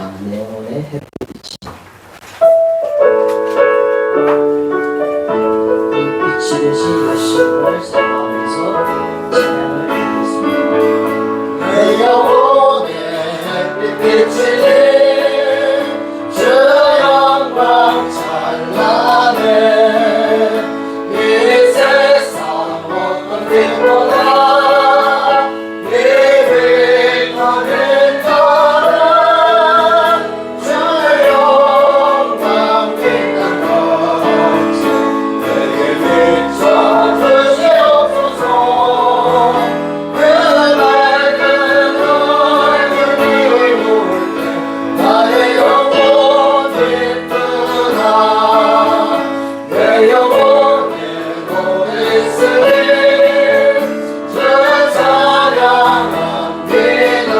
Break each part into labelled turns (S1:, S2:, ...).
S1: 내 영혼의 햇빛이 빛이 되신 예수님을 사모하면서 찬양을 드리겠습니다.
S2: 내 영혼의 햇빛이 주 영광 찬란해. 이 세상 어떤 빛보다 이 빛나는 따라 주의 영광 빛난 것 내게 비춰 주시옵소서. 그 맑은 얼굴이 올 때 나의 영혼 기쁘다. 내 영혼에 노래 쓰리 주 찬양합니다.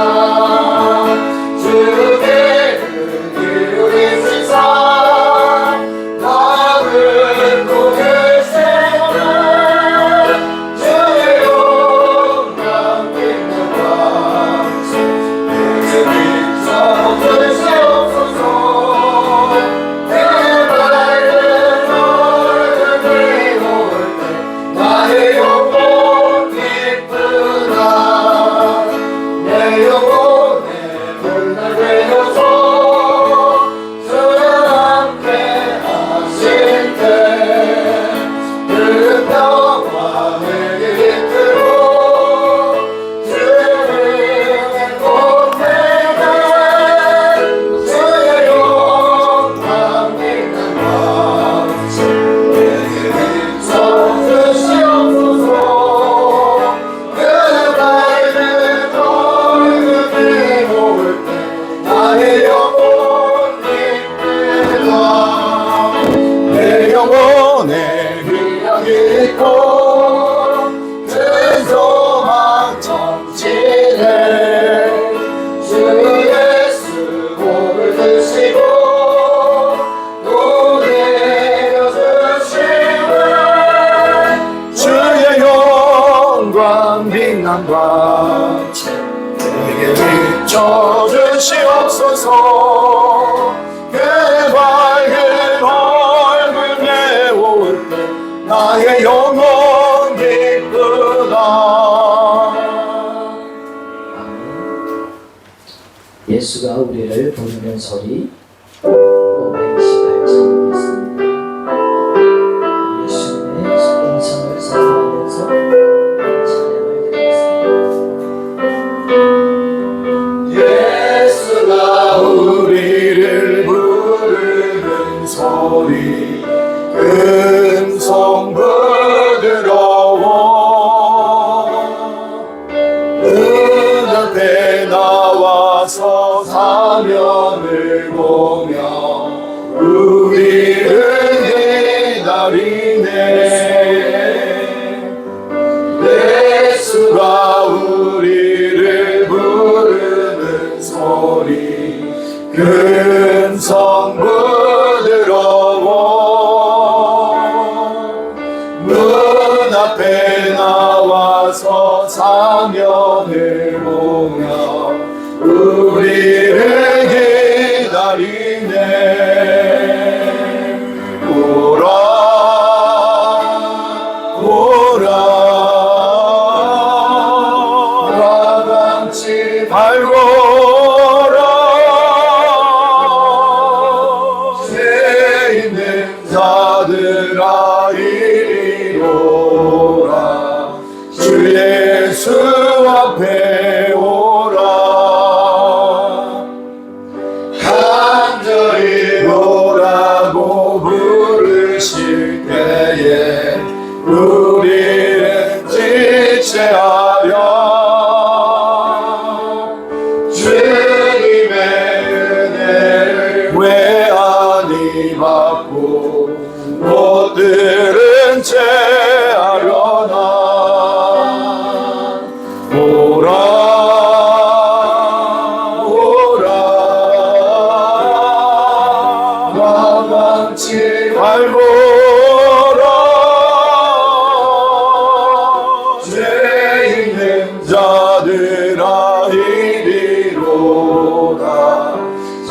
S2: 주께 기울인 세상 나를 보게 세우는 주의 영광 빛난 광채 내게 비춰 주시옵소서. 그 맑은 얼굴이 올 때 나의 영혼 기쁘다. 내 영혼에 불날 되어서 주와 함께 하실 때 그 평화 내게 깃들어 주의 꽃내는 주의 영광 빛난 광채 내게 비춰 주시옵소서. 그 밝은 얼굴이 올 때 나의 영혼 기쁘다. 내 영혼에 희망이 있고 큰 소망 넘치네. 주 예수 복을 드시고 또 내려주시네. 주의 영광 빛난 광채 내게 비춰 주시옵소서. 그 밝은 얼굴 내올 때 나의 영혼 기쁘다.
S1: 예수가 우리를 부르는 소리 528장이겠습니다. 예수님의 음성을 사모하면서 찬양을 드리겠습니다.
S2: 예수가 우리를 부르는 소리 음성 부드러워 눈앞에 나와서 사면을 보며 우리를 기다리네. 예수가 우리를 부르는 소리 근성 부드러워 눈앞에 나와서 사면을 보며 우리를 기다리네. 오라 오라 다같이 발고라. 죄 있는 자들아 이리 오라. 주 예수 앞에 오라. 간절히 오라고 부르실 때에 우리는 지체하려 주님의 은혜를 왜 아니 받고 못들은 채하려나. 오라 오라 다같이 발고라. 죄 있는 자들아 이리로라. 주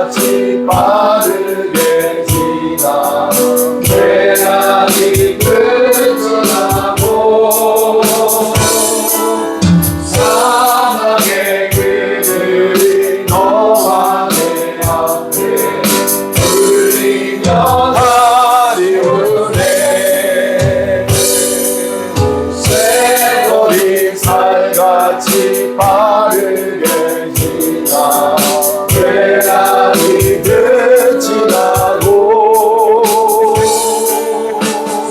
S2: 살같이 빠르게 지나 죄악이 끝이 나고 사망의 그들이 너와 내 앞에 울리며 가리우네 세월이 살같이 빠르게 지나 죄악이 끝이 나고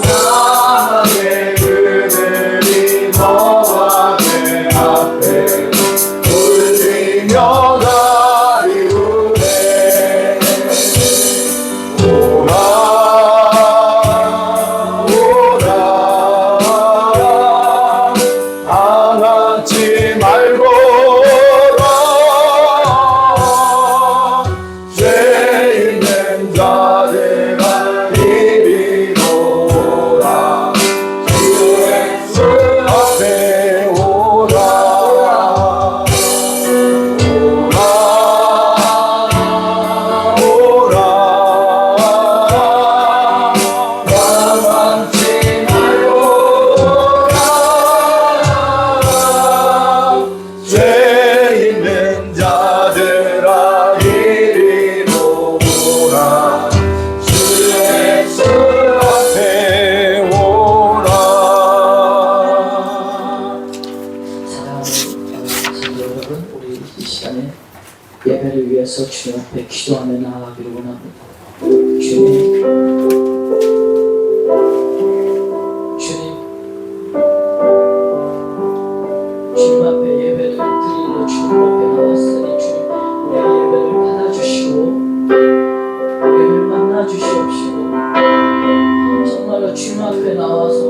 S2: 사랑의 그들이 너와 내 앞에 울리며 가리우네 오라 당하지 말고 죄 있는 자들아 이리로라 주 예수 앞에 오라 오라 당하지 말고 죄 있는 자들아 이리로 오라 주 예수 앞에 오라
S1: 사랑하는 성도 여러분, 우리 이 시간에 예배를 위해서 주님 앞에 기도하며 나아가기를 원합니다. 주님 앞에 예배를 드리러 주님 앞에 나왔으니 주님 우리의 예배를 받아주시고 우리를 만나주시옵시고 정말로 주님 앞에 나와서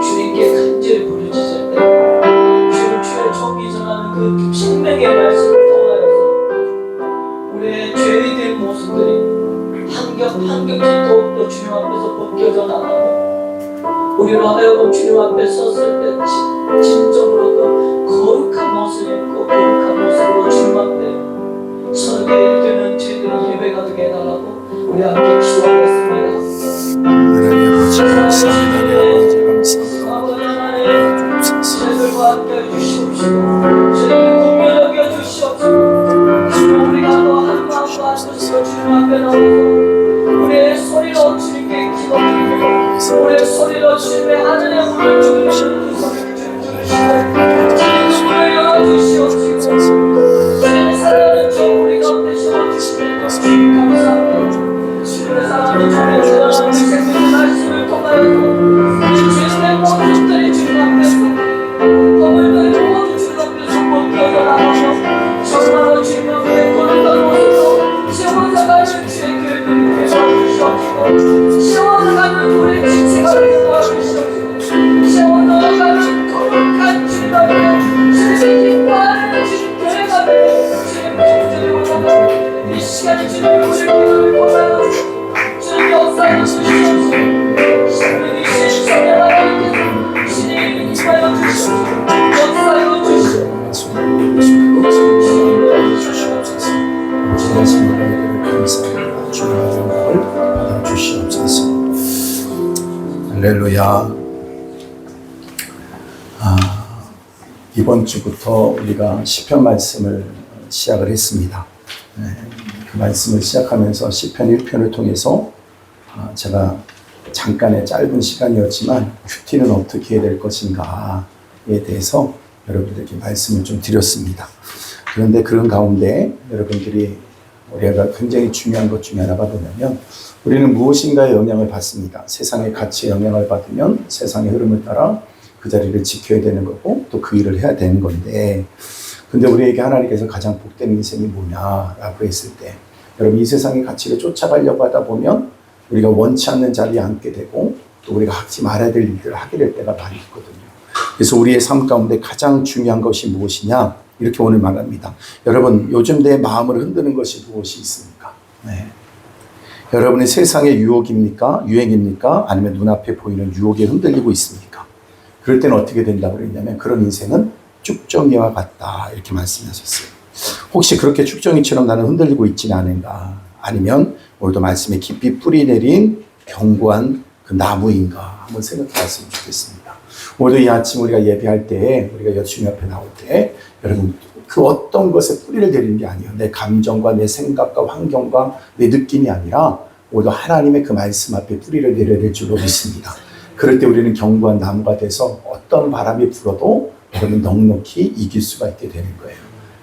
S1: 주님께 간절히 부르짖을 때 주의 정기 전하는 그 생명의 말씀을 통하여서 우리의 죄의 된 모습들이 한겹한겹씩 더욱더 주님 앞에서 벗겨져 나가고 우리로 하여금 주님 앞에 섰을 때 진정으로 그 거룩한 모습을 입고 거룩한 모습으로 주님 앞에 서게 되는 저희들의 예배가 되게 해달라고 우리 함께 기도하겠습니다.
S3: 하나님 아버지 감사합니다. 아버지 감사합니다.
S1: 아버지 하나님 저희들과 함께 해주시옵시고 저희들을 긍휼하게 해주시옵시고 주님 우리가 또 한 마음과 한 뜻으로 주님 앞에 나와서 우리의 소리로 주님께 기도드리며 우리의 소리로 주님의 하늘의 문을 주님의 소리를 주시고 문을 열어주시옵시고 주님의 사랑하는 주 우리 가운데 세워주시옵소서. 감사합니다. 주님의 사랑하는 주님의 사랑하는 생명의 말씀을 통하여서 이 주님의 모습들이 주님 앞에서 거물들이 모두 주님 앞에서 벗겨져 나가며 정말로 주님 앞에 거룩한 모습으로 세워나가는 주의 교회들이 되어주시옵시고 세워나가는 우리의 지체가 되게 도와주시옵시고 세워나가는 거룩한 주님 앞에 주님의 기뻐하는 주님 교회가 되게 주님 복주를 원하는 이 시간에 주님 우리 기도를 통하여 주님 역사해 주시옵소서. 신분이신 성령 하나님께서 신이 임하여 주시옵소서. 역사해 주시옵소서.
S3: 감사합니다. 주의 영광을 받아주시옵소서. 할렐루야. 이번 주부터 우리가 시편 말씀을 시작을 했습니다. 그 말씀을 시작하면서 시편 1편을 통해서 제가 잠깐의 짧은 시간이었지만 큐티는 어떻게 해야 될 것인가에 대해서 여러분들에게 말씀을 좀 드렸습니다. 그런데 그런 가운데 여러분들이 우리가 굉장히 중요한 것 중에 하나가 뭐냐면 우리는 무엇인가에 영향을 받습니다. 세상의 가치에 영향을 받으면 세상의 흐름을 따라 그 자리를 지켜야 되는 거고 또 그 일을 해야 되는 건데 근데 우리에게 하나님께서 가장 복된 인생이 뭐냐라고 했을 때 여러분 이 세상의 가치를 쫓아가려고 하다 보면 우리가 원치 않는 자리에 앉게 되고 또 우리가 하지 말아야 될 일들을 하게 될 때가 많이 있거든요. 그래서 우리의 삶 가운데 가장 중요한 것이 무엇이냐 이렇게 오늘 말합니다. 여러분 요즘 내 마음을 흔드는 것이 무엇이 있습니까? 여러분의 세상의 유혹입니까? 유행입니까? 아니면 눈앞에 보이는 유혹에 흔들리고 있습니까? 그럴 때는 어떻게 된다고 그랬냐면 그런 인생은 쭉정이와 같다 이렇게 말씀하셨어요. 혹시 그렇게 축정이처럼 나는 흔들리고 있지는 않은가? 아니면 오늘도 말씀에 깊이 뿌리 내린 견고한 그 나무인가? 한번 생각해 봤으면 좋겠습니다. 오늘도 이 아침 우리가 예배할 때, 우리가 여주님 앞에 나올 때, 여러분, 그 어떤 것에 뿌리를 내리는 게 아니에요. 내 감정과 내 생각과 환경과 내 느낌이 아니라, 오늘도 하나님의 그 말씀 앞에 뿌리를 내려야 될 줄로 믿습니다. 그럴 때 우리는 견고한 나무가 돼서 어떤 바람이 불어도 여러분 넉넉히 이길 수가 있게 되는 거예요.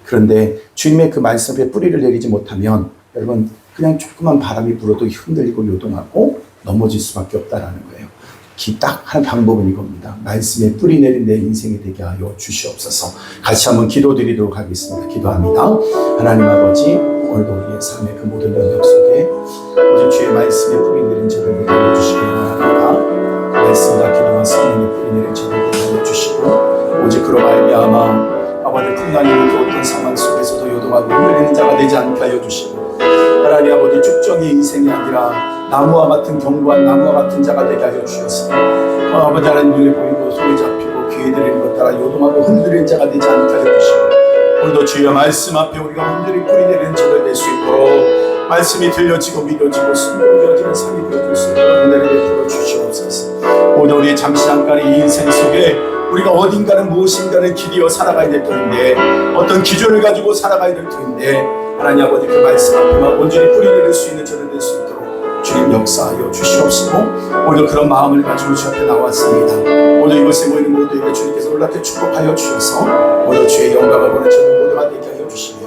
S3: 그런데 주님의 그 말씀 앞에 뿌리를 내리지 못하면 여러분 그냥 조그만 바람이 불어도 흔들리고 요동하고 넘어질 수밖에 없다라는 거예요. 딱 한 방법은 이겁니다. 말씀에 뿌리 내린 내 인생이 되게 하여 주시옵소서. 같이 한번 기도드리도록 하겠습니다. 기도합니다. 하나님 아버지, 오늘도 우리의 삶의 그 모든 영역 속에 오직 주의 말씀에 뿌리 내린 저를 되게 하여 주시기 원합니다. 말씀과 기도와 성령의 뿌리 내린 저를 되게 하여 주시고 오직 그로 말미암아 아버지 풍랑이 그 어떤 상황 속에서도 요동하고 흔들리는 자가 되지 않게 하여 주시고 하나님 아버지 축정의 인생이 아니라 나무와 같은 견고한 나무와 같은 자가 되게 하여 주셔서 아버지 하나님 눈에 보이고 손에 잡히고 귀에 들리는 것 따라 요동하고 흔들리는 자가 되지 않게 하여 주시고 오늘도 주의 말씀 앞에 우리가 흔들리 뿌리 내리는 자를 낼 수 있도록 말씀이 들려지고 믿어지고 숨겨지는 삶이 되어질 수 있도록 은혜를 베풀어 주시옵소서. 오늘 우리의 잠시 잠깐의 이 인생 속에 우리가 어딘가는 무엇인가는 길이어 살아가야 될 터인데 어떤 기준을 가지고 살아가야 될 터인데 하나님 아버지 그 말씀 앞에만 온전히 뿌리 내릴 수 있는 저를 낼 수 있도록 주님 역사하여 주시옵시고 오늘 그런 마음을 가지고 주 앞에 나왔습니다. 오늘 이곳에 모이는 모두에게 주님께서 놀랍게 축복하여 주셔서 오늘 주의 영광을 보는 저는 모두가 되게 하여 주시며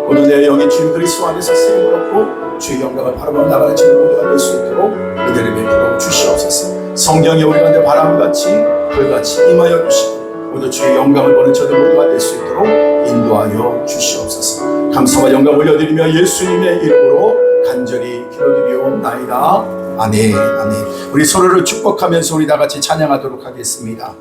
S3: 오늘 내 영이 주님 그리스도 안에서 쓰임을 얻고 주의 영광을 바라보며 나가는 저는 모두가 될 수 있도록 은혜를 베풀어 주시옵소서. 성령이 우리 가운데 바람같이 불같이 임하여 주시고 오늘 주의 영광을 보는 저들 모두가 될 수 있도록 인도하여 주시옵소서. 감사와 영광 올려드리며 예수님의 이름으로 간절히 기도드리옵나이다. 아멘. 아멘. 우리 서로를 축복하면서 우리 다 같이 찬양하도록 하겠습니다.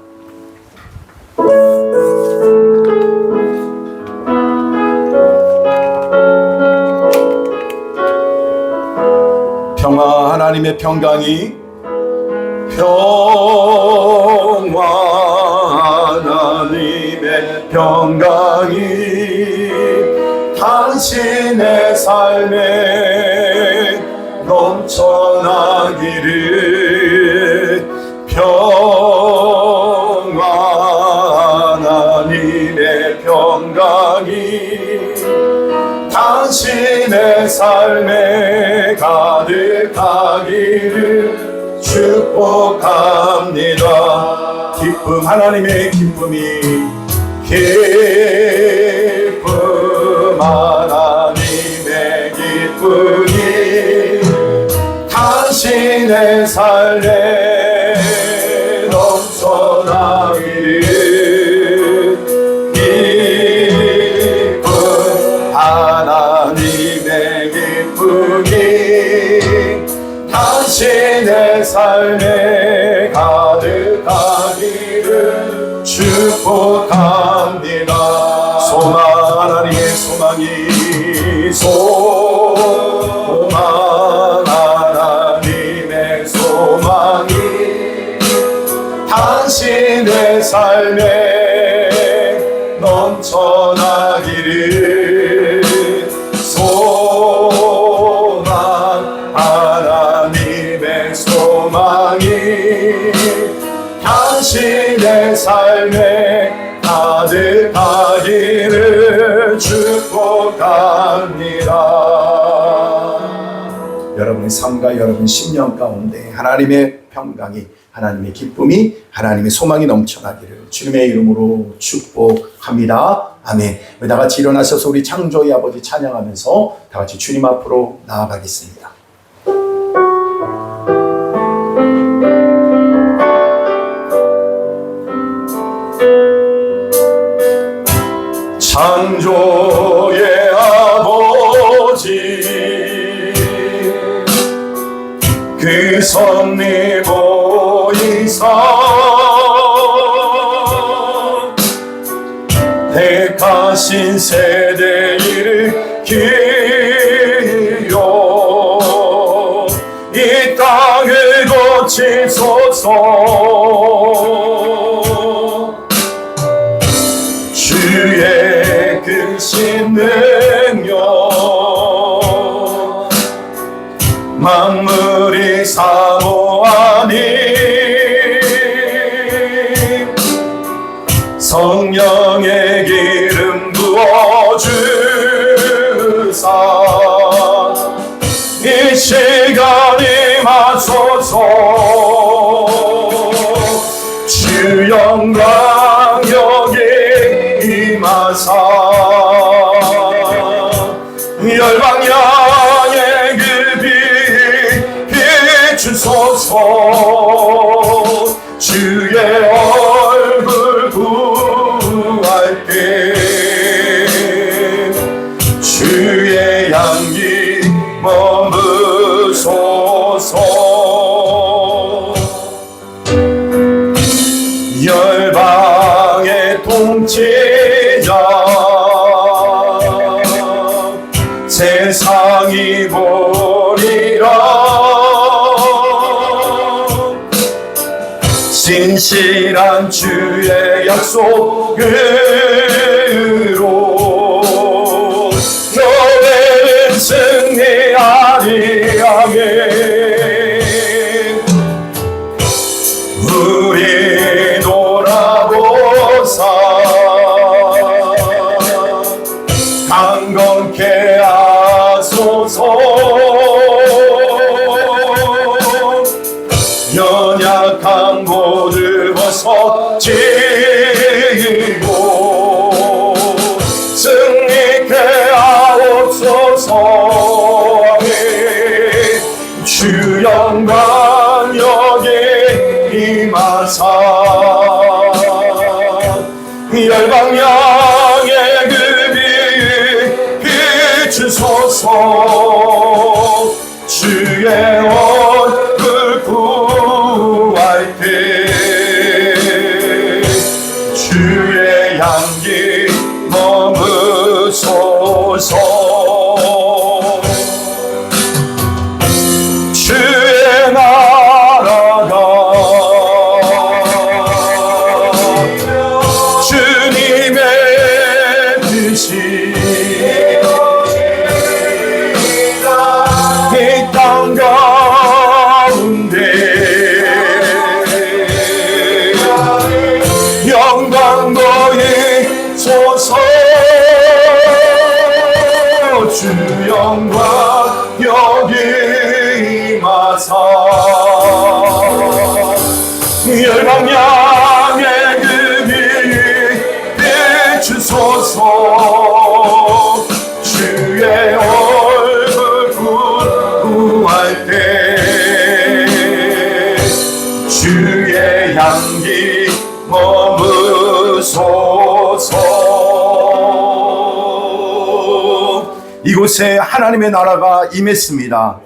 S3: 평화 하나님의 평강이 하나님의 평강이 당신의 삶에 넘쳐나기를 하나님의 평강이 당신의 삶에 가득하기를 축복합니다. 기쁨 하나님의 기쁨이 기쁨 하나님의 기쁨이 당신의 삶에 넘쳐나기를 기쁨 하나님의 기쁨이 당신의 삶에 가득하기를 축복합니다. 소망 하나님의 소망이 소망 하나님의 소망이 당신의 삶에 넘쳐나기를 소망 하나님의 소망이 당신의 삶에 가득하기를 축복합니다. 여러분의 삶과 여러분 심령 가운데 하나님의 평강이 하나님의 기쁨이 하나님의 소망이 넘쳐나기를 주님의 이름으로 축복합니다. 아멘. 다 같이 일어나셔서 우리 창조의 아버지 찬양하면서 다 같이 주님 앞으로 나아가겠습니다. 창조의 아버지 그 섭리 보이사 택하신 세대를 기여 이 땅을 고치소서 주의 크신 늘
S2: 만물이 사모하니 성령의 기름 부어주사 이 시간이 마소서 주 영광 여기 임하사 열방향의 그 빛 비추소서 주의 얼굴 구할 때 주의 향기 머무소서 열방의 통치자 세상이 보리라 신실한 주의 약속으로 교회는 승리하리 아멘 우리 돌아보사 강건케 하소서 연약한 모두 벗어지고 승리케 하옵소서 주 영광 여기 임하사 열방향의 그 빛 비추소서 주의 얼굴 구할 때 주의 향기 머무소서 주의 나라가 주님의 뜻이 이 땅 가운데 영광 보이소서 주 영광 여기 임하사 열방향의 그 빛 비추소서 주의 얼굴 구할 때 주의 향기 머무소서 이곳에 하나님의 나라가 임했습니다.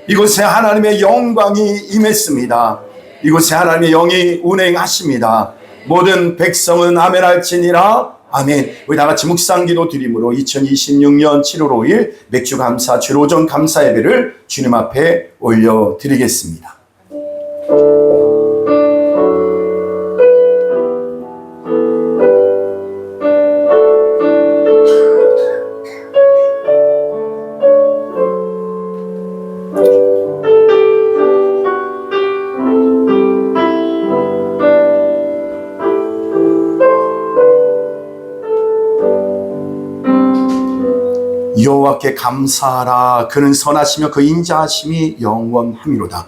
S2: 이곳에 하나님의 영광이 임했습니다. 이곳에 하나님의 영이 운행하십니다. 모든 백성은 아멘 할지니라 아멘. 우리 다같이 묵상기도 드림으로 2026년 7월 5일 맥주 감사 주로전 감사 예배를 주님 앞에 올려드리겠습니다. 여호와께 감사하라. 그는 선하시며 그 인자하심이 영원함이로다.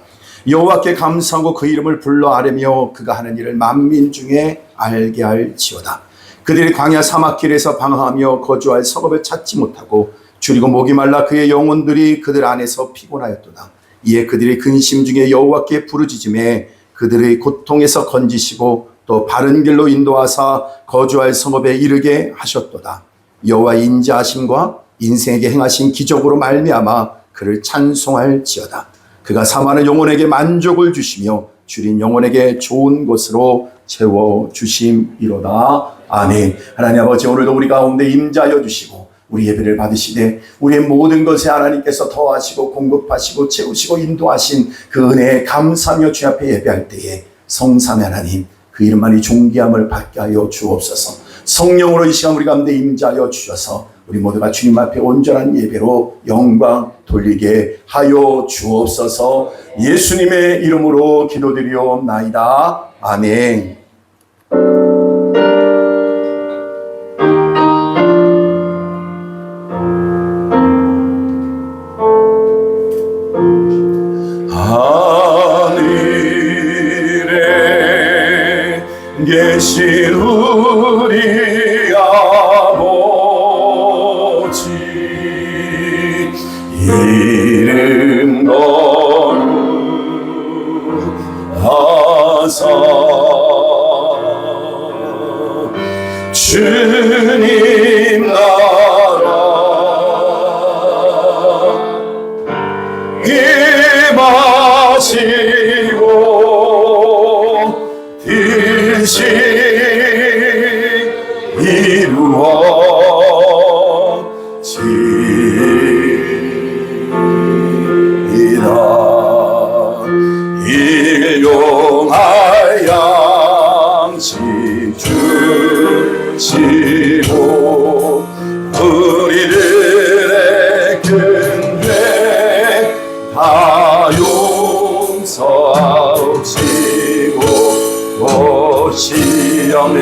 S2: 여호와께 감사하고 그 이름을 불러 아뢰며 그가 하는 일을 만민 중에 알게 할지어다. 그들이 광야 사막길에서 방황하며 거주할 성읍을 찾지 못하고 줄이고 목이 말라 그의 영혼들이 그들 안에서 피곤하였도다. 이에 그들이 근심 중에 여호와께 부르짖음에 그들의 고통에서 건지시고 또 바른 길로 인도하사 거주할 성읍에 이르게 하셨도다. 여호와의 인자하심과 인생에게 행하신 기적으로 말미암아 그를 찬송할지어다. 그가 사모하는 영혼에게 만족을 주시며 줄인 영혼에게 좋은 곳으로 채워주심이로다. 아멘. 하나님 아버지, 오늘도 우리 가운데 임자여 주시고 우리 예배를 받으시되 우리의 모든 것에 하나님께서 더하시고 공급하시고 채우시고 인도하신 그 은혜에 감사하며 주 앞에 예배할 때에 성삼위 하나님 그 이름만이 존귀함을 받게 하여 주옵소서. 성령으로 이 시간 우리 가운데 임자여 주셔서 우리 모두가 주님 앞에 온전한 예배로 영광 돌리게 하여 주옵소서. 예수님의 이름으로 기도드리옵나이다. 아멘. 하늘에 계신 우리 아버지 이름 거룩하사 주님 나라 임하시고 뜻이 이루어지리라. 일용할 양식 주시고 우리들의 큰 죄 다 용서하시고 시험에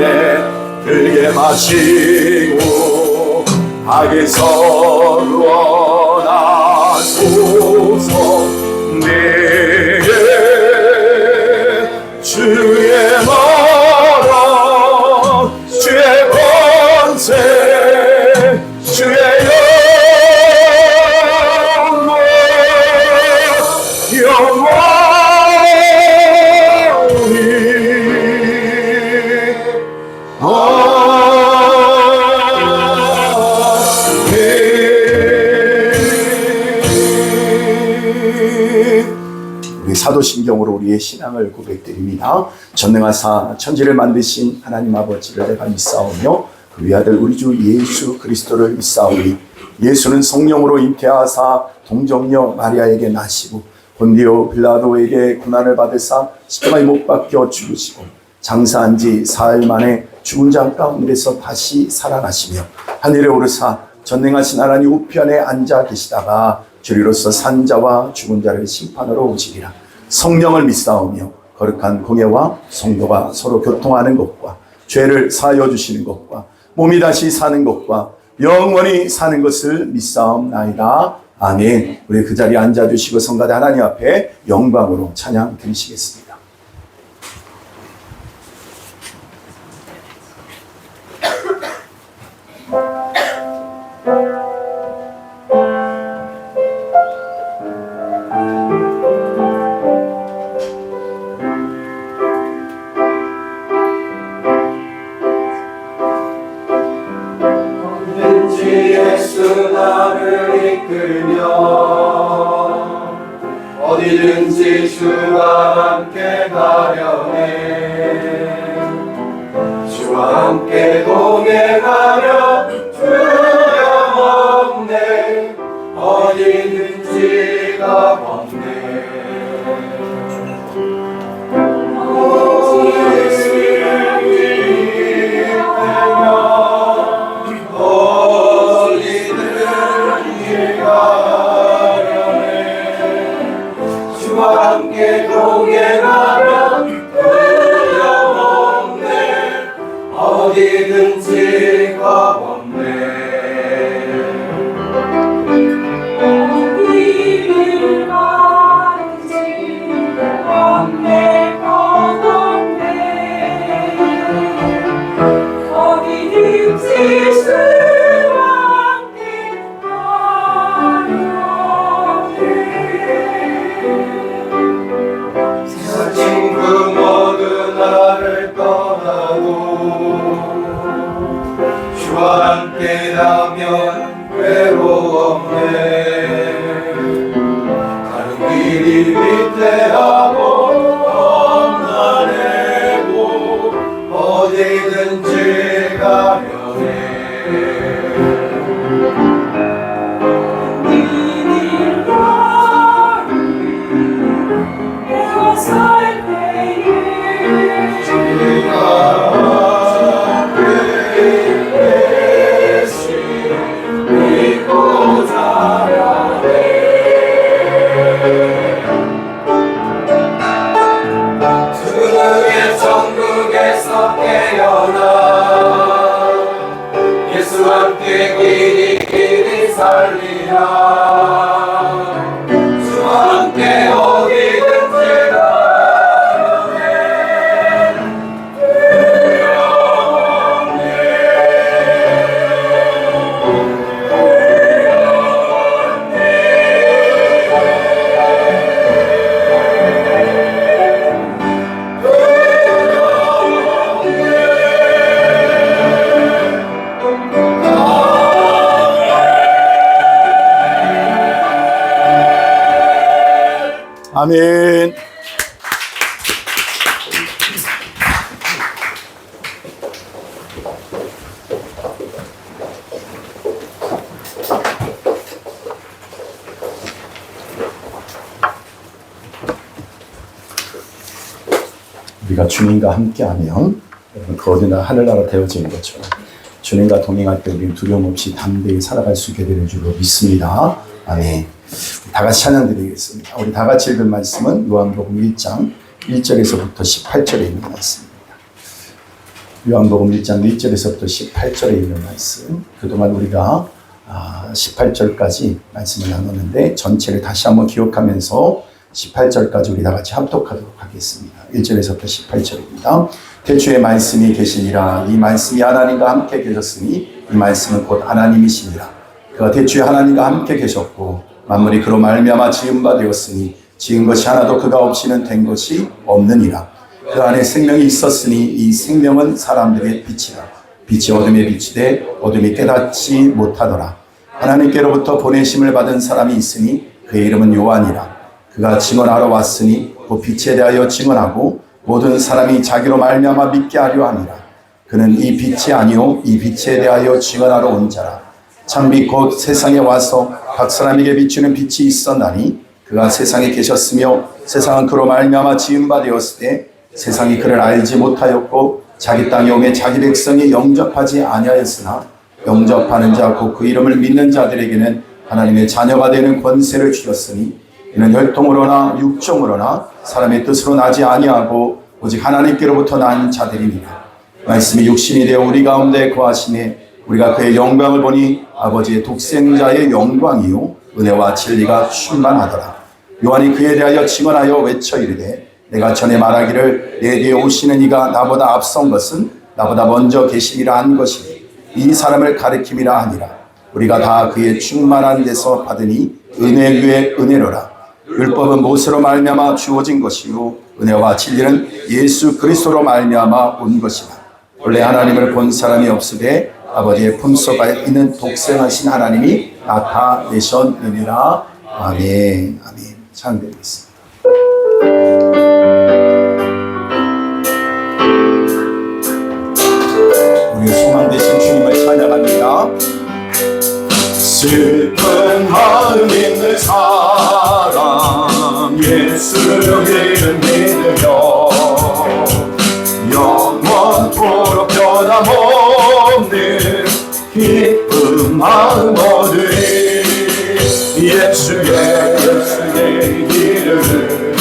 S2: 들게 마시고 악에서 구원하소서. 내게 주의 나라 주의 권세 주의 우리 사도신경으로 우리의 신앙을 고백드립니다. 전능하사 천지를 만드신 하나님 아버지를 내가 믿사오며 그 외아들 우리 주 예수 그리스도를 믿사오니 예수는 성령으로 잉태하사 동정녀 마리아에게 나시고 본디오 빌라도에게 고난을 받으사 십자가에 못 박혀 죽으시고 장사한 지 사흘 만에 죽은 자 가운데서 다시 살아나시며 하늘에 오르사 전능하신 하나님 우편에 앉아 계시다가 주리로서 산 자와 죽은 자를 심판하러 오시리라. 성령을 믿사오며 거룩한 공예와 성도가 서로 교통하는 것과 죄를 사하여 주시는 것과 몸이 다시 사는 것과 영원히 사는 것을 믿사옵나이다. 아멘. 우리 그 자리에 앉아주시고 성가대 하나님 앞에 영광으로 찬양 드리시겠습니다.
S1: 예수 나를 이끌며 어디든지 주와 함께 가려네. 주와 함께 동행하며 두려움 없네. 어디든지 가봤네. 함께 동행하며 두려움 없네. 어디든지 가봤네. 어디를 가든지 없네 가봤네. 어디든지 주와 함께 가려네. 친구 모두 나를 떠나도 주와 함께라면 외로움네. 다른 길이 위태하고 험난해도 어디든지 가려네.
S2: 아멘.
S3: 우리가 주님과 함께하면 그 어디나 하늘나라 되어지는 것처럼 주님과 동행할 때 우리는 두려움 없이 담대히 살아갈 수 있게 되는 줄로 믿습니다. 아멘. 다 같이 찬양 드리겠습니다. 우리 다 같이 읽은 말씀은 요한복음 1장 1절에서부터 18절에 있는 말씀입니다. 요한복음 1장 1절에서부터 18절에 있는 말씀. 그동안 우리가 18절까지 말씀을 나눴는데 전체를 다시 한번 기억하면서 18절까지 우리 다 같이 합독하도록 하겠습니다. 1절에서부터 18절입니다. 태초에 말씀이 계시니라. 이 말씀이 하나님과 함께 계셨으니 이 말씀은 곧 하나님이시니라. 그가 태초에 하나님과 함께 계셨고 만물이 그로 말미암아 지은 바 되었으니 지은 것이 하나도 그가 없이는 된 것이 없느니라. 그 안에 생명이 있었으니 이 생명은 사람들의 빛이라. 빛이 어둠에 비치되 어둠이 깨닫지 못하더라. 하나님께로부터 보내심을 받은 사람이 있으니 그의 이름은 요한이라. 그가 증언하러 왔으니 그 빛에 대하여 증언하고 모든 사람이 자기로 말미암아 믿게 하려 함이라. 그는 이 빛이 아니요 이 빛에 대하여 증언하러 온 자라. 참빛 곧 세상에 와서 각 사람에게 비추는 빛이 있었나니 그가 세상에 계셨으며 세상은 그로 말미암아 지은 바 되었을 때 세상이 그를 알지 못하였고 자기 땅에 오매 자기 백성이 영접하지 아니하였으나 영접하는 자 곧 그 이름을 믿는 자들에게는 하나님의 자녀가 되는 권세를 주셨으니 이는 혈통으로나 육정으로나 사람의 뜻으로 나지 아니하고 오직 하나님께로부터 난 자들입니다. 말씀이 육신이 되어 우리 가운데 거하시매 우리가 그의 영광을 보니 아버지의 독생자의 영광이요 은혜와 진리가 충만하더라. 요한이 그에 대하여 증언하여 외쳐 이르되 내가 전에 말하기를 내 뒤에 오시는 이가 나보다 앞선 것은 나보다 먼저 계심이라 한 것이니 이 사람을 가리킴이라 하니라. 우리가 다 그의 충만한 데서 받으니 은혜 위에 은혜로라. 율법은 모세로 말미암아 주어진 것이요 은혜와 진리는 예수 그리스도로 말미암아 온 것이다. 원래 하나님을 본 사람이 없으되 아버지의 품속에 있는 독생하신 하나님이 나타내셨느니라. 아멘. 아멘. 찬양드리겠습니다. 우리 소망 되신 주님을 찬양합니다. 슬픈 마음 있는 사람 예수를 믿으며 영원토록 변함없는 기쁜 마음 얻으리. 예수의 이름은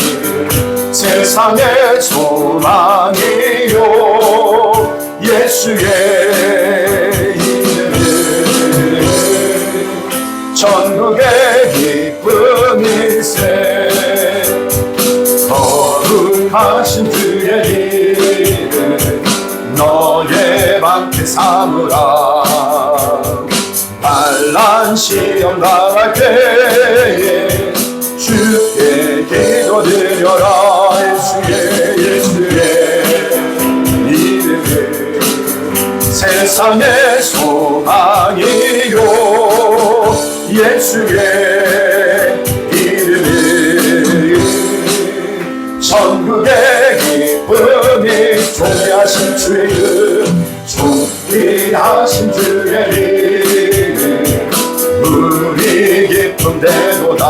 S3: 세상의 소망이요 예수의 이름은 전국의 기쁨 일세. 거룩하신 주의 이름 너의 방패 삼으라. 반란 시험 당할 때에 주께 기도드려라. 예수의 이름은 세상의 소망이요 예수의 이름은 전국의 기쁨이 존귀하신 주의 이름 존귀하신 주의 이름 우리 기쁨 되도다.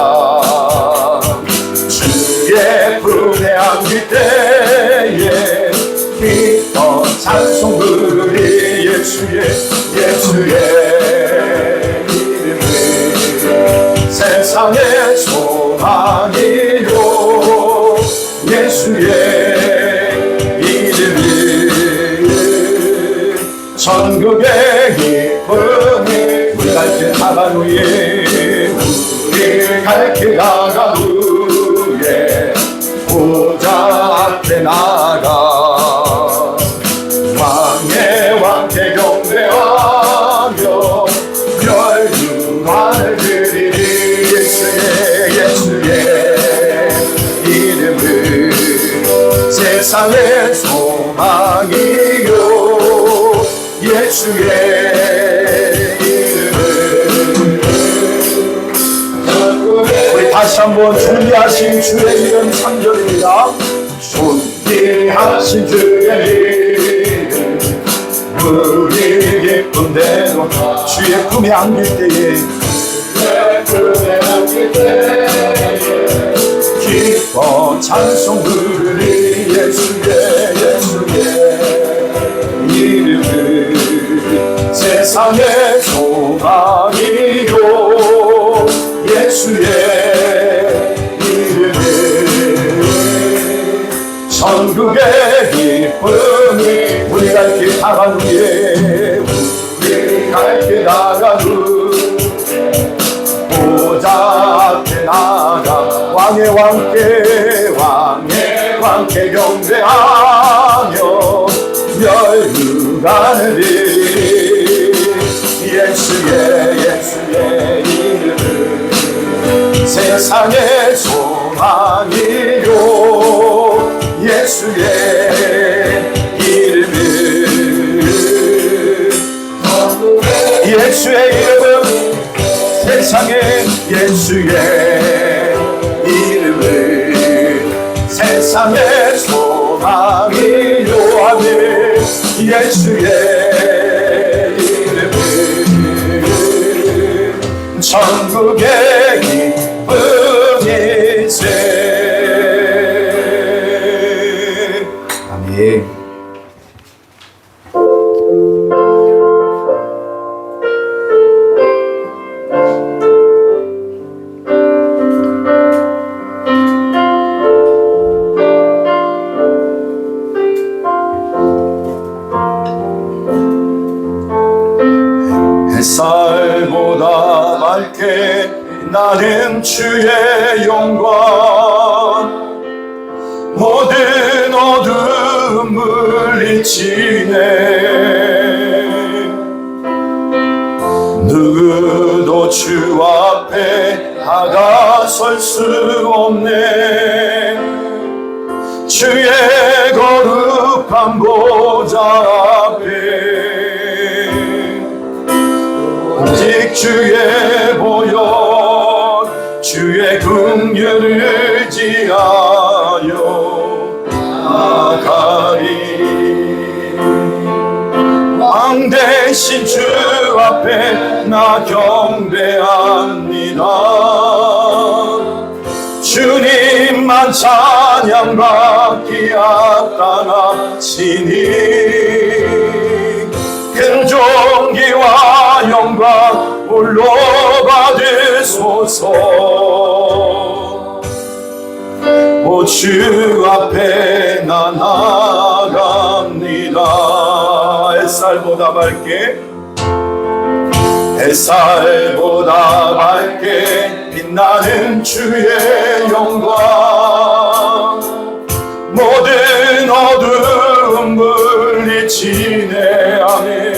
S3: 주의 품에 안길 때에 기뻐 찬송 부르리. 예수의 이름은 세상의 소망이요 예수의 이름은 전국의 기쁨이 우리 갈 길 나간 후에 우리 갈 길 나간 후에 보좌 앞에 나가 왕의 왕께 경배하며 멸류관을 드리리. 예수의 이름은 세상의 소망이요 예수의 이름은 우리 다시 한번 한번 준비하신 주의 이름 3절입니다. 준비하신 주의 이름 우리 기쁜 대로 주의 품에 안길 때에 기뻐 찬송 부르리 예수의 이름은 세상의 소망이요 예수의 이름은 천국의 기쁨이 우리 갈 길 나간 후에 우리 갈 길 나간 후 보좌 앞에 나가 왕의 왕께 경배하며 멸류관을 예수의 이름은 세상의 소망이요 예수의 이름은 예수의 이름은 세상의 예수의 이름은 세상의 소망이요 아멘 예수의 이름은 천국의 기쁨이세 아멘. 햇살보다 밝게 나는 주의 영광 모든 어둠 물리치네 누구도 주 앞에 다가설 수 없네 주의 거룩한 보좌 앞에 오직 주의 보혈 주의 긍휼을 지하여 나가리 왕 대신 주 앞에 나 경배합니다 주님만 찬양받기 합당하시니 큰 존귀와 영광 홀로 받으소서 오 주 앞에 나 나갑니다 햇살보다 밝게 빛나는 주의 영광 모든 어두움 물리치네 아멘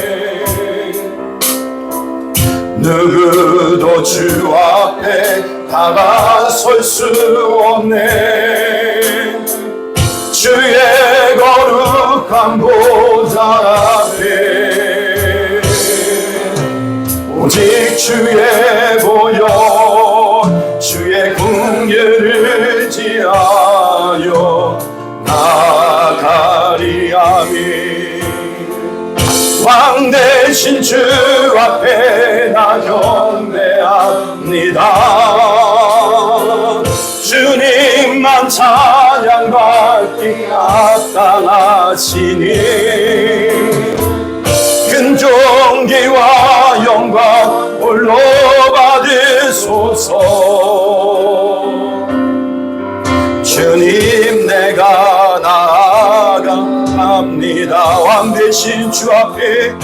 S3: 누구도 주 앞에 다가설 수 없네 주의 거룩한 보좌 앞에 오직 주의 보혈 주의 긍휼을 지하여 나가리 아멘 왕 대신 주 앞에 나 경배합니다 주님만 찬양받기 합당하시니 큰 존귀와 영광 홀로 받으소서 주님 내가 나아갑니다 왕 대신 주 앞에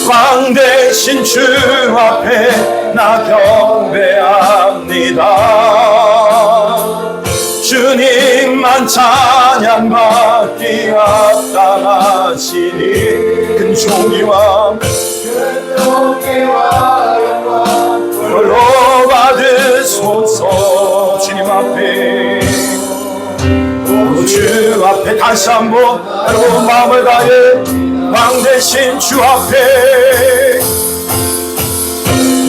S3: 왕 대신 주 앞에 나 경배합니다 주님만 찬양받기 합당하시니 큰 존귀와 영광 홀로 받으소서 주님 앞에 주 앞에 다시 한번 여러분 마음을 다해 왕 대신 주 앞에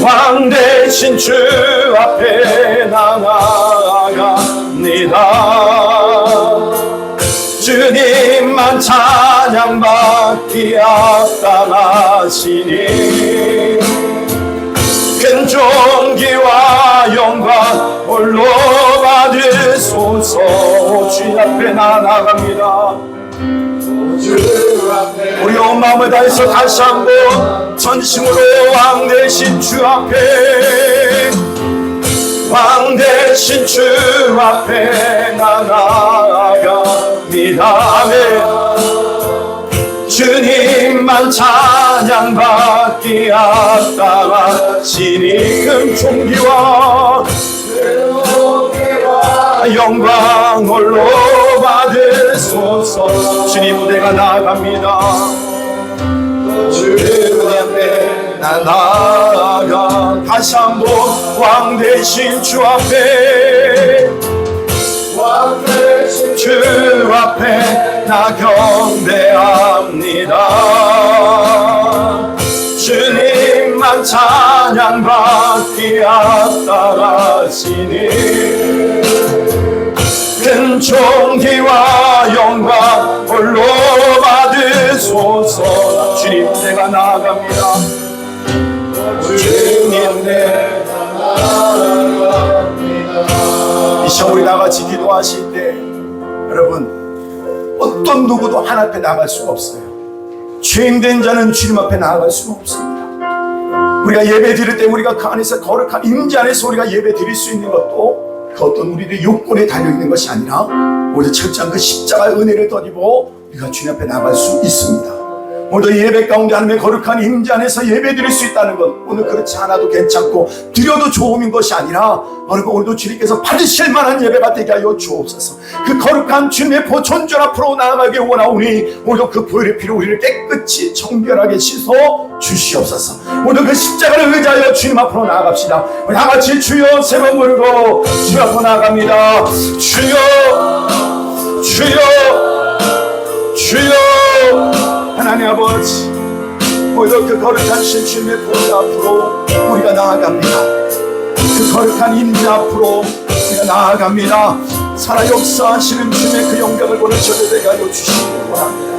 S3: 왕 대신 주 앞에 나아갑니다. 주님만 찬양받기 합당하시니 큰 존귀와 영광 홀로 받으소서. 주님 앞에 나아갑니다. 우리 온 마음을 다해서 다시 한번 전심으로 왕 대신 주 앞에, 왕 대신 주 앞에 나아갑니다. 아멘. 주님만 찬양받기 합당하시니 큰 존귀와 영광 홀로 받으소서. 주님 무대가 나아갑니다. 주님 앞에 나아가 다시 한번 왕 대신 주 앞에, 왕 대신 주 앞에 나 경배합니다. 주님만 찬양받기 합당하시니 큰 존귀와 영광 홀로 받으소서. 주님 내가 나아갑니다. 주님 내가 나아갑니다. 이 시간 우리 나같이 기도하실 때 여러분 어떤 누구도 하나님 앞에 나갈 수가 없어요. 죄인된 자는 주님 앞에 나아갈 수가 없습니다. 우리가 예배 드릴 때 우리가 그 안에서 거룩한 임재 안에서 우리가 예배 드릴 수 있는 것도 그 어떤 우리들의 욕구에 달려있는 것이 아니라 오늘 철저한 그 십자가의 은혜를 덧입어 우리가 주님 앞에 나갈 수 있습니다. 오늘 예배 가운데 하나님의 거룩한 임재 안에서 예배 드릴 수 있다는 것, 오늘 그렇지 않아도 괜찮고 드려도 좋음인 것이 아니라 여러분 오늘도 주님께서 받으실 만한 예배가 되게 하여 주옵소서. 그 거룩한 주님의 보존전 앞으로 나아가기 원하오니 오늘도 그 보혈의 피로 우리를 깨끗이 정결하게 씻어 주시옵소서. 오늘 그 십자가를 의지하여 주님 앞으로 나아갑시다. 우리 다같이 주여 세 번 부르고 주님 앞으로 나아갑니다. 주여 주여 주여. 하나님 아버지, 오늘도 그 거룩한 신주님의 보좌 앞으로 우리가 나아갑니다. 그 거룩한 임재 앞으로 우리가 나아갑니다. 살아 역사하시는 주님의 그 영광을 보는 저들 되게 하여 주시기 원합니다.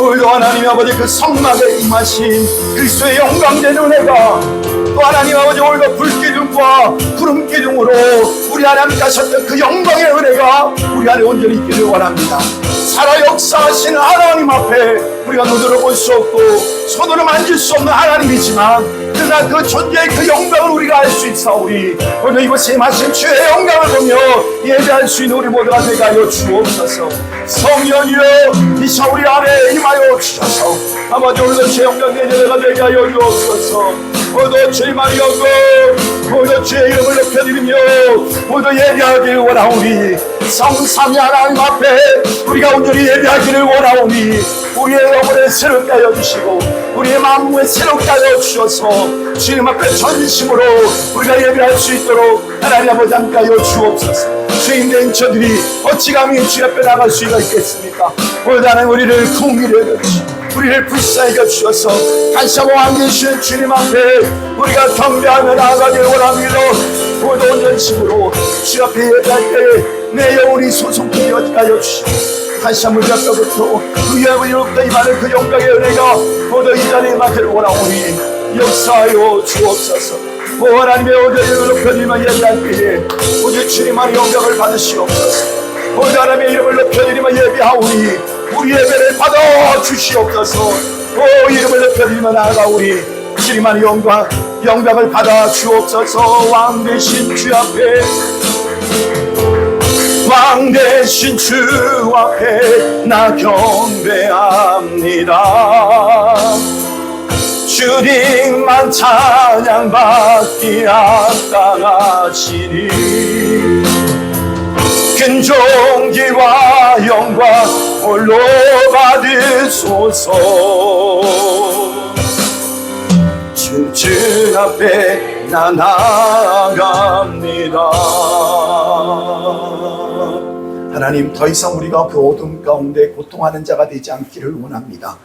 S3: 오늘도 하나님 아버지 그 성막에 임하신 그리스도의 영광된 은혜가 또 하나님 아버지 오늘도 불기둥과 구름기둥으로 우리 하나님 가셨던 그 영광의 은혜가 우리 안에 온전히 있기를 원합니다. 살아 역사하신 하나님 앞에 우리가 눈으로 볼 수 없고 손으로 만질 수 없는 하나님이지만 그러나 그 존재의 그 영광을 우리가 알 수 있사오니 오늘 이곳에 임하신 주의 영광을 보며 예배할 수 있는 우리 모두가 되게 하여 주옵소서. 성령이여 이 시간 우리 안에 임하여 주셔서 아버지 오늘도 주의 영광의 예배가 되게 하여 주옵소서. 오늘도 주님만이 영광, 오늘도 주의 이름을 높여드리며 오늘도 예배하기를 원하오니 성삼위 하나님 앞에 우리가 온전히 예배하기를 원하오니 우리의 영혼을 새롭게 하여 주시고 우리의 마음을 새롭게 하여 주셔서 주님 앞에 전심으로 우리가 예배할 수 있도록 하나님 아버지 함께 하여 주옵소서. 죄인된 저들이 어찌 감히 주님 앞에 나갈 수가 있겠습니까? 오늘 하나님 우리를 긍휼히 여겨주시고 우리를 불쌍히 여주셔서 다시 한번 왕 계신 주님 앞에 우리가 경배하며 나아가기를 원합니다. 오늘도 온전심으로 주님 앞에 예배할 때에 내 영혼이 소송되게 하여 주시고 다시 한번 우리 앞에부터 의하고로부터 임하는 그 영광의 은혜가 모두 이 자리에 임하기를 원하오니 역사하여 주옵소서. 오 하나님의 오늘을 높여드리며 예배할 때에 오직 주님만의 영광을 받으시옵소서. 오늘 하나님의 이름을 높여드리며 예배하오니 우리 예배를 받아 주시옵소서. 오 이름을 높여드리며 나아가오니 주님만의 영광을 받아 주옵소서. 왕 대신 주 앞에 왕 대신 주 앞에 나 경배합니다. 주님만 찬양받기 합당하시니 큰 존귀와 영광 홀로 받으소서. 주 앞에 나 나아갑니다. 하나님 더 이상 우리가 그 어둠 가운데 고통하는 자가 되지 않기를 원합니다.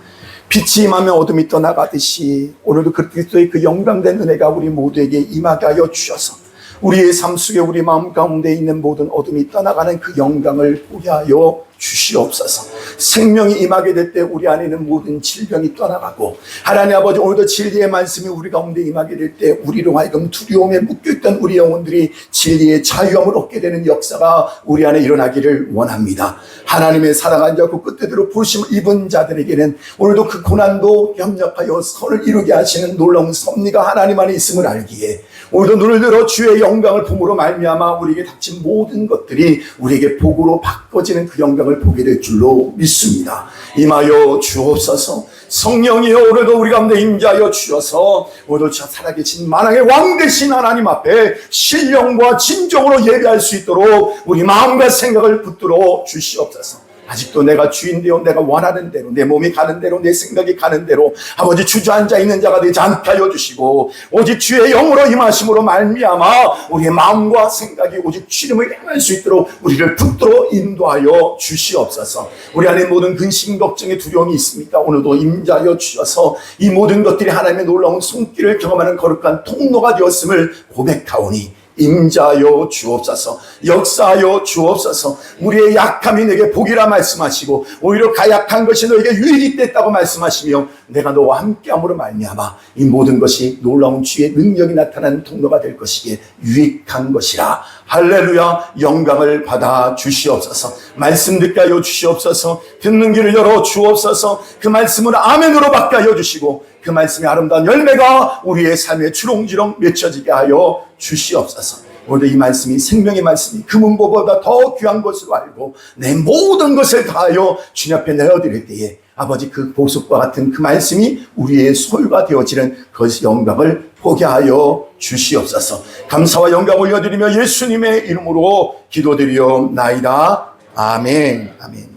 S2: 빛이 임하면 어둠이 떠나가듯이 오늘도 그리스도의 그 영광된 은혜가 우리 모두에게 임하게 하여 주셔서 우리의 삶 속에 우리 마음 가운데 있는 모든 어둠이 떠나가는 그 영광을 보게 하여 주시옵소서. 생명이 임하게 될 때 우리 안에 있는 모든 질병이 떠나가고, 하나님 아버지 오늘도 진리의 말씀이 우리 가운데 임하게 될 때 우리로 하여금 두려움에 묶여있던 우리 영혼들이 진리의 자유함을 얻게 되는 역사가 우리 안에 일어나기를 원합니다. 하나님의 사랑한 자고 끝대로 부르심을 입은 자들에게는 오늘도 그 고난도 협력하여 선을 이루게 하시는 놀라운 섭리가 하나님 안에 있음을 알기에 오늘도 눈을 들어 주의 영광을 봄으로 말미암아 우리에게 닥친 모든 것들이 우리에게 복으로 바꿔지는 그 영광을 보게 될 줄로 믿습니다. 임하여 주옵소서. 성령이여 오늘도 우리 가운데 임재하여 주셔서 오늘도 살아계신 만왕의 왕 되신 하나님 앞에 신령과 진정으로 예배할 수 있도록 우리 마음과 생각을 붙들어 주시옵소서. 아직도 내가 주인되어 내가 원하는 대로 내 몸이 가는 대로 내 생각이 가는 대로 아버지 주저앉아 있는 자가 되지 않게 하여 주시고 오직 주의 영으로 임하심으로 말미암아 우리의 마음과 생각이 오직 주님을 향할 수 있도록 우리를 붙들어 인도하여 주시옵소서. 우리 안에 모든 근심 걱정의 두려움이 있습니까? 오늘도 임자하여 주셔서 이 모든 것들이 하나님의 놀라운 손길을 경험하는 거룩한 통로가 되었음을 고백하오니 임자하여 주옵소서. 역사하여 주옵소서. 우리의 약함이 내게 복이라 말씀하시고 오히려 가약한 것이 너에게 유익이 됐다고 말씀하시며 내가 너와 함께함으로 말미암아 이 모든 것이 놀라운 주의 능력이 나타나는 통로가 될 것이기에 유익한 것이라. 할렐루야. 영광을 받아 주시옵소서. 말씀 듣게 하여 주시옵소서. 듣는 길을 열어 주옵소서. 그 말씀을 아멘으로 받게 하여 주시고 그 말씀의 아름다운 열매가 우리의 삶에 주렁주렁 맺혀지게 하여 주시옵소서. 오늘도 이 말씀이 생명의 말씀이 금은보보다 더 귀한 것으로 알고 내 모든 것을 다하여 주님 앞에 내어드릴 때에 아버지 그 보석과 같은 그 말씀이 우리의 소유가 되어지는 그 영광을 보게 하여 주시옵소서. 감사와 영광 올려드리며 예수님의 이름으로 기도드리옵나이다. 아멘. 아멘.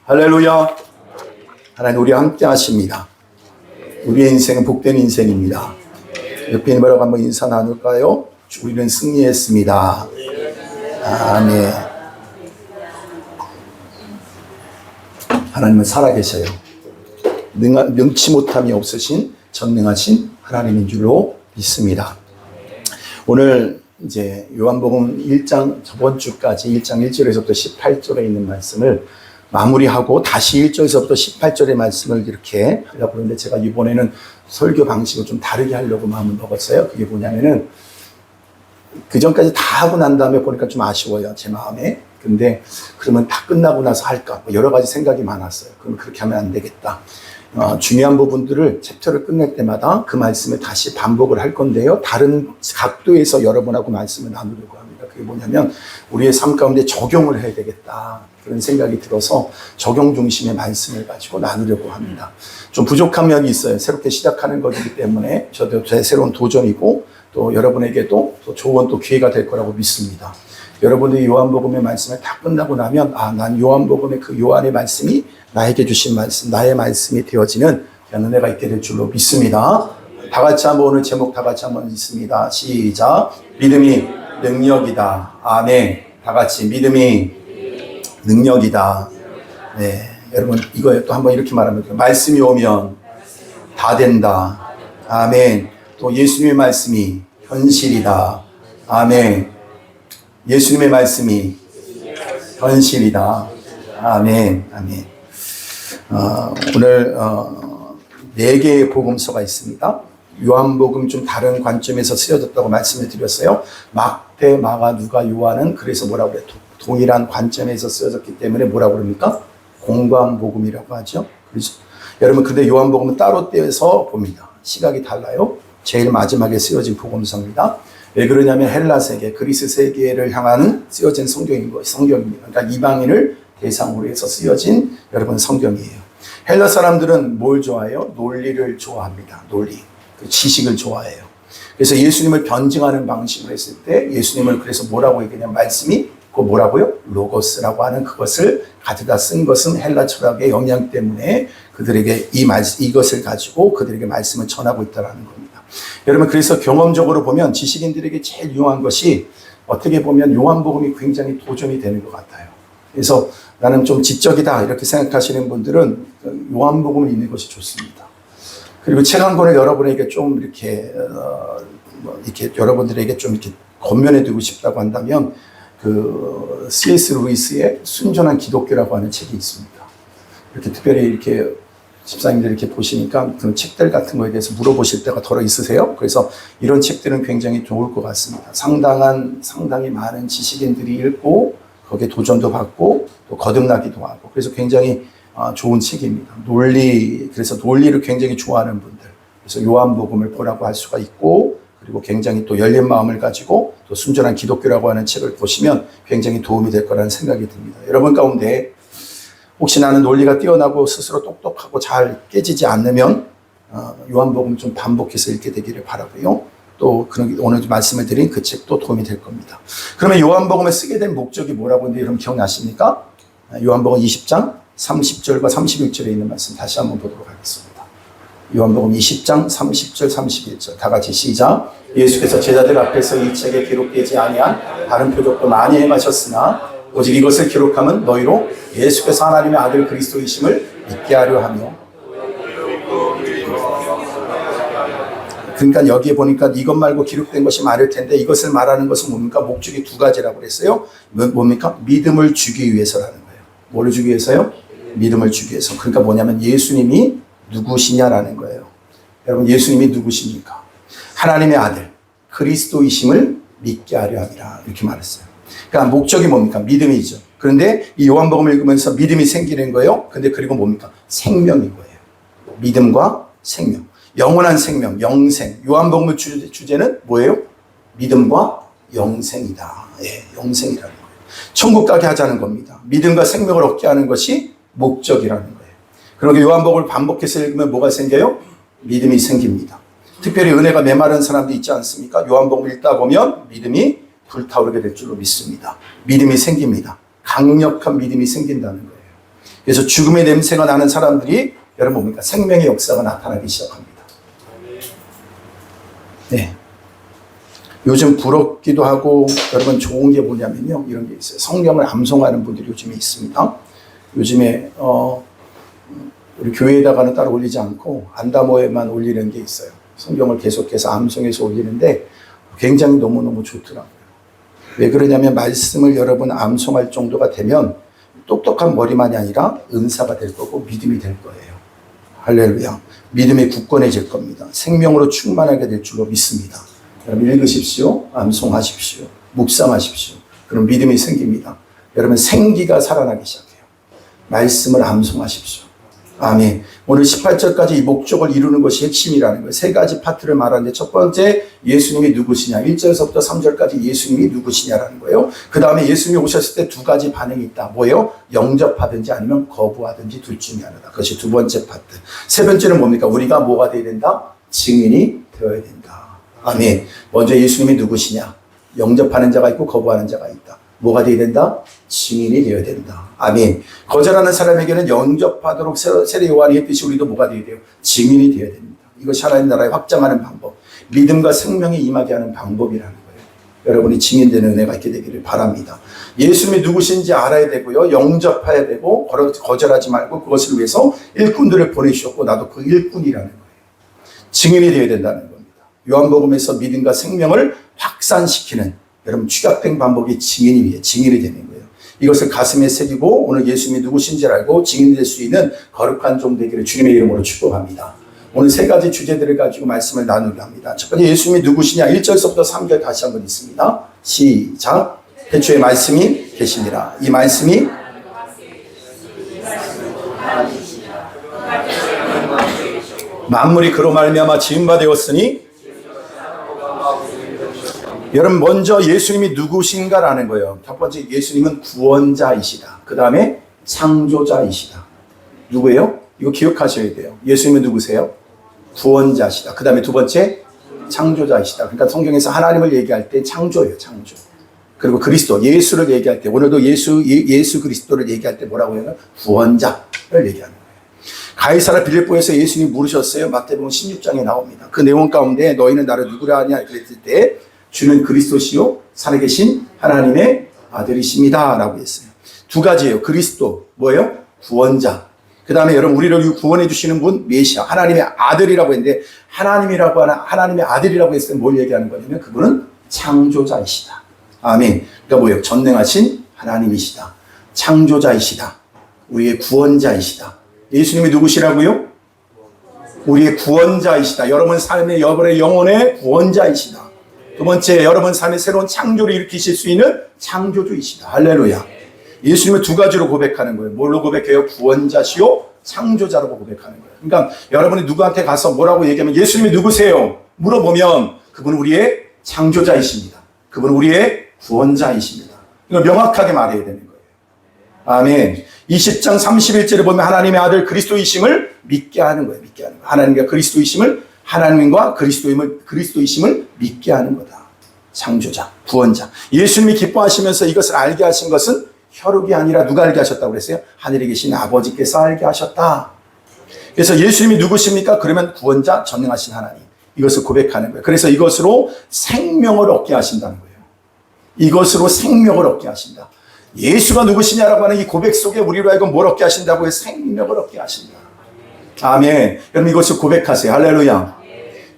S2: 할렐루야. 하나님 우리와 함께 하십니다. 우리의 인생은 복된 인생입니다. 옆에 있는 분하고 한번 인사 나눌까요? 우리는 승리했습니다. 아멘. 하나님은 살아계셔요. 능치 못함이 없으신 전능하신 하나님인 줄로 믿습니다. 오늘 이제 요한복음 1장 저번 주까지 1장 1절에서부터 18절에 있는 말씀을 마무리하고 다시 1절에서부터 18절의 말씀을 이렇게 하려고 하는데 제가 이번에는 설교 방식을 좀 다르게 하려고 마음을 먹었어요. 그게 뭐냐면은 그 전까지 다 하고 난 다음에 보니까 좀 아쉬워요. 제 마음에. 근데 그러면 다 끝나고 나서 할까? 여러 가지 생각이 많았어요. 그럼 그렇게 하면 안 되겠다. 중요한 부분들을 챕터를 끝낼 때마다 그 말씀을 다시 반복을 할 건데요. 다른 각도에서 여러분하고 말씀을 나누려고 합니다. 그게 뭐냐면 우리의 삶 가운데 적용을 해야 되겠다. 그런 생각이 들어서 적용 중심의 말씀을 가지고 나누려고 합니다. 좀 부족한 면이 있어요. 새롭게 시작하는 것이기 때문에 저도 제 새로운 도전이고 또 여러분에게도 또 좋은 또 기회가 될 거라고 믿습니다. 여러분들이 요한복음의 말씀을 다 끝나고 나면 난 요한복음의 그 요한의 말씀이 나에게 주신 말씀, 나의 말씀이 되어지는 은혜가 있게 될 줄로 믿습니다. 다 같이 한번 오늘 제목 다 같이 한번 읽습니다. 시작. 믿음이 능력이다. 아멘. 다 같이 믿음이 능력이다. 네, 여러분 이거 또 한번 이렇게 말하면 돼요. 말씀이 오면 다 된다. 아멘. 또 예수님의 말씀이 현실이다. 아멘. 예수님의 말씀이 현실이다. 아멘. 아멘. 오늘 4개의 복음서가 있습니다. 요한복음 좀 다른 관점에서 쓰여졌다고 말씀을 드렸어요. 막대, 마가, 누가, 요한은 그래서 뭐라고 그래요? 동일한 관점에서 쓰여졌기 때문에 뭐라고 그럽니까? 공관복음이라고 하죠. 그렇죠? 여러분 근데 요한복음은 따로 떼서 봅니다. 시각이 달라요. 제일 마지막에 쓰여진 복음서입니다. 왜 그러냐면 헬라 세계, 그리스 세계를 향하는 쓰여진 성경입니다. 그러니까 이방인을 대상으로 해서 쓰여진 여러분 성경이에요. 헬라 사람들은 뭘 좋아해요? 논리를 좋아합니다. 논리. 지식을 좋아해요. 그래서 예수님을 변증하는 방식으로 했을 때 예수님을 그래서 뭐라고 얘기하냐면 말씀이 그 뭐라고요? 로고스라고 하는 그것을 가져다 쓴 것은 헬라 철학의 영향 때문에 그들에게 이것을 가지고 그들에게 말씀을 전하고 있다는 겁니다. 여러분 그래서 경험적으로 보면 지식인들에게 제일 유용한 것이 어떻게 보면 요한복음이 굉장히 도전이 되는 것 같아요.
S3: 그래서 나는 좀 지적이다 이렇게 생각하시는 분들은 요한복음을 읽는 것이 좋습니다. 그리고 책 한 권을 여러분에게 좀 이렇게 이렇게 여러분들에게 좀 이렇게 권면해 두고 싶다고 한다면 그 C.S. 루이스의 순전한 기독교라고 하는 책이 있습니다. 이렇게 특별히 이렇게 집사님들 이렇게 보시니까 그런 책들 같은 거에 대해서 물어보실 때가 덜어 있으세요? 그래서 이런 책들은 굉장히 좋을 것 같습니다. 상당히 많은 지식인들이 읽고 거기에 도전도 받고 또 거듭나기도 하고 그래서 굉장히 좋은 책입니다. 그래서 논리를 굉장히 좋아하는 분들. 그래서 요한복음을 보라고 할 수가 있고 그리고 굉장히 또 열린 마음을 가지고 또 순전한 기독교라고 하는 책을 보시면 굉장히 도움이 될 거라는 생각이 듭니다. 여러분 가운데 혹시 나는 논리가 뛰어나고 스스로 똑똑하고 잘 깨지지 않으면 요한복음 좀 반복해서 읽게 되기를 바라고요. 또 오늘 말씀을 드린 그 책도 도움이 될 겁니다. 그러면 요한복음을 쓰게 된 목적이 뭐라고 했는데 여러분 기억나십니까? 요한복음 20장 30절과 31절에 있는 말씀 다시 한번 보도록 하겠습니다. 요한복음 20장 30절 31절 다 같이 시작. 예수께서 제자들 앞에서 이 책에 기록되지 아니한 다른 표적도 많이 행하셨으나 오직 이것을 기록함은 너희로 예수께서 하나님의 아들 그리스도이심을 믿게 하려 하며. 그러니까 여기에 보니까 이것 말고 기록된 것이 많을 텐데 이것을 말하는 것은 뭡니까? 목적이 두 가지라고 그랬어요. 뭡니까? 믿음을 주기 위해서라는 거예요. 뭐를 주기 위해서요? 믿음을 주기 위해서. 그러니까 뭐냐면 예수님이 누구시냐라는 거예요. 여러분 예수님이 누구십니까? 하나님의 아들 그리스도이심을 믿게 하려 함이라 이렇게 말했어요. 그러니까 목적이 뭡니까? 믿음이죠. 그런데 이 요한복음을 읽으면서 믿음이 생기는 거예요. 근데 그리고 뭡니까? 생명인 거예요. 믿음과 생명. 영원한 생명, 영생. 요한복음 주제는 뭐예요? 믿음과 영생이다. 예, 영생이라는 거예요. 천국 가게 하자는 겁니다. 믿음과 생명을 얻게 하는 것이 목적이라는 거예요. 그러게 요한복음을 반복해서 읽으면 뭐가 생겨요? 믿음이 생깁니다. 특별히 은혜가 메마른 사람도 있지 않습니까? 요한복음을 읽다 보면 믿음이 불타오르게 될 줄로 믿습니다. 믿음이 생깁니다. 강력한 믿음이 생긴다는 거예요. 그래서 죽음의 냄새가 나는 사람들이 여러분 뭡니까? 생명의 역사가 나타나기 시작합니다. 네. 요즘 부럽기도 하고 여러분 좋은 게 뭐냐면요. 이런 게 있어요. 성경을 암송하는 분들이 요즘에 있습니다. 요즘에 우리 교회에다가는 따로 올리지 않고 안다모에만 올리는 게 있어요. 성경을 계속해서 암송해서 올리는데 굉장히 너무너무 좋더라고요. 왜 그러냐면 말씀을 여러분 암송할 정도가 되면 똑똑한 머리만이 아니라 은사가 될 거고 믿음이 될 거예요. 할렐루야. 믿음이 굳건해질 겁니다. 생명으로 충만하게 될 줄로 믿습니다. 여러분 읽으십시오. 암송하십시오. 묵상하십시오. 그럼 믿음이 생깁니다. 여러분 생기가 살아나기 시작해요. 말씀을 암송하십시오. 아멘. 오늘 18절까지 이 목적을 이루는 것이 핵심이라는 거예요. 세 가지 파트를 말하는데 첫 번째 예수님이 누구시냐. 1절에서부터 3절까지 예수님이 누구시냐라는 거예요. 그 다음에 예수님이 오셨을 때 두 가지 반응이 있다. 뭐예요? 영접하든지 아니면 거부하든지 둘 중에 하나다. 그것이 두 번째 파트. 세 번째는 뭡니까? 우리가 뭐가 되어야 된다? 증인이 되어야 된다. 아멘. 먼저 예수님이 누구시냐. 영접하는 자가 있고 거부하는 자가 있다. 뭐가 되어야 된다? 증인이 되어야 된다. 아멘. 거절하는 사람에게는 영접하도록 세례 요한이 했듯이 우리도 뭐가 되어야 돼요? 증인이 되어야 됩니다. 이것이 하나님 나라에 확장하는 방법. 믿음과 생명이 임하게 하는 방법이라는 거예요. 여러분이 증인되는 은혜가 있게 되기를 바랍니다. 예수님이 누구신지 알아야 되고요. 영접해야 되고 거절하지 말고 그것을 위해서 일꾼들을 보내주셨고 나도 그 일꾼이라는 거예요. 증인이 되어야 된다는 겁니다. 요한복음에서 믿음과 생명을 확산시키는 여러분 축약된 방법이 증인이 되는 거예요. 이것을 가슴에 새기고 오늘 예수님이 누구신지 알고 증인될 수 있는 거룩한 종 되기를 주님의 이름으로 축복합니다. 오늘 세 가지 주제들을 가지고 말씀을 나누려 합니다. 첫 번째 예수님이 누구시냐 1절서부터 3절 다시 한번 있습니다. 시작. 태초에 말씀이 계시니라. 이 말씀이 만물이 그로 말미암아 지은 바 되었으니 여러분 먼저 예수님이 누구신가라는 거예요. 첫 번째 예수님은 구원자이시다. 그 다음에 창조자이시다. 누구예요? 이거 기억하셔야 돼요. 예수님은 누구세요? 구원자시다. 그 다음에 두 번째 창조자이시다. 그러니까 성경에서 하나님을 얘기할 때 창조예요. 창조. 그리고 그리스도 예수를 얘기할 때 오늘도 예수 그리스도를 얘기할 때 뭐라고 해요? 구원자를 얘기하는 거예요. 가이사라 빌립보에서 예수님이 물으셨어요. 마태복음 16장에 나옵니다. 그 내용 가운데 너희는 나를 누구라 하냐 그랬을 때 주는 그리스도시요 살아계신 하나님의 아들이십니다 라고 했어요.
S2: 두 가지예요. 그리스도 뭐예요? 구원자. 그 다음에 여러분 우리를 구원해 주시는 분 메시아, 하나님의 아들이라고 했는데 하나님의 아들이라고 했을 때 뭘 얘기하는 거냐면 그분은 창조자이시다. 아멘. 그러니까 뭐예요? 전능하신 하나님이시다. 창조자이시다. 우리의 구원자이시다. 예수님이 누구시라고요? 우리의 구원자이시다. 여러분 삶의 여러분의 영혼의 구원자이시다. 두 번째, 여러분 삶의 새로운 창조를 일으키실 수 있는 창조주이시다. 할렐루야. 예수님을 두 가지로 고백하는 거예요. 뭘로 고백해요? 구원자시요 창조자로 고백하는 거예요. 그러니까 여러분이 누구한테 가서 뭐라고 얘기하면 예수님이 누구세요? 물어보면 그분은 우리의 창조자이십니다. 그분은 우리의 구원자이십니다. 이걸 명확하게 말해야 되는 거예요. 아멘. 20장 31절에 보면 하나님의 아들 그리스도이심을 믿게 하는 거예요. 믿게 하는 거예요. 하나님과 그리스도이심을, 하나님과 그리스도이심을 믿게 하는 거다. 창조자, 구원자. 예수님이 기뻐하시면서 이것을 알게 하신 것은 혈육이 아니라 누가 알게 하셨다고 그랬어요? 하늘에 계신 아버지께서 알게 하셨다. 그래서 예수님이 누구십니까? 그러면 구원자, 전능하신 하나님. 이것을 고백하는 거예요. 그래서 이것으로 생명을 얻게 하신다는 거예요. 이것으로 생명을 얻게 하신다. 예수가 누구시냐라고 하는 이 고백 속에 우리로 하여금 뭘 얻게 하신다고 해서 생명을 얻게 하신다. 아멘. 여러분 이것을 고백하세요. 할렐루야.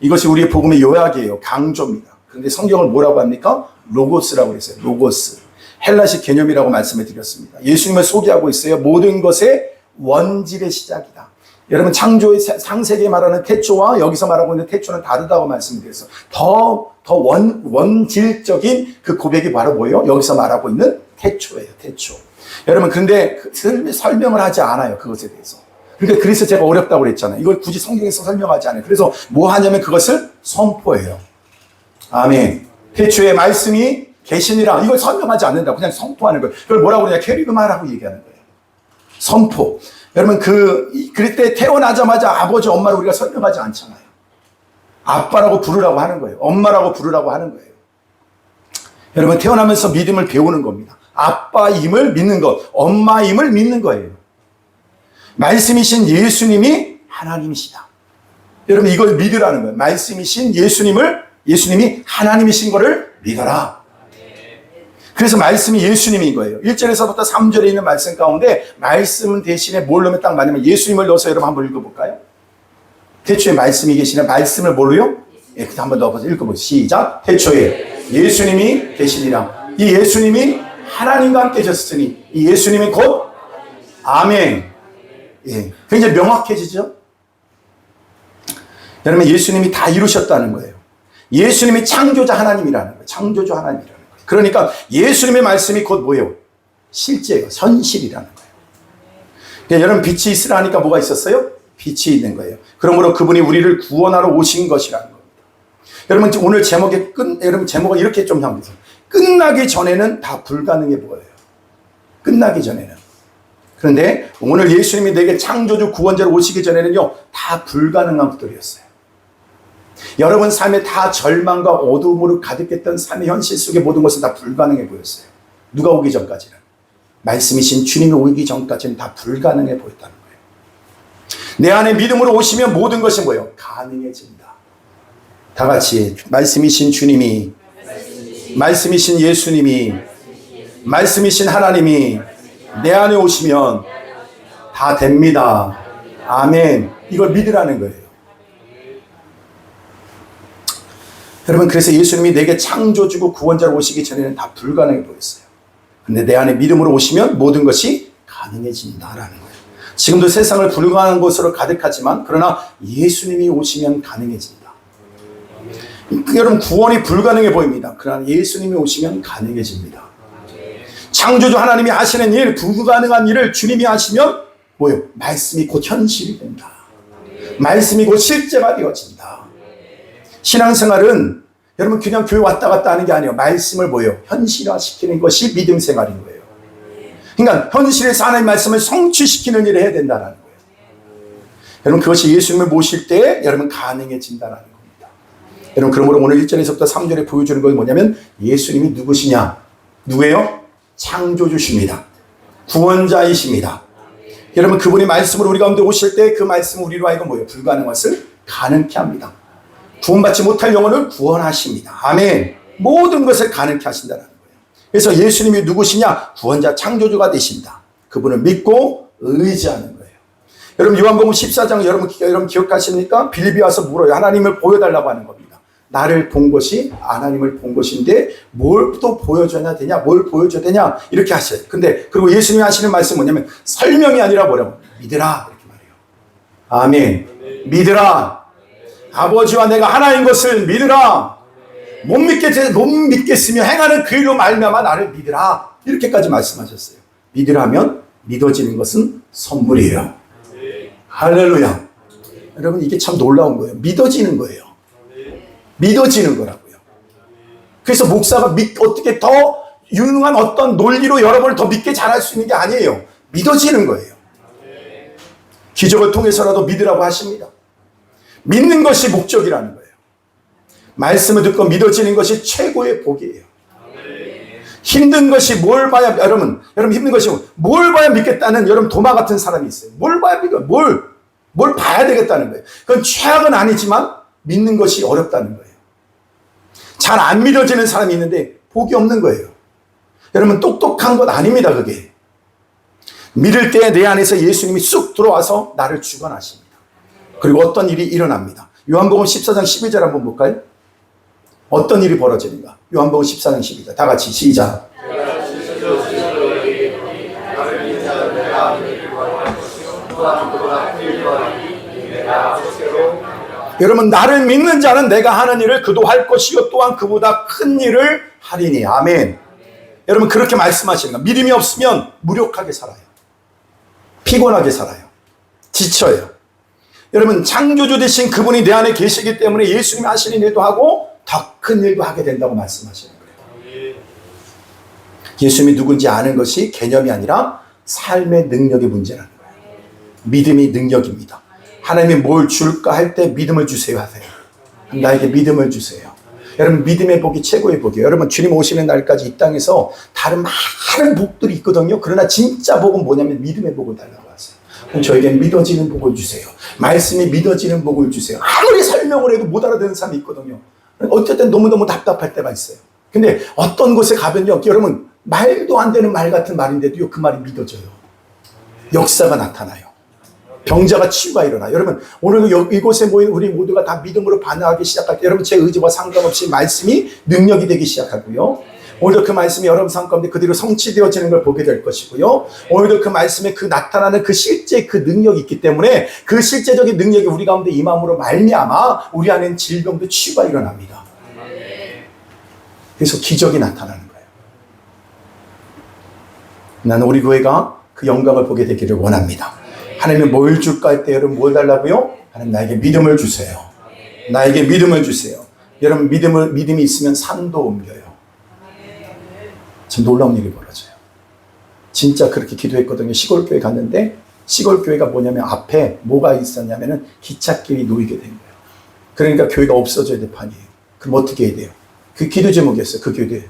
S2: 이것이 우리의 복음의 요약이에요. 강조입니다. 그런데 성경을 뭐라고 합니까? 로고스라고 그랬어요. 로고스. 헬라식 개념이라고 말씀을 드렸습니다. 예수님을 소개하고 있어요. 모든 것의 원질의 시작이다. 여러분 창조의 상세기에 말하는 태초와 여기서 말하고 있는 태초는 다르다고 말씀드렸어요. 더 원질적인 그 고백이 바로 뭐예요? 여기서 말하고 있는 태초예요. 태초. 여러분 근데 설명을 하지 않아요. 그것에 대해서. 그러니까 그래서 제가 어렵다고 그랬잖아요. 이걸 굳이 성경에서 설명하지 않아요. 그래서 뭐 하냐면 그것을 선포해요. 아멘. 태초의 말씀이 계시니라. 이걸 설명하지 않는다. 그냥 선포하는 거예요. 그걸 뭐라고 그러냐? 캐리그마라고 얘기하는 거예요. 선포. 여러분 그럴 때 태어나자마자 아버지 엄마를 우리가 설명하지 않잖아요. 아빠라고 부르라고 하는 거예요. 엄마라고 부르라고 하는 거예요. 여러분 태어나면서 믿음을 배우는 겁니다. 아빠임을 믿는 것, 엄마임을 믿는 거예요. 말씀이신 예수님이 하나님이시다. 여러분 이걸 믿으라는 거예요. 말씀이신 예수님이 하나님이신 것을 믿어라. 그래서 말씀이 예수님인 거예요. 1절에서부터 3절에 있는 말씀 가운데 말씀 대신에 뭘 넣으면 딱 맞냐면 예수님을 넣어서 여러분 한번 읽어볼까요? 태초에 말씀이 계시는 말씀을 뭘로요? 예, 한번 넣어보세요. 읽어보세요. 시작. 태초에 예수님이 계시니라. 이 예수님이 하나님과 함께 계셨으니 이 예수님이 곧 아멘. 예, 굉장히 명확해지죠? 여러분 예수님이 다 이루셨다는 거예요. 예수님이 창조자 하나님이라는 거예요. 창조주 하나님이라는 거예요. 그러니까 예수님의 말씀이 곧 뭐예요? 실제예요. 현실이라는 거예요. 그러니까 여러분 빛이 있으라 하니까 뭐가 있었어요? 빛이 있는 거예요. 그러므로 그분이 우리를 구원하러 오신 것이라는 겁니다. 여러분 오늘 여러분 제목은 이렇게 좀 향해서 끝나기 전에는 다 불가능해 보여요. 끝나기 전에는. 그런데 오늘 예수님이 내게 창조주 구원자로 오시기 전에는요 다 불가능한 것들이었어요. 여러분 삶에 다 절망과 어두움으로 가득했던 삶의 현실 속의 모든 것은 다 불가능해 보였어요. 누가 오기 전까지는. 말씀이신 주님이 오기 전까지는 다 불가능해 보였다는 거예요. 내 안에 믿음으로 오시면 모든 것이 뭐예요? 가능해진다. 다 같이 말씀이신 주님이, 말씀이신 예수님이, 말씀이신 하나님이 내 안에 오시면 다 됩니다. 아멘. 이걸 믿으라는 거예요. 여러분 그래서 예수님이 내게 창조주고 구원자로 오시기 전에는 다 불가능해 보였어요. 근데 내 안에 믿음으로 오시면 모든 것이 가능해진다라는 거예요. 지금도 세상을 불가능한 것으로 가득하지만 그러나 예수님이 오시면 가능해진다. 여러분 구원이 불가능해 보입니다. 그러나 예수님이 오시면 가능해집니다. 창조주 하나님이 하시는 일, 불가능한 일을 주님이 하시면 뭐예요? 말씀이 곧 현실이 된다. 말씀이 곧 실제가 되어진다. 신앙생활은 여러분 그냥 교회 왔다 갔다 하는 게 아니에요. 말씀을 뭐예요? 현실화시키는 것이 믿음 생활인 거예요. 그러니까 현실에서 하나님의 말씀을 성취시키는 일을 해야 된다는 거예요. 여러분 그것이 예수님을 모실 때 여러분 가능해진다는 겁니다. 여러분 그러므로 오늘 1절에서부터 3절에 보여주는 건 뭐냐면 예수님이 누구시냐? 누구예요? 창조주십니다. 구원자이십니다. 여러분 그분이 말씀으로 우리 가운데 오실 때 그 말씀은 우리로 하여금 뭐예요? 불가능한 것을 가능케 합니다. 구원받지 못할 영혼을 구원하십니다. 아멘. 모든 것을 가능케 하신다는 거예요. 그래서 예수님이 누구시냐? 구원자 창조주가 되신다. 그분을 믿고 의지하는 거예요. 여러분 요한복음 14장 여러분 기억하십니까? 빌립이 와서 물어요. 하나님을 보여달라고 하는 겁니다. 나를 본 것이 하나님을 본 것인데 뭘 또 보여줘야 되냐? 뭘 보여줘야 되냐? 이렇게 하셔요. 근데 그리고 예수님이 하시는 말씀은 뭐냐면 설명이 아니라 뭐라고? 믿으라 이렇게 말해요. 아멘. 믿으라. 아버지와 내가 하나인 것을 믿으라. 못 믿겠으며 행하는 그 일로 말미암아 나를 믿으라. 이렇게까지 말씀하셨어요. 믿으라면 믿어지는 것은 선물이에요. 할렐루야. 여러분 이게 참 놀라운 거예요. 믿어지는 거예요. 믿어지는 거라고요. 그래서 목사가 어떻게 더 유능한 어떤 논리로 여러분을 더 믿게 잘할 수 있는 게 아니에요. 믿어지는 거예요. 기적을 통해서라도 믿으라고 하십니다. 믿는 것이 목적이라는 거예요. 말씀을 듣고 믿어지는 것이 최고의 복이에요. 힘든 것이 뭘 봐야, 여러분 힘든 것이 뭘 봐야 믿겠다는 여러분 도마 같은 사람이 있어요. 뭘 봐야 믿어? 뭘 봐야 되겠다는 거예요. 그건 최악은 아니지만 믿는 것이 어렵다는 거예요. 잘 안 믿어지는 사람이 있는데 복이 없는 거예요. 여러분 똑똑한 것 아닙니다. 그게. 믿을 때 내 안에서 예수님이 쑥 들어와서 나를 주관하십니다. 그리고 어떤 일이 일어납니다. 요한복음 14장 12절 한번 볼까요? 어떤 일이 벌어지는가? 요한복음 14장 12절 다 같이 시작. 여러분 나를 믿는 자는 내가 하는 일을 그도 할 것이요 또한 그보다 큰 일을 하리니. 아멘. 여러분 그렇게 말씀하시는 거예요. 믿음이 없으면 무력하게 살아요. 피곤하게 살아요. 지쳐요. 여러분 창조주 되신 그분이 내 안에 계시기 때문에 예수님이 하시는 일도 하고 더 큰 일도 하게 된다고 말씀하시는 거예요. 예수님이 누군지 아는 것이 개념이 아니라 삶의 능력의 문제라는 거예요. 믿음이 능력입니다. 하나님이 뭘 줄까 할 때 믿음을 주세요 하세요. 나에게 믿음을 주세요. 여러분 믿음의 복이 최고의 복이에요. 여러분 주님 오시는 날까지 이 땅에서 다른 많은 복들이 있거든요. 그러나 진짜 복은 뭐냐면 믿음의 복을 달라고 하세요. 그럼 저에게 믿어지는 복을 주세요. 말씀이 믿어지는 복을 주세요. 아무리 설명을 해도 못 알아듣는 사람이 있거든요. 어쨌든 너무너무 답답할 때가 있어요. 근데 어떤 곳에 가면요, 여러분 말도 안 되는 말 같은 말인데도요 그 말이 믿어져요. 역사가 나타나요. 병자가 치유가 일어나요. 여러분 오늘 이곳에 모인 우리 모두가 다 믿음으로 반응하기 시작할 때 여러분 제 의지와 상관없이 말씀이 능력이 되기 시작하고요. 오늘도 그 말씀이 여러분 삶 가운데 그대로 성취되어지는 걸 보게 될 것이고요. 오늘도 그 말씀에 그 나타나는 그 실제 그 능력이 있기 때문에 그 실제적인 능력이 우리 가운데 임함으로 말미암아 우리 안에는 질병도 치유가 일어납니다. 그래서 기적이 나타나는 거예요. 나는 우리 교회가 그 영광을 보게 되기를 원합니다. 하나님이 뭘 줄까 할 때 여러분 뭘 달라고요? 하나님 나에게 믿음을 주세요. 나에게 믿음을 주세요. 여러분 믿음이 있으면 산도 옮겨요. 참 놀라운 일이 벌어져요. 진짜 그렇게 기도했거든요. 시골교회 갔는데 시골교회가 뭐냐면 앞에 뭐가 있었냐면은 기찻길이 놓이게 된 거예요. 그러니까 교회가 없어져야 될 판이에요. 그럼 어떻게 해야 돼요? 그 기도 제목이었어요. 그 교회.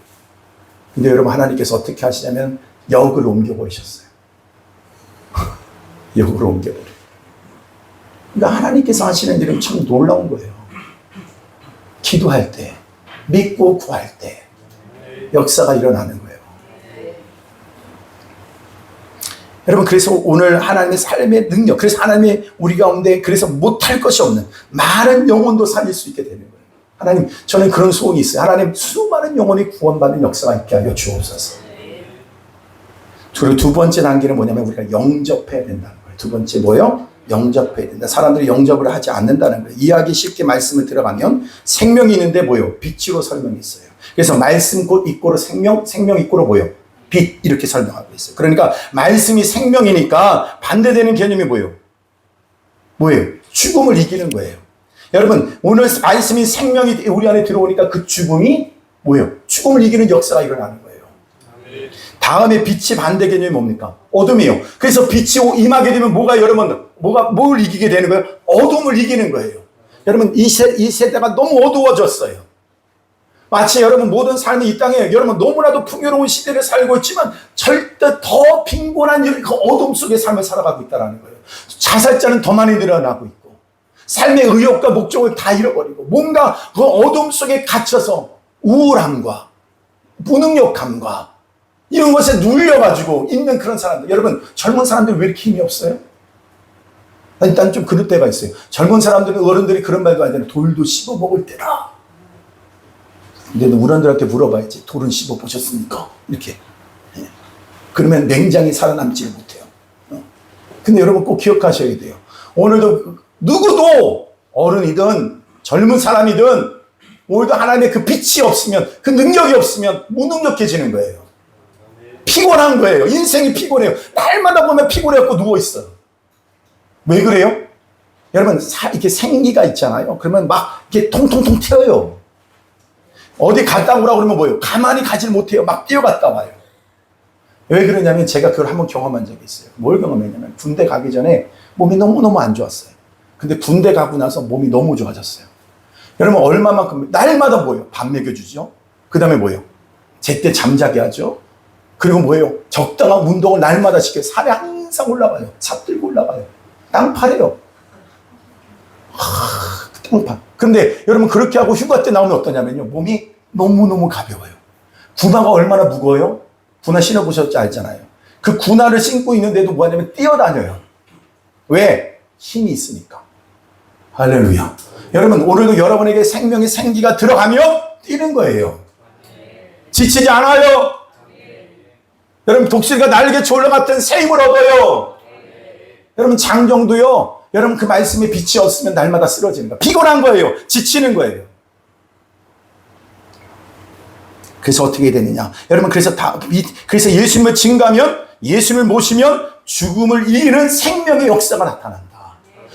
S2: 근데 여러분 하나님께서 어떻게 하시냐면 역을 옮겨버리셨어요. 역으로 옮겨버려요. 그러니까 하나님께서 하시는 일은 참 놀라운 거예요. 기도할 때, 믿고 구할 때 역사가 일어나는 거예요. 여러분 그래서 오늘 하나님의 삶의 능력, 그래서 하나님이 우리 가운데 그래서 못할 것이 없는 많은 영혼도 살릴 수 있게 되는 거예요. 하나님 저는 그런 소원이 있어요. 하나님 수많은 영혼이 구원받는 역사가 있게 하여 주옵소서. 그리고 두 번째 단계는 뭐냐면 우리가 영접해야 된다는 거예요. 두 번째 뭐요? 영접해야 된다. 사람들이 영접을 하지 않는다는 거예요. 이해하기 쉽게 말씀을 들어가면 생명이 있는데 뭐요? 빛으로 설명이 있어요. 그래서 말씀 곧 이꼬로 생명, 생명 이꼬로 뭐요? 빛 이렇게 설명하고 있어요. 그러니까 말씀이 생명이니까 반대되는 개념이 뭐예요? 죽음을 이기는 거예요. 여러분 오늘 말씀이 생명이 우리 안에 들어오니까 그 죽음이 죽음을 이기는 역사가 일어나는 거예요. 다음에 빛이 반대 개념이 뭡니까? 어둠이에요. 그래서 빛이 임하게 되면 뭘 이기게 되는 거예요? 어둠을 이기는 거예요. 여러분 이 세대가 너무 어두워졌어요. 마치 여러분 모든 삶이 이 땅에 여러분 너무나도 풍요로운 시대를 살고 있지만 절대 더 빈곤한 그 어둠 속의 삶을 살아가고 있다는 거예요. 자살자는 더 많이 늘어나고 있고 삶의 의욕과 목적을 다 잃어버리고 뭔가 그 어둠 속에 갇혀서 우울함과 무능력함과
S3: 이런 것에 눌려가지고 있는 그런 사람들. 여러분, 젊은 사람들 왜 이렇게 힘이 없어요? 일단 좀 그럴 때가 있어요. 젊은 사람들은 어른들이 그런 말도 하잖아요. 돌도 씹어 먹을 때라. 근데 어른들한테 물어봐야지. 돌은 씹어 보셨습니까? 이렇게. 그러면 냉장이 살아남지를 못해요. 근데 여러분 꼭 기억하셔야 돼요. 오늘도 누구도 어른이든 젊은 사람이든 오늘도 하나님의 그 빛이 없으면, 그 능력이 없으면 무능력해지는 거예요. 피곤한 거예요. 인생이 피곤해요. 날마다 보면 피곤해갖고 누워있어요. 왜 그래요? 여러분, 이렇게 생기가 있잖아요. 그러면 막 이렇게 통통통 튀어요. 어디 갔다 오라고 그러면 뭐예요? 가만히 가질 못해요. 막 뛰어갔다 와요. 왜 그러냐면 제가 그걸 한번 경험한 적이 있어요. 뭘 경험했냐면 군대 가기 전에 몸이 너무너무 안 좋았어요. 근데 군대 가고 나서 몸이 너무 좋아졌어요. 여러분, 얼마만큼, 날마다 뭐예요? 밥 먹여주죠. 그 다음에 뭐예요? 제때 잠자게 하죠. 그리고 뭐예요? 적당한 운동을 날마다 시켜요. 살이 항상 올라가요. 차 들고 올라가요. 땅파래요. 땅파. 근데 여러분, 그렇게 하고 휴가 때 나오면 어떠냐면요. 몸이 너무너무 가벼워요. 군화가 얼마나 무거워요? 군화 신어보셨지 알잖아요. 그 군화를 신고 있는데도 뭐 하냐면 뛰어다녀요. 왜? 힘이 있으니까. 할렐루야. 여러분, 오늘도 여러분에게 생명의 생기가 들어가면 뛰는 거예요. 지치지 않아요. 여러분, 독수리가 날개쳐 올라갔던 새 힘을 얻어요. 여러분, 장정도요. 여러분, 그 말씀에 빛이 없으면 날마다 쓰러지는 거예요. 피곤한 거예요. 지치는 거예요. 그래서 어떻게 되느냐? 여러분, 그래서 예수님을 증거하면, 예수님을 모시면 죽음을 이기는 생명의 역사가 나타난다.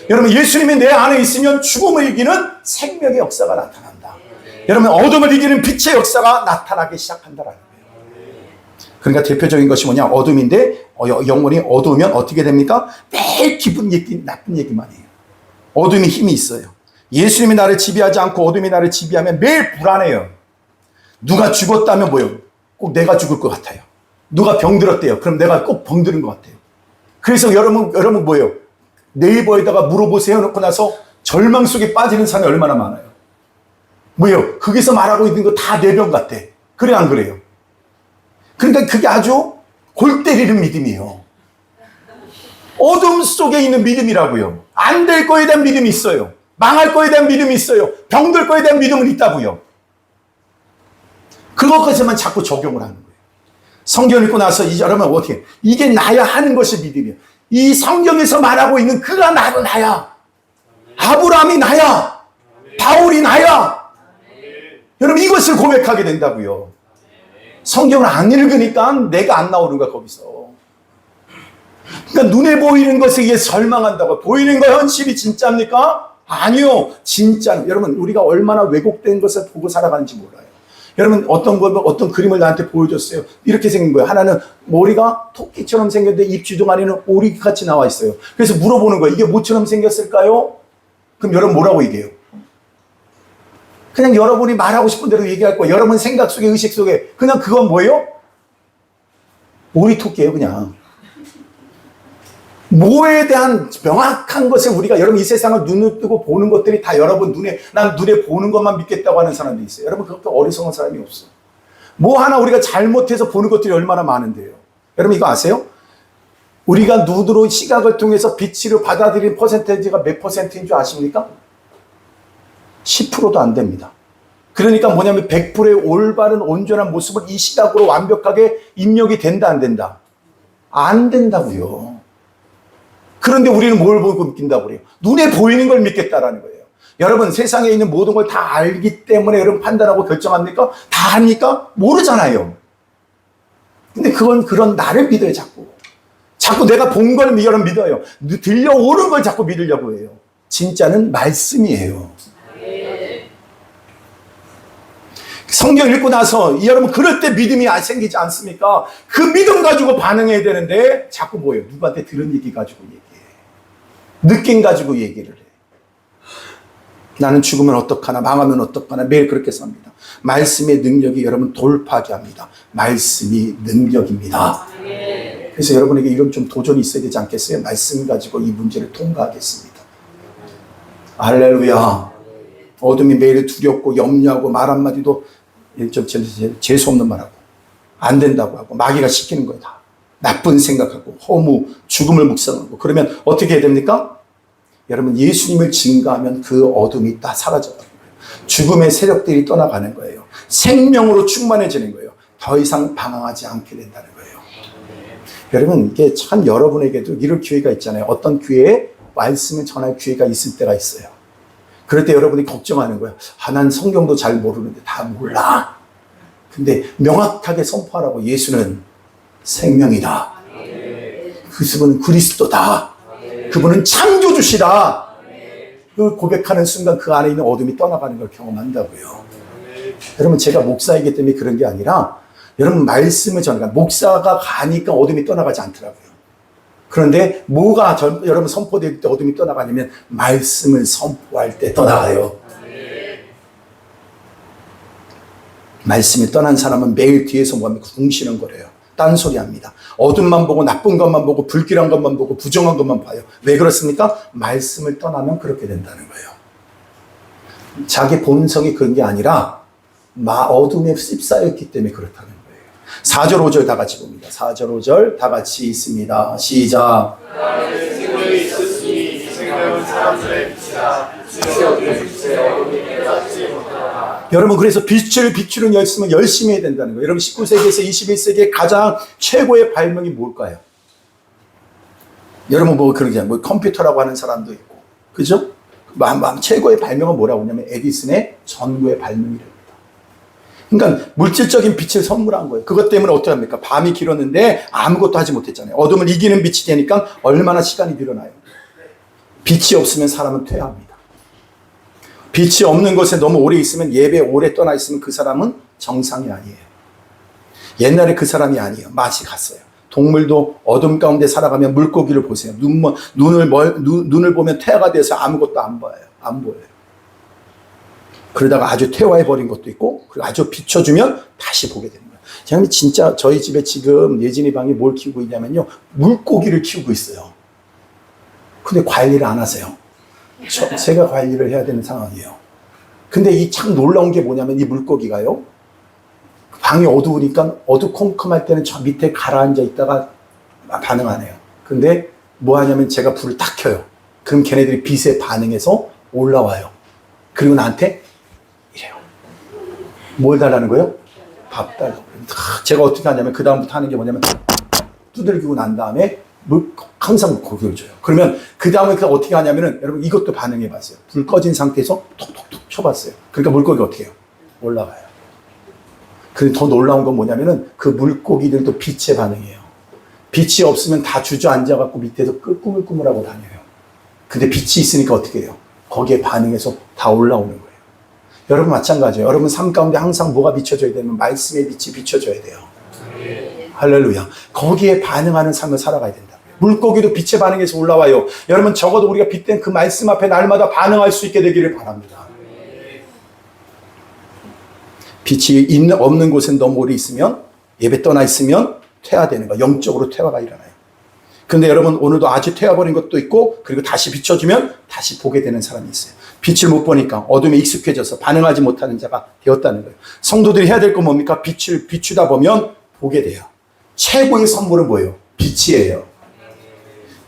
S3: 여러분, 예수님이 내 안에 있으면 죽음을 이기는 생명의 역사가 나타난다. 여러분, 어둠을 이기는 빛의 역사가 나타나기 시작한다라는 거예요. 그러니까 대표적인 것이 뭐냐? 어둠인데 영혼이 어두우면 어떻게 됩니까? 매일 기분 얘기, 나쁜 얘기만 해요. 어둠이 힘이 있어요. 예수님이 나를 지배하지 않고 어둠이 나를 지배하면 매일 불안해요. 누가 죽었다면 뭐예요? 꼭 내가 죽을 것 같아요. 누가 병들었대요. 그럼 내가 꼭 병들은 것 같아요. 그래서 여러분 뭐예요? 네이버에다가 물어보세요 놓고 나서 절망 속에 빠지는 사람이 얼마나 많아요. 뭐예요? 거기서 말하고 있는 거 다 내병 같아. 그래 안 그래요? 그러니까 그게 아주 골 때리는 믿음이에요. 어둠 속에 있는 믿음이라고요. 안 될 거에 대한 믿음이 있어요. 망할 거에 대한 믿음이 있어요. 병들 거에 대한 믿음은 있다고요. 그것까지만 자꾸 적용을 하는 거예요. 성경 읽고 나서 여러분 어떻게 이게 나야 하는 것이 믿음이에요. 이 성경에서 말하고 있는 그가 나도 나야. 아브라함이 나야. 바울이 나야. 여러분, 이것을 고백하게 된다고요. 성경을 안 읽으니까 내가 안 나오는 거야 거기서. 그러니까 눈에 보이는 것에 의해 절망한다고. 보이는 거 현실이 진짜입니까? 아니요. 진짜는. 여러분, 우리가 얼마나 왜곡된 것을 보고 살아가는지 몰라요. 여러분, 어떤 그림을 나한테 보여줬어요. 이렇게 생긴 거예요. 하나는 머리가 토끼처럼 생겼는데 입 주둥 안에는 오리같이 나와 있어요. 그래서 물어보는 거예요. 이게 뭐처럼 생겼을까요? 그럼 여러분 뭐라고 얘기해요? 그냥 여러분이 말하고 싶은 대로 얘기할 거예요. 여러분 생각 속에, 의식 속에. 그냥 그건 뭐예요? 오리 토끼예요, 그냥. 뭐에 대한 명확한 것을 우리가, 여러분 이 세상을 눈을 뜨고 보는 것들이 다 여러분 난 눈에 보는 것만 믿겠다고 하는 사람도 있어요. 여러분, 그렇게 어리석은 사람이 없어요. 뭐 하나 우리가 잘못해서 보는 것들이 얼마나 많은데요. 여러분 이거 아세요? 우리가 눈으로 시각을 통해서 빛을 받아들이는 퍼센테이지가 몇 퍼센트인 줄 아십니까? 10%도 안 됩니다. 그러니까 뭐냐면 100%의 올바른 온전한 모습을 이 시각으로 완벽하게 입력이 된다 안 된다? 안 된다고요. 그런데 우리는 뭘 보고 믿긴다고 그래요? 눈에 보이는 걸 믿겠다라는 거예요. 여러분, 세상에 있는 모든 걸 다 알기 때문에 여러분 판단하고 결정합니까? 다 합니까? 모르잖아요. 근데 그런 나를 믿어요, 자꾸. 자꾸 내가 본 걸 믿어요. 들려오는 걸 자꾸 믿으려고 해요. 진짜는 말씀이에요. 성경 읽고 나서 여러분 그럴 때 믿음이 생기지 않습니까? 그 믿음 가지고 반응해야 되는데 자꾸 뭐예요? 누구한테 들은 얘기 가지고 얘기해. 느낌 가지고 얘기를 해. 나는 죽으면 어떡하나, 망하면 어떡하나, 매일 그렇게 삽니다. 말씀의 능력이 여러분 돌파하게 합니다. 말씀이 능력입니다. 그래서 여러분에게 이런 좀 도전이 있어야 되지 않겠어요? 말씀 가지고 이 문제를 통과하겠습니다. 할렐루야. 어둠이 매일 두렵고 염려하고 말 한마디도 좀 재수 없는 말하고
S2: 안 된다고 하고 마귀가 시키는 거예요. 다. 나쁜 생각하고 허무, 죽음을 묵상하고 그러면 어떻게 해야 됩니까? 여러분 예수님을 증거하면 그 어둠이 다 사라져가는 거예요. 죽음의 세력들이 떠나가는 거예요. 생명으로 충만해지는 거예요. 더 이상 방황하지 않게 된다는 거예요. 여러분 이게 참 여러분에게도 이럴 기회가 있잖아요. 어떤 기회에 말씀을 전할 기회가 있을 때가 있어요. 그럴 때 여러분이 걱정하는 거예요. 난 성경도 잘 모르는데 다 몰라. 근데 명확하게 선포하라고. 예수는 생명이다. 그분은 그리스도다. 그분은 창조주시다. 그 고백하는 순간 그 안에 있는 어둠이 떠나가는 걸 경험한다고요. 여러분 제가 목사이기 때문에 그런 게 아니라 여러분 말씀을 전하니까 목사가 가니까 어둠이 떠나가지 않더라고요. 그런데 뭐가 여러분 선포될 때 어둠이 떠나가냐면 말씀을 선포할 때 떠나가요. 말씀이 떠난 사람은 매일 뒤에서 뭐합니까? 궁시렁 거려요. 딴소리 합니다. 어둠만 보고 나쁜 것만 보고 불길한 것만 보고 부정한 것만 봐요. 왜 그렇습니까? 말씀을 떠나면 그렇게 된다는 거예요. 자기 본성이 그런 게 아니라 어둠에 휩싸였기 때문에 그렇다는 거예요. 4절 5절 다 같이 봅니다. 4절 5절 다 같이 있습니다. 시작. 여러분 그래서 빛을 비추는 열심은 열심히 해야 된다는 거예요. 여러분 19세기에서 21세기의 가장 최고의 발명이 뭘까요? 여러분 뭐 그런 게 뭐 컴퓨터라고 하는 사람도 있고 그죠? 최고의 발명은 뭐라고 하냐면 에디슨의 전구의 발명이랍니다. 그러니까 물질적인 빛을 선물한 거예요. 그것 때문에 어떻게 합니까? 밤이 길었는데 아무것도 하지 못했잖아요. 어둠을 이기는 빛이 되니까 얼마나 시간이 늘어나요. 빛이 없으면 사람은 퇴화합니다. 빛이 없는 곳에 너무 오래 있으면, 예배 오래 떠나 있으면 그 사람은 정상이 아니에요. 옛날에 그 사람이 아니에요. 맛이 갔어요. 동물도 어둠 가운데 살아가면 물고기를 보세요. 눈을 보면 태화가 돼서 아무것도 안 보여요. 그러다가 아주 퇴화해버린 것도 있고, 그리고 아주 비춰주면 다시 보게 되는 거예요. 제가 진짜 저희 집에 지금 예진이 방이 뭘 키우고 있냐면요, 물고기를 키우고 있어요. 근데 관리를 안 하세요. 제가 관리를 해야 되는 상황이에요. 근데 이 참 놀라운 게 뭐냐면, 이 물고기가요, 방이 어두우니까 어두컴컴할 때는 저 밑에 가라앉아 있다가 반응 안 해요. 근데 뭐 하냐면 제가 불을 딱 켜요. 그럼 걔네들이 빛에 반응해서 올라와요. 그리고 나한테 이래요. 뭘 달라는 거예요? 밥 달라고. 제가 어떻게 하냐면 그 다음부터 하는 게 뭐냐면 두들기고 난 다음에 항상 고기를 줘요. 그러면 그 다음에 어떻게 하냐면은, 여러분 이것도 반응해 봤어요. 불 꺼진 상태에서 톡톡톡 쳐봤어요. 그러니까 물고기 어떻게 해요? 올라가요. 그런데 더 놀라운 건 뭐냐면은 그 물고기들도 빛에 반응해요. 빛이 없으면 다 주저앉아갖고 밑에서 꾸물꾸물하고 다녀요. 근데 빛이 있으니까 어떻게 해요? 거기에 반응해서 다 올라오는 거예요. 여러분 마찬가지예요. 여러분 삶 가운데 항상 뭐가 비춰져야 되면 말씀의 빛이 비춰져야 돼요. 할렐루야. 거기에 반응하는 삶을 살아가야 된다. 물고기도 빛에 반응해서 올라와요. 여러분 적어도 우리가 빛된 그 말씀 앞에 날마다 반응할 수 있게 되기를 바랍니다. 빛이 없는 곳엔 너무 오래 있으면, 예배 떠나 있으면 퇴화되는 거예요. 영적으로 퇴화가 일어나요. 근데 여러분 오늘도 아주 퇴화버린 것도 있고, 그리고 다시 비춰주면 다시 보게 되는 사람이 있어요. 빛을 못 보니까 어둠에 익숙해져서 반응하지 못하는 자가 되었다는 거예요. 성도들이 해야 될 건 뭡니까? 빛을 비추다 보면 보게 돼요. 최고의 선물은 뭐예요? 빛이에요.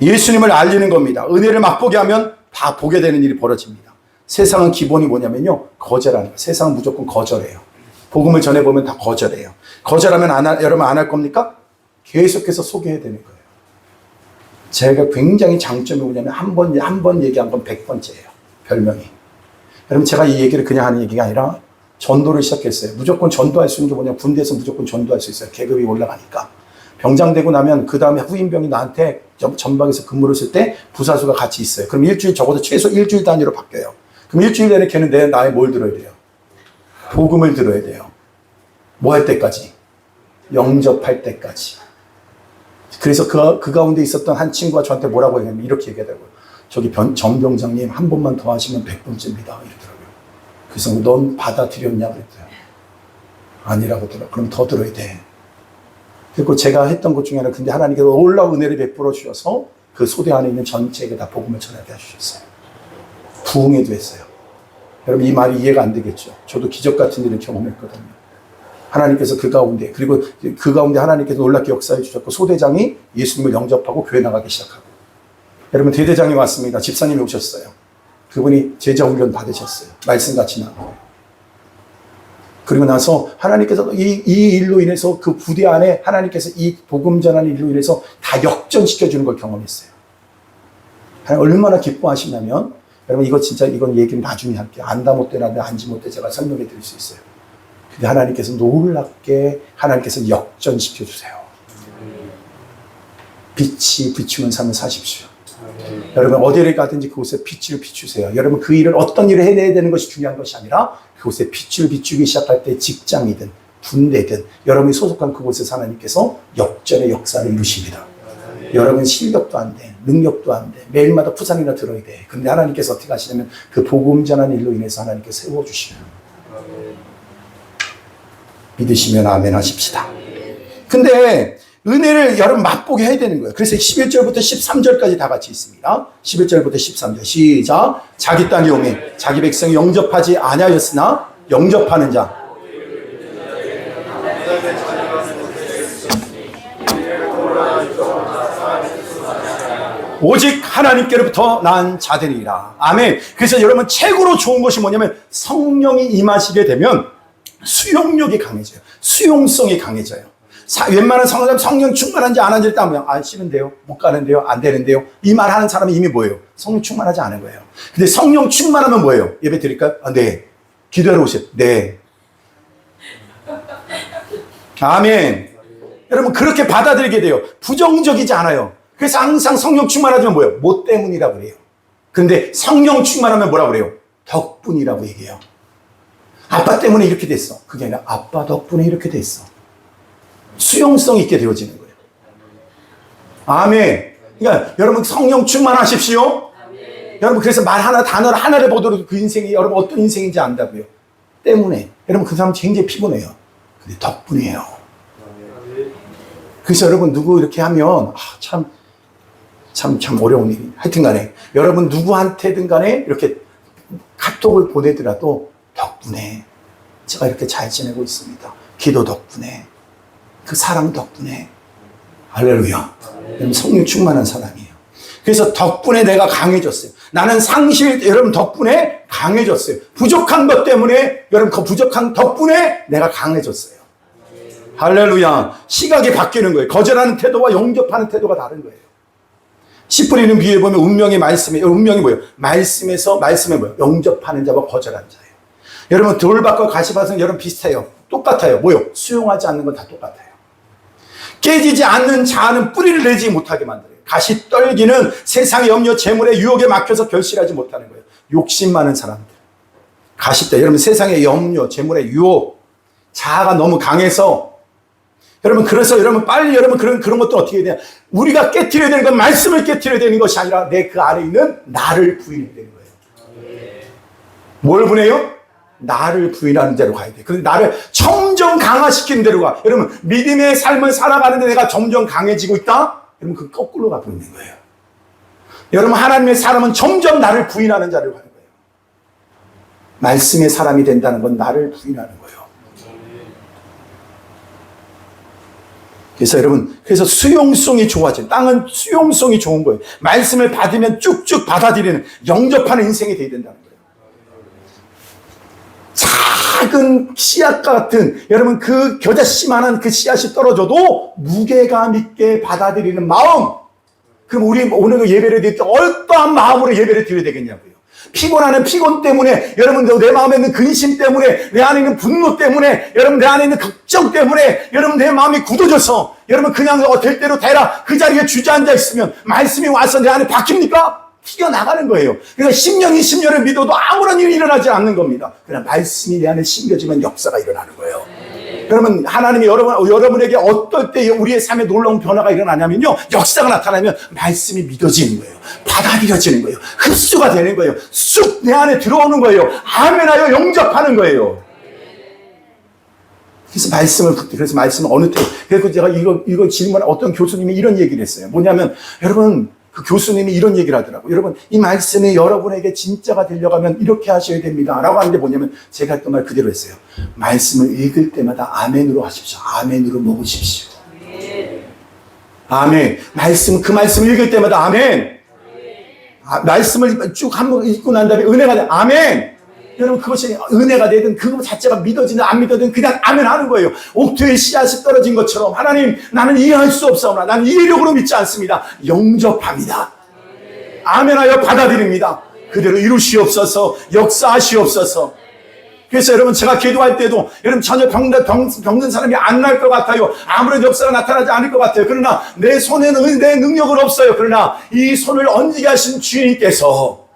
S2: 예수님을 알리는 겁니다. 은혜를 맛보게 하면 다 보게 되는 일이 벌어집니다. 세상은 기본이 뭐냐면요, 거절하는 거예요. 세상은 무조건 거절해요. 복음을 전해보면 다 거절해요. 거절하면 여러분 안 할 겁니까? 계속해서 소개해야 되는 거예요. 제가 굉장히 장점이 뭐냐면 한 번 얘기한 건 100번째예요. 별명이. 여러분 제가 이 얘기를 그냥 하는 얘기가 아니라 전도를 시작했어요. 무조건 전도할 수 있는 게 뭐냐, 군대에서 무조건 전도할 수 있어요. 계급이 올라가니까. 병장되고 나면 그 다음에 후임병이 나한테 전방에서 근무를 쓸 때 부사수가 같이 있어요. 그럼 일주일, 적어도 최소 일주일 단위로 바뀌어요. 그럼 일주일 내내 걔는 나의 뭘 들어야 돼요? 복음을 들어야 돼요. 뭐 할 때까지? 영접할 때까지. 그래서 그 가운데 있었던 한 친구가 저한테 뭐라고 했냐면 이렇게 얘기하더라고요. 저기 정 병장님 한 번만 더 하시면 100번째입니다. 이러더라고요. 그래서 넌 받아들였냐 그랬어요. 아니라고 하더라고요. 그럼 더 들어야 돼. 그리고 제가 했던 것 중에 하나, 근데 하나님께서 놀라운 은혜를 베풀어 주셔서 그 소대 안에 있는 전체에게 다 복음을 전하게 해주셨어요. 부흥회도 했어요. 여러분 이 말이 이해가 안 되겠죠. 저도 기적 같은 일을 경험했거든요.
S3: 하나님께서 그 가운데, 그리고 그 가운데 하나님께서 놀랍게 역사해 주셨고, 소대장이 예수님을 영접하고 교회 나가기 시작하고. 여러분, 대대장이 왔습니다. 집사님이 오셨어요. 그분이 제자 훈련 받으셨어요. 말씀같이 나와요. 그리고 나서 하나님께서 이 일로 인해서 그 부대 안에 하나님께서 이 복음 전하는 일로 인해서 다 역전시켜주는 걸 경험했어요. 하나님 얼마나 기뻐하시냐면, 여러분 이거 진짜 이건 얘기는 나중에 할게요. 안다 못돼 나한테 안지 못돼 제가 설명해 드릴 수 있어요. 근데 하나님께서 놀랍게 하나님께서 역전시켜 주세요. 빛이 비추는 삶을 사십시오. 여러분 어디를 가든지 그곳에 빛을 비추세요. 여러분 그 일을 어떤 일을 해내야 되는 것이 중요한 것이 아니라 그곳에 빛을 비추기 시작할 때 직장이든 군대든 여러분이 소속한 그곳에서 하나님께서 역전의 역사를 이루십니다. 여러분 실력도 안 돼, 능력도 안 돼, 매일마다 부산이나 들어야 돼. 근데 하나님께서 어떻게 하시냐면 그 복음 전하는 일로 인해서 하나님께서 세워주시는. 믿으시면 아멘 하십시다. 근데 은혜를 여러분 맛보게 해야 되는 거예요. 그래서 11절부터 13절까지 다 같이 있습니다. 11절부터 13절 시작. 자기 땅이 오매 자기 백성이 영접하지 아니하였으나 영접하는 자 오직 하나님께로부터 난 자들이라. 아멘. 그래서 여러분 최고로 좋은 것이 뭐냐면 성령이 임하시게 되면 수용력이 강해져요. 수용성이 강해져요. 웬만한 성령 충만한지 안 한지 따면 싫은데요, 못 가는데요, 안 되는데요, 이 말 하는 사람이 이미 뭐예요? 성령 충만하지 않은 거예요. 근데 성령 충만하면 뭐예요? 예배 드릴까요? 네. 기도하러 오세요. 네. 아멘. 여러분 그렇게 받아들이게 돼요. 부정적이지 않아요. 그래서 항상 성령 충만하면 뭐예요? 뭐 때문이라고 그래요. 근데 성령 충만하면 뭐라고 그래요? 덕분이라고 얘기해요. 아빠 때문에 이렇게 됐어. 그게 아니라 아빠 덕분에 이렇게 됐어. 수용성 있게 되어지는 거예요. 아멘. 그러니까 여러분 성령 충만하십시오. 아멘. 여러분 그래서 말 하나 단어 하나를 보더라도 그 인생이 여러분 어떤 인생인지 안다고요. 때문에 여러분 그 사람 굉장히 피곤해요. 근데 덕분이에요. 그래서 여러분 누구 이렇게 하면 참 어려운 일이. 하여튼 간에 여러분 누구한테든 간에 이렇게 카톡을 보내더라도 덕분에 제가 이렇게 잘 지내고 있습니다. 기도 덕분에 그 사랑 덕분에. 할렐루야. 성령 충만한 사람이에요. 그래서 덕분에 내가 강해졌어요. 나는 여러분 덕분에 강해졌어요. 부족한 것 때문에 여러분 그 부족한 덕분에 내가 강해졌어요. 할렐루야. 시각이 바뀌는 거예요. 거절하는 태도와 영접하는 태도가 다른 거예요. 씨 뿌리는 비유에 보면 운명이 뭐예요? 말씀에 뭐예요? 영접하는 자와 거절하는 자예요. 여러분 돌밭과 가시밭은 여러분 비슷해요. 똑같아요. 뭐요? 수용하지 않는 건 다 똑같아요. 깨지지 않는 자는 뿌리를 내지 못하게 만들어요. 가시 떨기는 세상의 염려, 재물의 유혹에 막혀서 결실하지 못하는 거예요. 욕심 많은 사람들. 가시떨 여러분 세상의 염려, 재물의 유혹, 자아가 너무 강해서 여러분 그래서 여러분 빨리 여러분 그런 것도 어떻게 해야 되냐? 우리가 깨트려야 되는 건 말씀을 깨트려야 되는 것이 아니라 내 그 안에 있는 나를 부인해야 되는 거예요. 뭘 부인해요? 나를 부인하는 대로 가야 돼. 근데 나를 점점 강화시키는 대로 가. 여러분 믿음의 삶을 살아가는데 내가 점점 강해지고 있다? 여러분 그 거꾸로 가고 있는 거예요. 여러분 하나님의 사람은 점점 나를 부인하는 자를 가는 거예요. 말씀의 사람이 된다는 건 나를 부인하는 거예요. 그래서 여러분 그래서 수용성이 좋아져요. 땅은 수용성이 좋은 거예요. 말씀을 받으면 쭉쭉 받아들이는 영접하는 인생이 돼야 된다는 거예요. 작은 씨앗 같은 여러분 그 겨자씨만한 그 씨앗이 떨어져도 무게감 있게 받아들이는 마음. 그럼 우리 오늘 예배를 드릴 때 어떠한 마음으로 예배를 드려야 되겠냐고요. 피곤하는 피곤 때문에 여러분 내 마음에 있는 근심 때문에 내 안에 있는 분노 때문에 여러분 내 안에 있는 걱정 때문에 여러분 내 마음이 굳어져서 여러분 그냥 될 대로 되라 그 자리에 주저앉아 있으면 말씀이 와서 내 안에 바뀝니까? 튀어나가는 거예요. 그러니까 10년, 20년을 믿어도 아무런 일이 일어나지 않는 겁니다. 그냥 말씀이 내 안에 심겨지면 역사가 일어나는 거예요. 그러면 하나님이 여러분에게 어떨 때 우리의 삶에 놀라운 변화가 일어나냐면요. 역사가 나타나면 말씀이 믿어지는 거예요. 받아들여지는 거예요. 흡수가 되는 거예요. 쑥 내 안에 들어오는 거예요. 아멘하여 영접하는 거예요. 그래서 말씀을 어느 때, 그래서 제가 이거 질문한 어떤 교수님이 이런 얘기를 했어요. 뭐냐면, 여러분,
S2: 그 교수님이 이런 얘기를 하더라고요. 여러분, 이 말씀이 여러분에게 진짜가 되려가면 이렇게 하셔야 됩니다. 라고 하는데 뭐냐면 제가 했던 말 그대로 했어요. 말씀을 읽을 때마다 아멘으로 하십시오. 아멘으로 먹으십시오. 아멘. 그 말씀을 읽을 때마다 아멘. 말씀을 쭉 한번 읽고 난 다음에 은혜가 돼. 아멘. 여러분, 그것이 은혜가 되든 그것 자체가 믿어지든 안 믿어지든 그냥 아멘 하는 거예요. 옥토의 씨앗이 떨어진 것처럼 하나님, 나는 이해할 수 없사오나 나는 이해력으로 믿지 않습니다. 영접합니다. 아멘하여 받아들입니다. 그대로 이루시옵소서. 역사하시옵소서. 그래서 여러분, 제가 기도할 때도 여러분 전혀 병든 사람이 안 날 것 같아요. 아무런 역사가 나타나지 않을 것 같아요. 그러나 내 손에는 내 능력은 없어요. 그러나 이 손을 얹게 하신 주님께서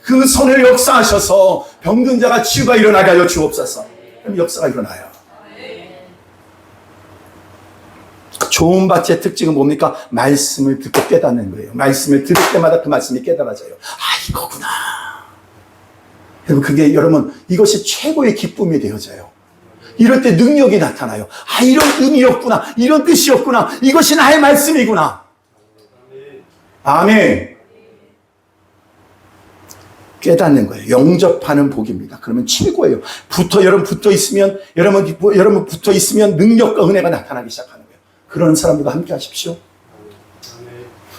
S2: 그 손을 역사하셔서 병든 자가 치유가 일어나게 하여 주옵소서. 그럼 역사가 일어나요. 좋은 밭의 특징은 뭡니까? 말씀을 듣고 깨닫는 거예요. 말씀을 들을 때마다 그 말씀이 깨달아져요. 아, 이거구나. 그게 여러분, 이것이 최고의 기쁨이 되어져요. 이럴 때 능력이 나타나요. 아, 이런 의미였구나. 이런 뜻이었구나. 이것이 나의 말씀이구나. 아멘. 깨닫는 거예요. 영접하는 복입니다. 그러면 최고예요. 여러분 붙어 있으면 능력과 은혜가 나타나기 시작하는 거예요. 그런 사람들과 함께 하십시오.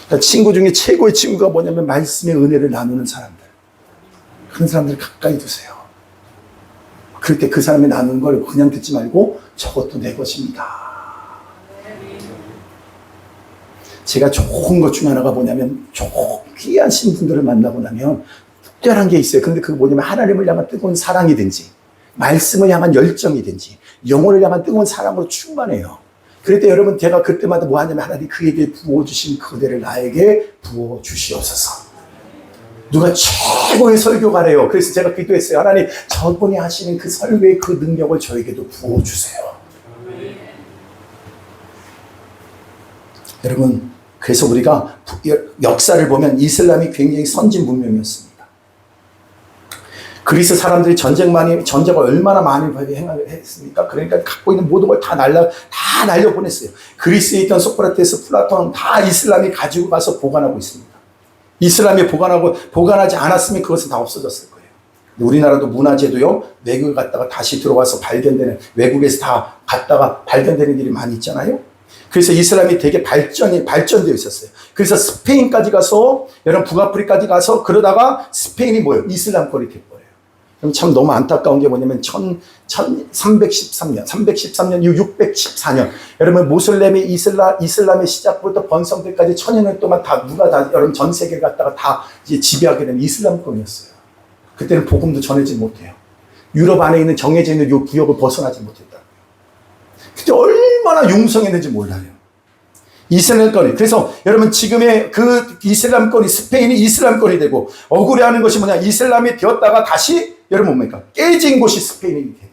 S2: 그러니까 친구 중에 최고의 친구가 뭐냐면 말씀의 은혜를 나누는 사람들. 그런 사람들 가까이 두세요. 그럴 때 그 사람이 나누는 걸 그냥 듣지 말고 저것도 내 것입니다. 제가 좋은 것 중에 하나가 뭐냐면 귀하신 분들을 만나고 나면 특별한 게 있어요. 그런데 그게 뭐냐면 하나님을 향한 뜨거운 사랑이든지 말씀을 향한 열정이든지 영혼을 향한 뜨거운 사랑으로 충만해요. 그럴 때 여러분, 제가 그때마다 뭐 하냐면 하나님 그에게 부어주신 그대를 나에게 부어주시옵소서. 누가 최고의 설교가래요. 그래서 제가 기도했어요. 하나님, 저분이 하시는 그 설교의 그 능력을 저에게도 부어주세요. 여러분, 그래서 우리가 역사를 보면 이슬람이 굉장히 선진 문명이었습니다. 그리스 사람들이 전쟁을 얼마나 많이 했습니까? 그러니까 갖고 있는 모든 걸 다 날려보냈어요. 그리스에 있던 소크라테스, 플라톤 다 이슬람이 가지고 가서 보관하고 있습니다. 이슬람이 보관하지 않았으면 그것은 다 없어졌을 거예요. 우리나라도 문화재도요, 외국에 갔다가 다시 들어와서 외국에서 다 갔다가 발견되는 일이 많이 있잖아요. 그래서 이슬람이 되게 발전되어 있었어요. 그래서 스페인까지 가서, 여러분 북아프리카까지 가서 그러다가 스페인이 뭐예요? 이슬람권이 돼버려요. 그럼 참 너무 안타까운 게 뭐냐면 313년 이후 614년 여러분 모슬렘이 이슬람의 시작부터 번성 때까지 1000여 년 동안 여러분 전 세계를 갖다가 다 이제 지배하게 된 이슬람권이었어요. 그때는 복음도 전해지지 못해요. 유럽 안에 있는 정해져 있는 이 구역을 벗어나지 못했다. 그때 얼마나 융성했는지 몰라요. 이슬람권이. 그래서 여러분 지금의 그 이슬람권이, 스페인이 이슬람권이 되고 억울해하는 것이 뭐냐, 이슬람이 되었다가 다시 여러분 뭡니까? 깨진 곳이 스페인이 됩니다.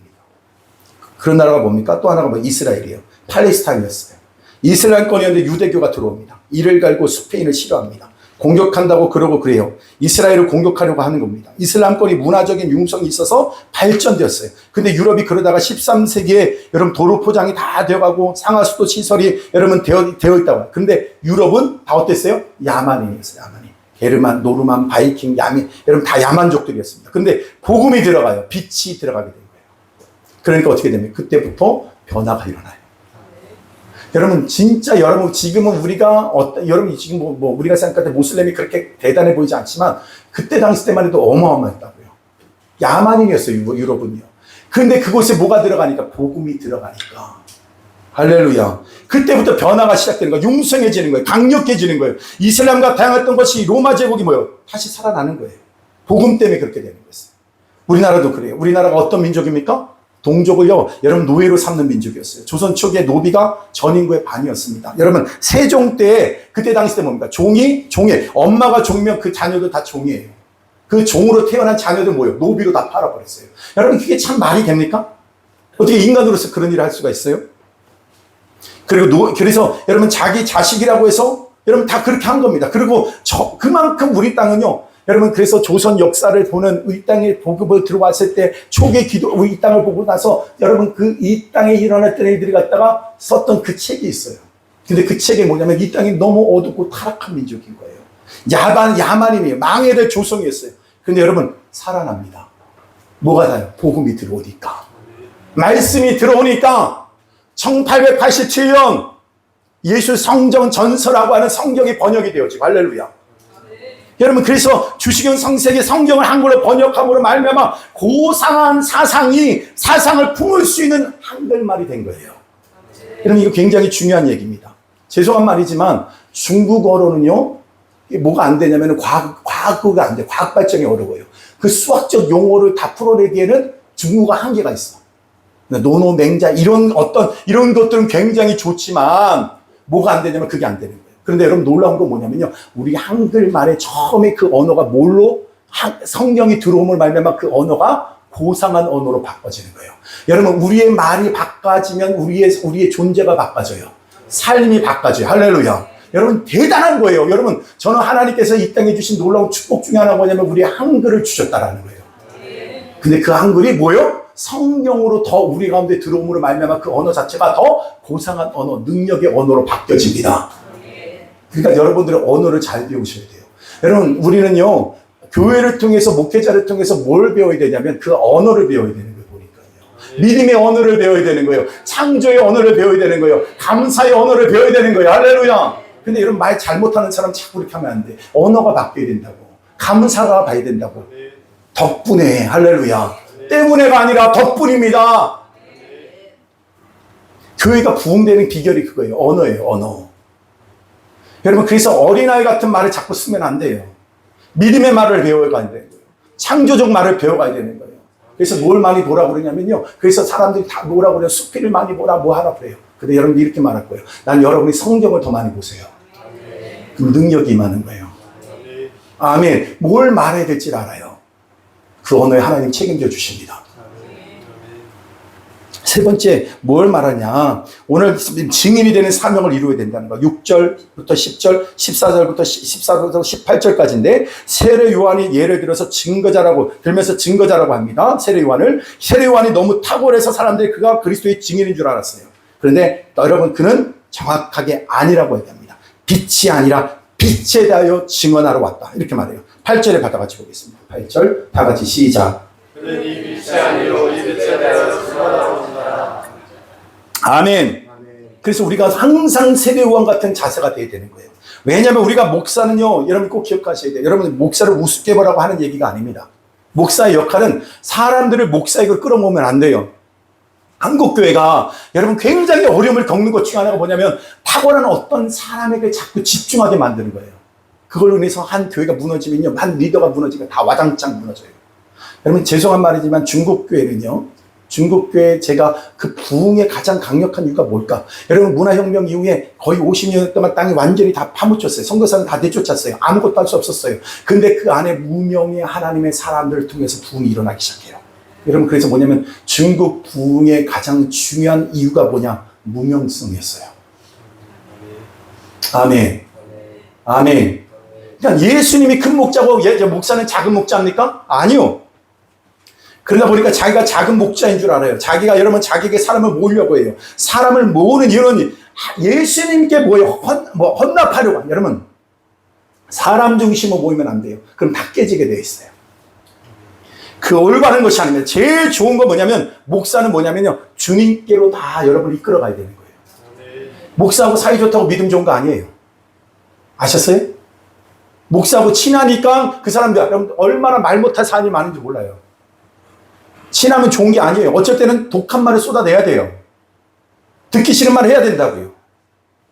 S2: 그런 나라가 뭡니까? 또 하나가 이스라엘이에요. 팔레스타인이었어요. 이슬람권이었는데 유대교가 들어옵니다. 이를 갈고 스페인을 싫어합니다. 공격한다고 그러고 그래요. 이스라엘을 공격하려고 하는 겁니다. 이슬람권이 문화적인 융성이 있어서 발전되었어요. 근데 유럽이 그러다가 13세기에 여러분 도로 포장이 다 되어가고 상하수도 시설이 여러분 되어 있다고. 근데 유럽은 다 어땠어요? 야만인이었어요. 야만인. 게르만, 노르만, 바이킹, 야민, 여러분 다 야만족들이었습니다. 근데 복음이 들어가요. 빛이 들어가게 된 거예요. 그러니까 어떻게 됩니까? 그때부터 변화가 일어나요. 여러분 진짜 여러분 지금은 여러분 지금 우리가 생각할 때 모슬렘이 그렇게 대단해 보이지 않지만 그때 당시 때만 해도 어마어마했다고요. 야만인이었어요. 유럽은요. 그런데 그곳에 뭐가 들어가니까? 복음이 들어가니까. 할렐루야. 그때부터 변화가 시작되는 거예요. 융성해지는 거예요. 강력해지는 거예요. 이슬람과 다양했던 것이 로마 제국이 뭐예요? 다시 살아나는 거예요. 복음 때문에 그렇게 되는 거였어요. 우리나라도 그래요. 우리나라가 어떤 민족입니까? 동족을요, 여러분 노예로 삼는 민족이었어요. 조선 초기에 노비가 전 인구의 반이었습니다. 여러분 세종 때 그때 당시 때 뭡니까? 종에 엄마가 종이면 그 자녀들 다 종이에요. 그 종으로 태어난 자녀들 뭐예요? 노비로 다 팔아버렸어요. 여러분 그게 참 말이 됩니까? 어떻게 인간으로서 그런 일을 할 수가 있어요? 그래서 여러분 자기 자식이라고 해서 여러분 다 그렇게 한 겁니다. 그리고 그만큼 우리 땅은요, 여러분 그래서 조선 역사를 보는 이 땅에 복음을 들어왔을 때 초기 기도 이 땅을 보고 나서 여러분 이 땅에 일어났던 애들이 갖다가 썼던 그 책이 있어요. 근데 그 책이 뭐냐면 이 땅이 너무 어둡고 타락한 민족인 거예요. 야만인이에요. 망해될 조성이었어요. 근데 여러분, 살아납니다. 뭐가 다요? 복음이 들어오니까. 말씀이 들어오니까 1887년 예수 성경 전서라고 하는 성경이 번역이 되었지. 할렐루야. 여러분, 그래서 주식영 성색이 성경을 한글로 번역함으로 말미암아 고상한 사상을 품을 수 있는 한글말이 된 거예요. 여러분, 이거 굉장히 중요한 얘기입니다. 죄송한 말이지만 중국어로는요, 뭐가 안 되냐면 과학어가 안 돼. 과학 발전이 어려워요. 그 수학적 용어를 다 풀어내기에는 중국어 한계가 있어. 노노, 맹자 이런 것들은 굉장히 좋지만 뭐가 안 되냐면 그게 안 되는 거예요. 그런데 여러분, 놀라운 건 뭐냐면요, 우리 한글말에 처음에 그 언어가 뭘로 성경이 들어옴을 말미암아 그 언어가 고상한 언어로 바꿔지는 거예요. 여러분, 우리의 말이 바꿔지면 우리의 존재가 바꿔져요. 삶이 바꿔져요. 할렐루야. 여러분, 대단한 거예요. 여러분, 저는 하나님께서 이 땅에 주신 놀라운 축복 중에 하나가 뭐냐면 우리 한글을 주셨다라는 거예요. 근데 그 한글이 뭐예요? 성경으로 더 우리 가운데 들어옴으로 말미암아 그 언어 자체가 더 고상한 언어, 능력의 언어로 바뀌어집니다. 그러니까 여러분들은 언어를 잘 배우셔야 돼요. 여러분, 우리는요, 교회를 통해서, 목회자를 통해서 뭘 배워야 되냐면 그 언어를 배워야 되는 거예요. 보니까요. 믿음의 언어를 배워야 되는 거예요. 창조의 언어를 배워야 되는 거예요. 감사의 언어를 배워야 되는 거예요. 할렐루야. 근데 여러분, 말 잘못하는 사람 자꾸 이렇게 하면 안 돼. 언어가 바뀌어야 된다고. 감사가 봐야 된다고. 덕분에, 할렐루야. 때문에가 아니라 덕분입니다. 교회가 부흥되는 비결이 그거예요. 언어예요, 언어. 여러분, 그래서 어린아이 같은 말을 자꾸 쓰면 안 돼요. 믿음의 말을 배워가야 되는 거예요. 창조적 말을 배워가야 되는 거예요. 그래서 뭘 많이 보라고 그러냐면요. 그래서 사람들이 다 뭐라고 그래요? 수필을 많이 보라, 뭐 하라 그래요. 근데 여러분이 이렇게 말할 거예요. 난 여러분이 성경을 더 많이 보세요. 그럼 능력이 임하는 거예요. 아멘. 뭘 말해야 될지 알아요. 그 언어에 하나님 책임져 주십니다. 세 번째, 뭘 말하냐. 오늘 증인이 되는 사명을 이루어야 된다는 거. 6절부터 10절, 14절부터 18절까지인데, 세례 요한이 예를 들어서 들면서 증거자라고 합니다. 세례 요한이 너무 탁월해서 사람들이 그가 그리스도의 증인인 줄 알았어요. 그런데 여러분, 그는 정확하게 아니라고 얘기합니다. 빛이 아니라 빛에 대하여 증언하러 왔다. 이렇게 말해요. 8절에 다 같이 보겠습니다. 8절 다 같이 시작.
S4: 그는 이 빛이 아니요 이 빛에 대하여 증언하러 온다.
S2: 아멘. 그래서 우리가 항상 세례 요한 같은 자세가 돼야 되는 거예요. 왜냐하면 우리가 목사는요, 여러분 꼭 기억하셔야 돼요. 여러분, 목사를 우습게 보라고 하는 얘기가 아닙니다. 목사의 역할은 사람들을 목사에게 끌어모으면 안 돼요. 한국교회가 여러분 굉장히 어려움을 겪는 것 중에 하나가 뭐냐면 탁월한 어떤 사람에게 자꾸 집중하게 만드는 거예요. 그걸로 인해서 한 교회가 무너지면요, 한 리더가 무너지면 다 와장창 무너져요. 여러분, 죄송한 말이지만 중국교회 제가 그 부흥의 가장 강력한 이유가 뭘까? 여러분, 문화혁명 이후에 거의 50년 동안 땅이 완전히 다 파묻혔어요. 선교사는 다 내쫓았어요. 아무것도 할 수 없었어요. 근데 그 안에 무명의 하나님의 사람들을 통해서 부흥이 일어나기 시작해요. 여러분, 그래서 뭐냐면 중국 부흥의 가장 중요한 이유가 뭐냐? 무명성이었어요. 아멘. 아멘. 그러니까 예수님이 큰 목자고 목사는 작은 목자입니까? 아니요. 그러다 보니까 자기가 작은 목자인 줄 알아요. 여러분, 자기에게 사람을 모으려고 해요. 사람을 모으는 이유는 예수님께 헌납하려고. 여러분, 사람 중심으로 모이면 안 돼요. 그럼 다 깨지게 되어 있어요. 그 올바른 것이 아닙니다. 제일 좋은 건 뭐냐면, 목사는 뭐냐면요, 주님께로 다 여러분을 이끌어가야 되는 거예요. 목사하고 사이 좋다고 믿음 좋은 거 아니에요. 아셨어요? 목사하고 친하니까 그 사람들, 여러분, 얼마나 말 못할 사람이 많은지 몰라요. 친하면 좋은 게 아니에요. 어쩔 때는 독한 말을 쏟아내야 돼요. 듣기 싫은 말을 해야 된다고요.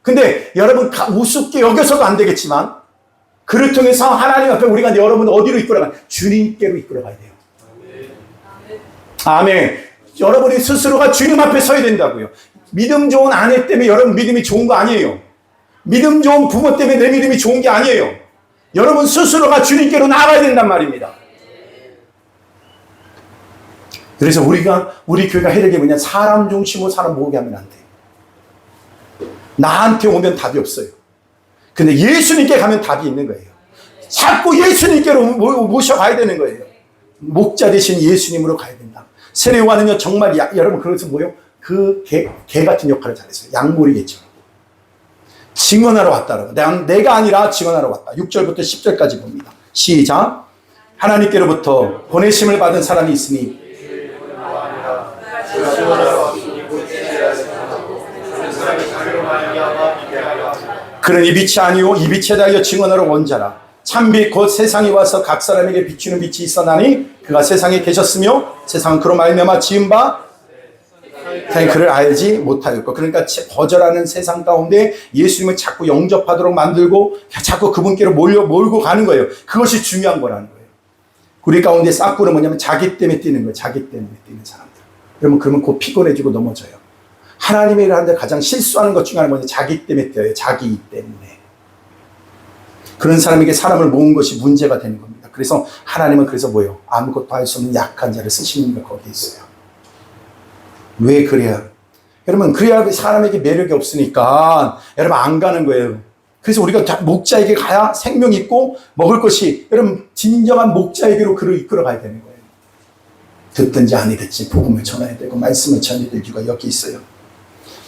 S2: 근데 여러분, 우습게 여겨서도 안 되겠지만, 그를 통해서 하나님 앞에 우리가 여러분을 어디로 이끌어가요? 주님께로 이끌어가야 돼요. 아멘. 여러분이 스스로가 주님 앞에 서야 된다고요. 믿음 좋은 아내 때문에 여러분 믿음이 좋은 거 아니에요. 믿음 좋은 부모 때문에 내 믿음이 좋은 게 아니에요. 여러분 스스로가 주님께로 나가야 된단 말입니다. 그래서 우리 교회가 해야 될 게 뭐냐? 사람 중심으로 사람 모으게 하면 안 돼요. 나한테 오면 답이 없어요. 근데 예수님께 가면 답이 있는 거예요. 자꾸 예수님께로 모셔가야 되는 거예요. 목자 대신 예수님으로 가야 된다. 세례 요한은요, 정말 여러분, 그래서 뭐요? 그 개 같은 역할을 잘했어요. 약물이겠죠. 증언하러 왔다라고. 내가 아니라 증언하러 왔다. 6절부터 10절까지 봅니다. 시작. 하나님께로부터 보내심을 받은 사람이 있으니 그는 이 빛이 아니오 이 빛에 대하여 증언하러 온 자라. 참빛 곧 세상에 와서 각 사람에게 비추는 빛이 있었나니 그가 세상에 계셨으며 세상은 그로 말미암아 지은 바 다행히 그를 알지 못하였고. 그러니까 거절하는 세상 가운데 예수님을 자꾸 영접하도록 만들고 자꾸 그분께로 몰고 가는 거예요. 그것이 중요한 거라는 거예요. 우리 가운데 싹구는 뭐냐면 자기 때문에 뛰는 거예요. 자기 때문에 뛰는 사람들. 그러면 곧 피곤해지고 넘어져요. 하나님의 일을 하는데 가장 실수하는 것 중에 하나는 뭐냐, 자기 때문에 뛰어요. 자기 때문에. 그런 사람에게 사람을 모은 것이 문제가 되는 겁니다. 그래서 하나님은 그래서 뭐예요? 아무것도 할 수 없는 약한 자를 쓰시는 게 거기에 있어요. 왜 그래야? 여러분, 그래야 사람에게 매력이 없으니까 여러분 안 가는 거예요. 그래서 우리가 목자에게 가야 생명이 있고 먹을 것이, 여러분 진정한 목자에게로 그를 이끌어 가야 되는 거예요. 듣든지 아니 듣지 복음을 전해야 되고 말씀을 전해야 될 이유가 여기 있어요.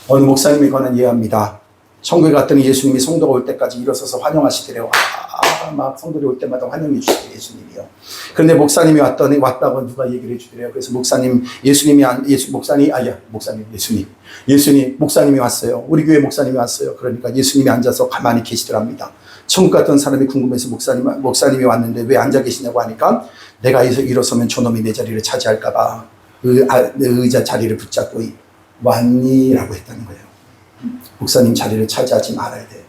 S2: 어느 목사님에 관한 예화입니다. 천국에 갔더니 예수님이 성도가 올 때까지 일어서서 환영하시더래요. 막 성도들이 올 때마다 환영해 주시더래요, 예수님이요. 그런데 목사님이 왔다고 누가 얘기를 해주더래요. 그래서 예수님이 왔어요. 우리 교회 목사님이 왔어요. 그러니까 예수님이 앉아서 가만히 계시더랍니다. 천국 갔던 사람이 궁금해서 목사님이 왔는데 왜 앉아 계시냐고 하니까 내가 일어서면 저놈이 내 자리를 차지할까봐 의자 자리를 붙잡고 왔니? 라고 했다는 거예요. 목사님 자리를 차지하지 말아야 돼요.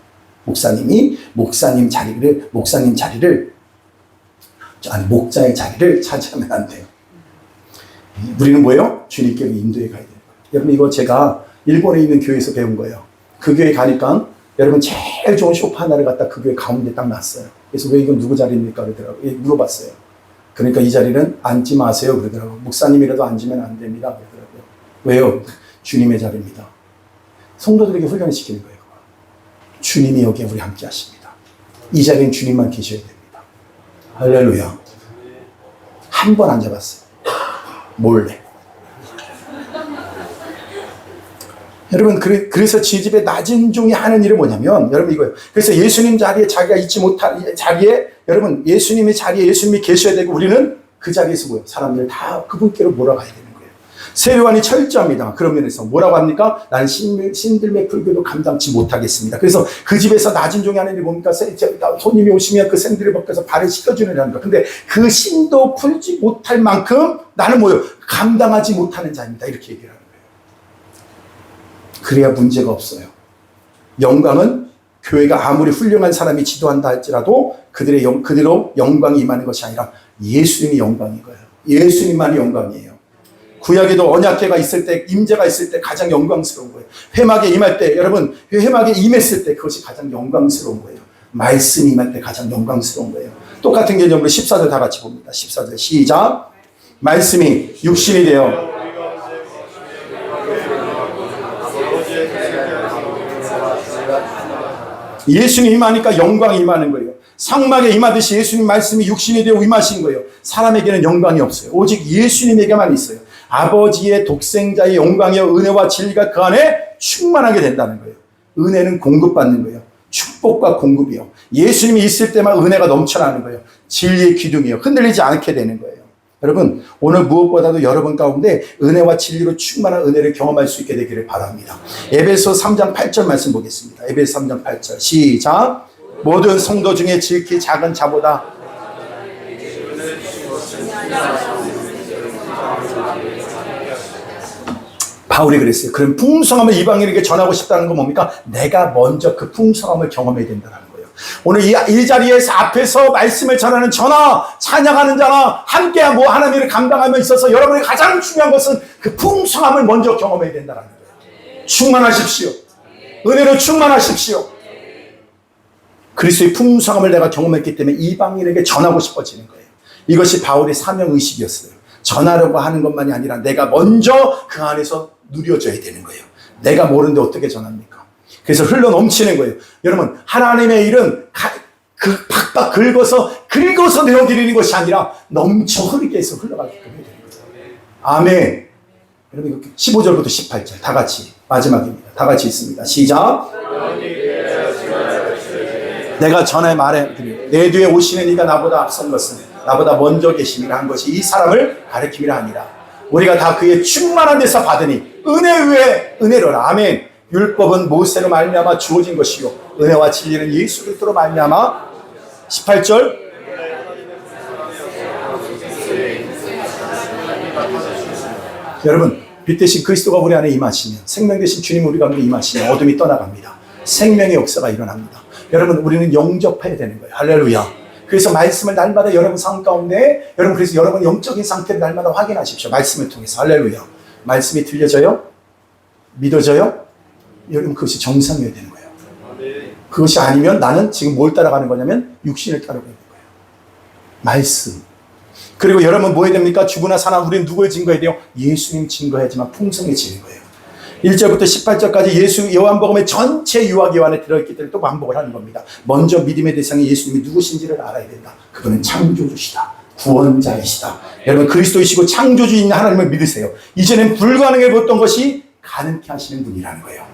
S2: 목자의 자리를 차지하면 안 돼요. 우리는 뭐예요? 주님께로 인도해 가야 돼요. 여러분, 이거 제가 일본에 있는 교회에서 배운 거예요. 그 교회 가니까 여러분 제일 좋은 소파 하나를 갖다 그 교회 가운데 딱 놨어요. 그래서 왜 이건 누구 자리입니까? 그러더라고요. 물어봤어요. 그러니까 이 자리는 앉지 마세요. 그러더라고요. 목사님이라도 앉으면 안 됩니다. 그러더라고요. 왜요? 주님의 자리입니다. 성도들에게 훈련을 시키는 거예요. 주님이 여기에 우리 함께 하십니다. 이 자리엔 주님만 계셔야 됩니다. 할렐루야. 한 번 앉아봤어요. 몰래. 여러분, 그래서 지 집에 낮은 종이 하는 일은 뭐냐면, 여러분 이거예요. 그래서 예수님 자리에 자기가 있지 못할 자리에, 여러분 예수님의 자리에 예수님이 계셔야 되고, 우리는 그 자리에서 뭐예요? 사람들 다 그분께로 몰아가야 되는 거예요. 세례요한이 철저합니다. 그런 면에서 뭐라고 합니까? 나는 신들매 불교도 감당치 못하겠습니다. 그래서 그 집에서 낮은 종이 하는 일이 뭡니까? 손님이 오시면 그 샌들을 벗겨서 발을 씻겨주는 거. 근데 그 신도 풀지 못할 만큼 나는 뭐예요? 감당하지 못하는 자입니다. 이렇게 얘기를 하는 거예요. 그래야 문제가 없어요. 영광은 교회가 아무리 훌륭한 사람이 지도한다 할지라도 그대로 영광이 임하는 것이 아니라 예수님이 영광인 거예요. 예수님만이 영광이에요. 구약에도 언약궤가 있을 때, 임재가 있을 때 가장 영광스러운 거예요. 회막에 임할 때, 여러분 회막에 임했을 때 그것이 가장 영광스러운 거예요. 말씀이 임할 때 가장 영광스러운 거예요. 똑같은 개념으로 14절 다 같이 봅니다. 14절 시작. 말씀이 육신이 되어 예수님 임하니까 영광이 임하는 거예요. 상막에 임하듯이 예수님 말씀이 육신이 되어 임하신 거예요. 사람에게는 영광이 없어요. 오직 예수님에게만 있어요. 아버지의 독생자의 영광이요 은혜와 진리가 그 안에 충만하게 된다는 거예요. 은혜는 공급받는 거예요. 축복과 공급이요. 예수님이 있을 때만 은혜가 넘쳐나는 거예요. 진리의 기둥이요. 흔들리지 않게 되는 거예요. 여러분, 오늘 무엇보다도 여러분 가운데 은혜와 진리로 충만한 은혜를 경험할 수 있게 되기를 바랍니다. 에베소 3장 8절 말씀 보겠습니다. 에베소 3장 8절 시작. 모든 성도 중에 지극히 작은 자보다 바울이 그랬어요. 그럼 풍성함을 이방인에게 전하고 싶다는 건 뭡니까? 내가 먼저 그 풍성함을 경험해야 된다는 거예요. 오늘 이 자리에서 앞에서 말씀을 전하는 저나 찬양하는 자나 함께하고 하나님을 감당하며 있어서 여러분이 가장 중요한 것은 그 풍성함을 먼저 경험해야 된다는 거예요. 충만하십시오. 은혜로 충만하십시오. 그리스도의 풍성함을 내가 경험했기 때문에 이방인에게 전하고 싶어지는 거예요. 이것이 바울의 사명의식이었어요. 전하려고 하는 것만이 아니라 내가 먼저 그 안에서 누려져야 되는 거예요. 내가 모르는데 어떻게 전합니까? 그래서 흘러 넘치는 거예요. 여러분, 하나님의 일은 팍팍 긁어서 내어드리는 것이 아니라 넘쳐 흐르게 해서 흘러가게끔 해야 되는 거예요. 아멘. 여러분, 15절부터 18절 다 같이 마지막입니다. 다 같이 있습니다. 시작. 내가 전에 말해드려요. 내 뒤에 오시는 이가 나보다 앞선 것은 나보다 먼저 계심이라 한 것이 이 사람을 가리킴이라 아니라 우리가 다 그의 충만한 데서 받으니 은혜 위에 은혜로라. 아멘. 율법은 모세로 말미암아 주어진 것이요 은혜와 진리는 예수 그리스도로 말미암아 18절 여러분 빛 대신 그리스도가 우리 안에 임하시면 생명 대신 주님 우리 가운데 임하시면 어둠이 떠나갑니다. 생명의 역사가 일어납니다. 여러분 우리는 영접해야 되는 거예요. 할렐루야. 그래서 말씀을 날마다 여러분 삶 가운데 여러분 그래서 여러분 영적인 상태를 날마다 확인하십시오. 말씀을 통해서. 할렐루야. 말씀이 들려져요? 믿어져요? 여러분 그것이 정상이어야 되는 거예요. 그것이 아니면 나는 지금 뭘 따라가는 거냐면 육신을 따르고 있는 거예요. 말씀. 그리고 여러분 뭐 해야 됩니까? 죽으나 사나 우리는 누구를 증거해야 돼요? 예수님 증거해야지만 풍성해지는 거예요. 1절부터 18절까지 예수 요한복음의 전체 유아기 안에 들어있기 때문에 또 반복을 하는 겁니다. 먼저 믿음의 대상이 예수님이 누구신지를 알아야 된다. 그분은 창조주시다. 구원자이시다. 여러분 그리스도이시고 창조주인 하나님을 믿으세요. 이전엔 불가능해 보였던 것이 가능케 하시는 분이라는 거예요.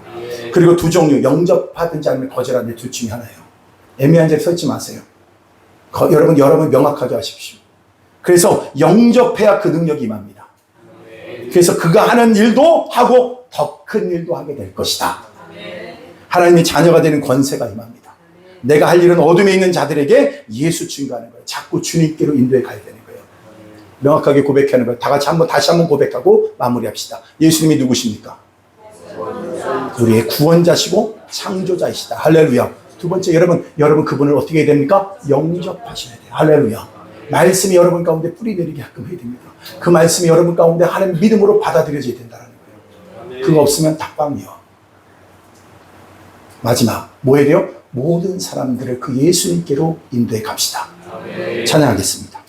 S2: 그리고 두 종류, 영접하든 자면 거절하든 둘 중에 하나예요. 애매한 자리에 서 있지 마세요. 여러분 명확하게 하십시오. 그래서 영접해야 그 능력이 임합니다. 그래서 그가 하는 일도 하고 더 큰 일도 하게 될 것이다. 하나님의 자녀가 되는 권세가 임합니다. 내가 할 일은 어둠에 있는 자들에게 예수 증거하는 거예요. 자꾸 주님께로 인도해 가야 되는 거예요. 명확하게 고백하는 거예요. 다 같이 다시 한번 고백하고 마무리합시다. 예수님이 누구십니까? 우리의 구원자시고 창조자이시다. 할렐루야. 두 번째 여러분 그분을 어떻게 해야 됩니까? 영접하셔야 돼요. 할렐루야. 말씀이 여러분 가운데 뿌리 내리게 가끔 해야 됩니다. 그 말씀이 여러분 가운데 하나님 믿음으로 받아들여져야 된다는 거예요. 그거 없으면 닭방이요. 마지막 뭐 해야 돼요? 모든 사람들을 그 예수님께로 인도해 갑시다. 찬양하겠습니다.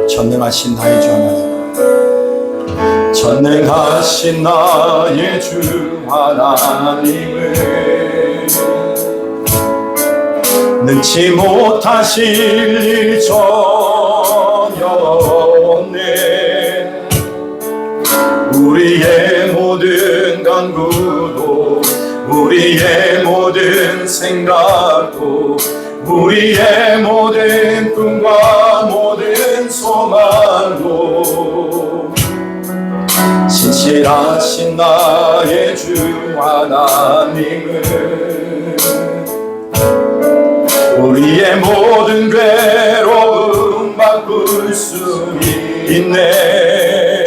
S2: 전능하신 나의 주 하나님, 전능하신 나의 주 하나님을 능치 못하실 일 전혀 없네. 우리의 모든 간구도 우리의 모든 생각도 우리의 모든 꿈과 모든 소망도 신실하신 나의 주 하나님을 우리의 모든 괴로움 바꿀 수 있네.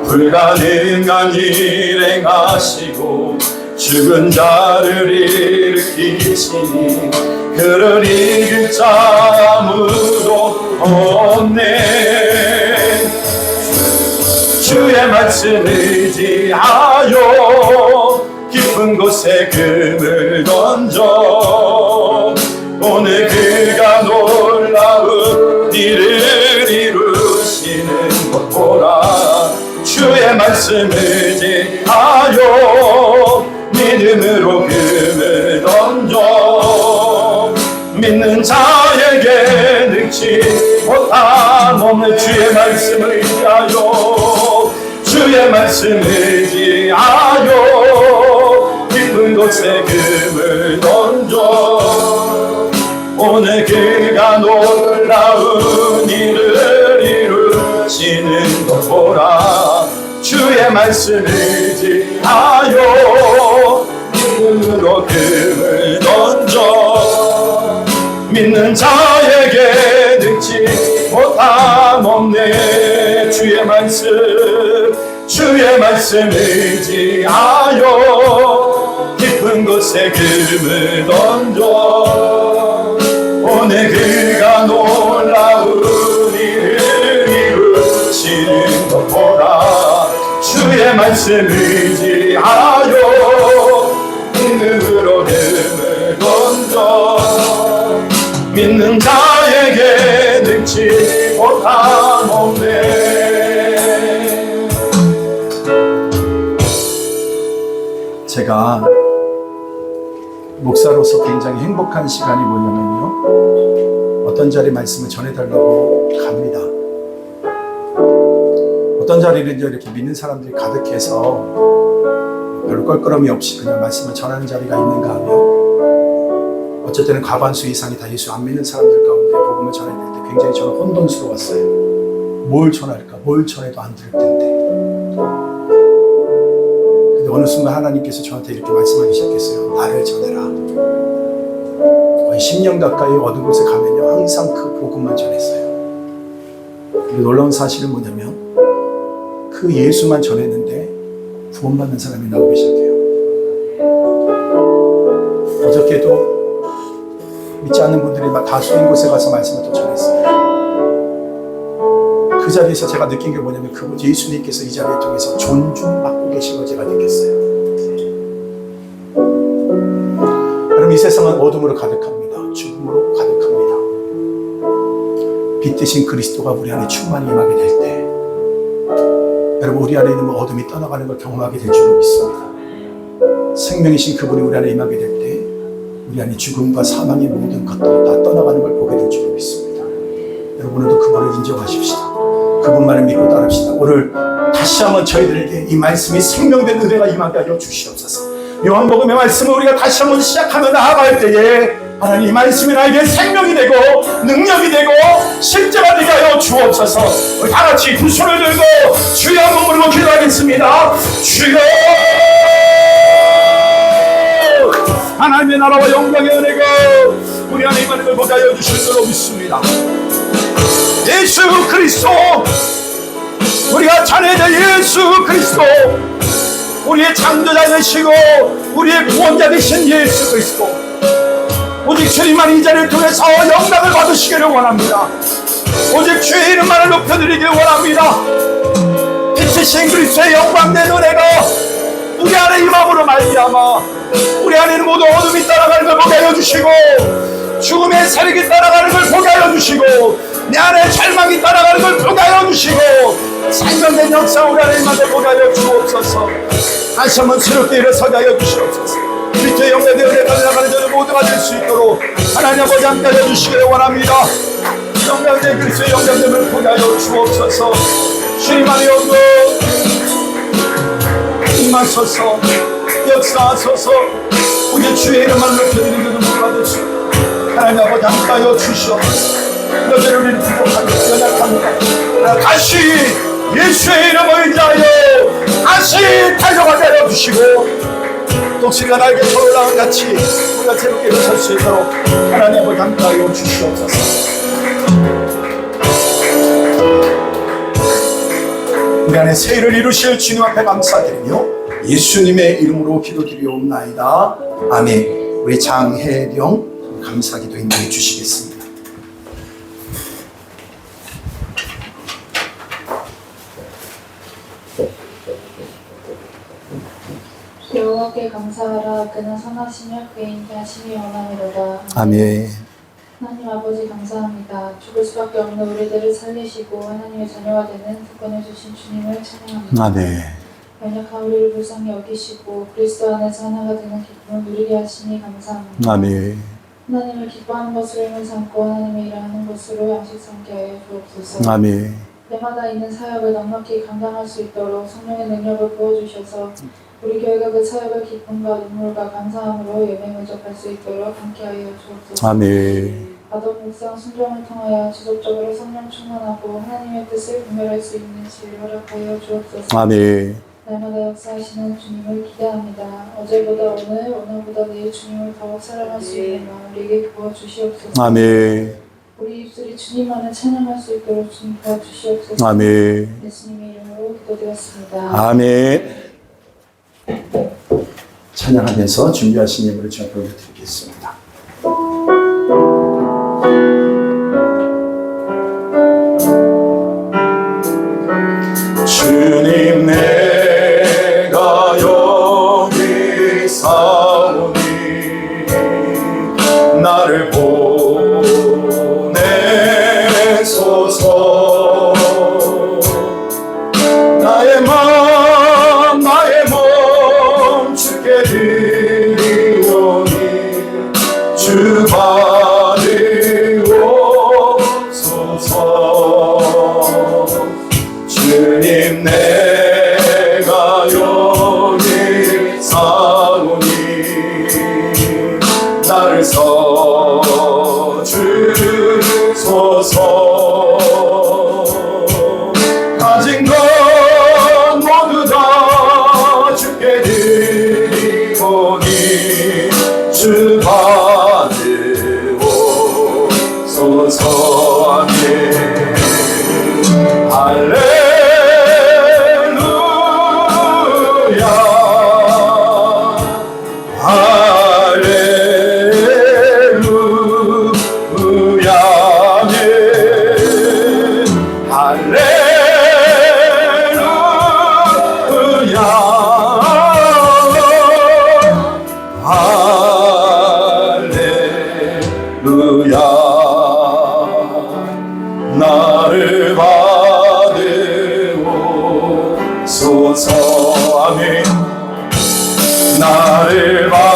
S2: 불가능한 일 행하시고 죽은 자를 일으키시니 그를 이길 자 아무도 없네. 주의 말씀 의지하여 깊은 곳에 금을 던져 오늘 그가 놀라운 일을 이루시는 것 보라. 주의 말씀 의지하여 믿음으로 금을 던져 믿는 자에게 능치 못함없는 주의 말씀을 의지하여 주의 말씀을 의지하여 깊은 곳에 금을 던져 오늘 그가 놀라운 일을 이루시는 것 보라. 주의 말씀을 의지하여 믿음으로 금을 던져 믿는 자에게 능치 못함없네. 주의 말씀 의지하여 깊은 곳에 금을 던져 오늘 그가 놀라운 일을 이루시는 것 보라. 주의 말씀 말씀 의지하여 믿음으로 등을 던져 믿는 자에게 능치 못함 없네.
S3: 제가 목사로서 굉장히 행복한 시간이 뭐냐면요, 어떤 자리 말씀을 전해달라고 갑니다. 어떤 자리는 이렇게 믿는 사람들이 가득해서 별로 껄끄러움이 없이 그냥 말씀을 전하는 자리가 있는가 하면, 어쩔 때는 과반수 이상이 다 예수 안 믿는 사람들 가운데 복음을 전해야 될 때 굉장히 저는 혼돈스러웠어요. 뭘 전할까? 뭘 전해도 안 들을 텐데. 근데 어느 순간 하나님께서 저한테 이렇게 말씀하기 시작했어요. 나를 전해라. 거의 10년 가까이 어느 곳에 가면요, 항상 그 복음만 전했어요. 그리고 놀라운 사실은 뭐냐면, 그 예수만 전했는데 구원받는 사람이 나오기 시작해요. 어저께도 믿지 않는 분들이 다수인 곳에 가서 말씀을 또 전했어요. 그 자리에서 제가 느낀 게 뭐냐면, 그분 예수님께서 이 자리를 통해서 존중받고 계신 걸 제가 느꼈어요. 여러분, 이 세상은 어둠으로 가득합니다. 죽음으로 가득합니다. 빛 대신 그리스도가 우리 안에 충만히 임하게 될 때, 여러분, 우리 안에 있는 어둠이 떠나가는 걸 경험하게 될 줄로 믿습니다. 생명이신 그분이 우리 안에 임하게 될 때, 우리 안에 죽음과 사망의 모든 것들이 다 떠나가는 걸 보게 될 줄로 믿습니다. 여러분, 오늘도 그분을 인정하십시다. 그분만을 믿고 따릅시다. 오늘 다시 한번 저희들에게 이 말씀이 생명된 은혜가 임하게 하여 주시옵소서. 요한복음의 말씀을 우리가 다시 한번 시작하며 나아갈 때에 하나님, 이 말씀이 나에게 생명이 되고 능력이 되고 실제가 되게 하여 주옵소서. 우리 다 같이 두 손을 들고 주여 한번 부르고 기도하겠습니다. 주여! 하나님의 나라와 영광의 은혜가 우리 안에 임하는 걸 보게 하여 주실 줄로 믿습니다. 예수 그리스도, 우리가 자녀된 예수 그리스도, 우리의 창조자 되시고 우리의 구원자 되신 예수 그리스도, 오직 주님만 이 자리를 통해서 영광을 받으시기를 원합니다. 오직 주의 이름만을 높여드리기를 원합니다. 빛이신 그리스도의 영광된 은혜가 우리 안에 임함으로 말미암아 우리 안에 있는 모든 어둠이 따라가는 걸 보게 하여 주시고, 죽음의 세력이 따라가는 걸 보게 하여 주시고, 내 안에 절망이 따라가는 걸 보게 하여 주시고, 생명된 역사 우리 안에 임하게 보게 하여 주옵소서. 다시 한번 새롭게 일어서게 하여 주시옵소서. 그리스도의 영광의 은혜가 나가는 저들 모두가 될 수 있도록 하나님 아버지 함께 하여 주시기를 원합니다. 영광된 그리스도의 영광됨을 보게 하여 주옵소서. 주님 안에 영광 임하소서. 역사하소서. 우리 주의 이름만 높여드리는 모두가 될 수 있도록 하나님 아버지 함께 하여 주시옵소서. 여전히 우리는 부족합니다. 연약합니다. 다시 예수의 이름을 의지하여 다시 달려가게 하여 주시고, 독수리가 날개에 올라온 같이 우리가 새롭게 일어설 수 있도록 하나님 아버지 함께 하여 주시옵소서. 우리 안에 새 일을 이루실 주님 앞에 감사드리며 예수님의 이름으로 기도드리옵나이다. 아멘. 우리 장혜령 감사기도 인도해 주시겠습니다.
S5: 여호와께 감사하라. 그는 선하시며 그의 인자하심이 영원하리로다.
S3: 아멘.
S5: 하나님 아버지 감사합니다. 죽을 수밖에 없는 우리들을 살리시고 하나님의 자녀가 되는 특권을 주신 주님을 찬양합니다.
S3: 아멘.
S5: 연약한 우리를 불쌍히 여기시고 그리스도 안에서 하나가 되는 기쁨을 누리게 하시니 감사합니다.
S3: 아멘.
S5: 하나님을 기뻐하는 것으로 힘을 삼고 하나님의 일을 하는 것으로 양식 삼게 하여 주옵소서.
S3: 아멘.
S5: 때마다 있는 사역을 넉넉히 감당할 수 있도록 성령의 능력을 부어주셔서 우리 교회가 그 사역을 기쁨과 눈물과 감사함으로 예배에 접할 수 있도록 함께하여 주옵소서.
S3: 아멘.
S5: 바덕 묵상 순종을 통하여 지속적으로 성령 충만하고 하나님의 뜻을 분별할 수 있는 지혜를 허락하여 주옵소서.
S3: 아멘.
S5: 날마다 역사하시는 주님을 기대합니다. 어제보다 오늘, 오늘보다 내일 주님을 더욱 사랑할 수 있는 마음 우리에게 부어주시옵소서.
S3: 아멘.
S5: 우리 입술이 주님만을 찬양할 수 있도록 주님 도와주시옵소서.
S3: 아멘.
S5: 예수님의 이름으로 기도드렸습니다.
S3: 아멘. 찬양하면서 준비하신 예물을 제가 보여드리겠습니다. 주님 내
S2: 드리오니 주 받으옵소서. 주님 내가 여기 사오니 나를 써주소서. 가진 것 모두 다 주께 드리오니 주 받으옵소서. 아멘. 할렐루야 할렐루야 아멘. 할렐루야 할렐루야. 나를 받으옵소서. 아멘. 나를 받으옵소서.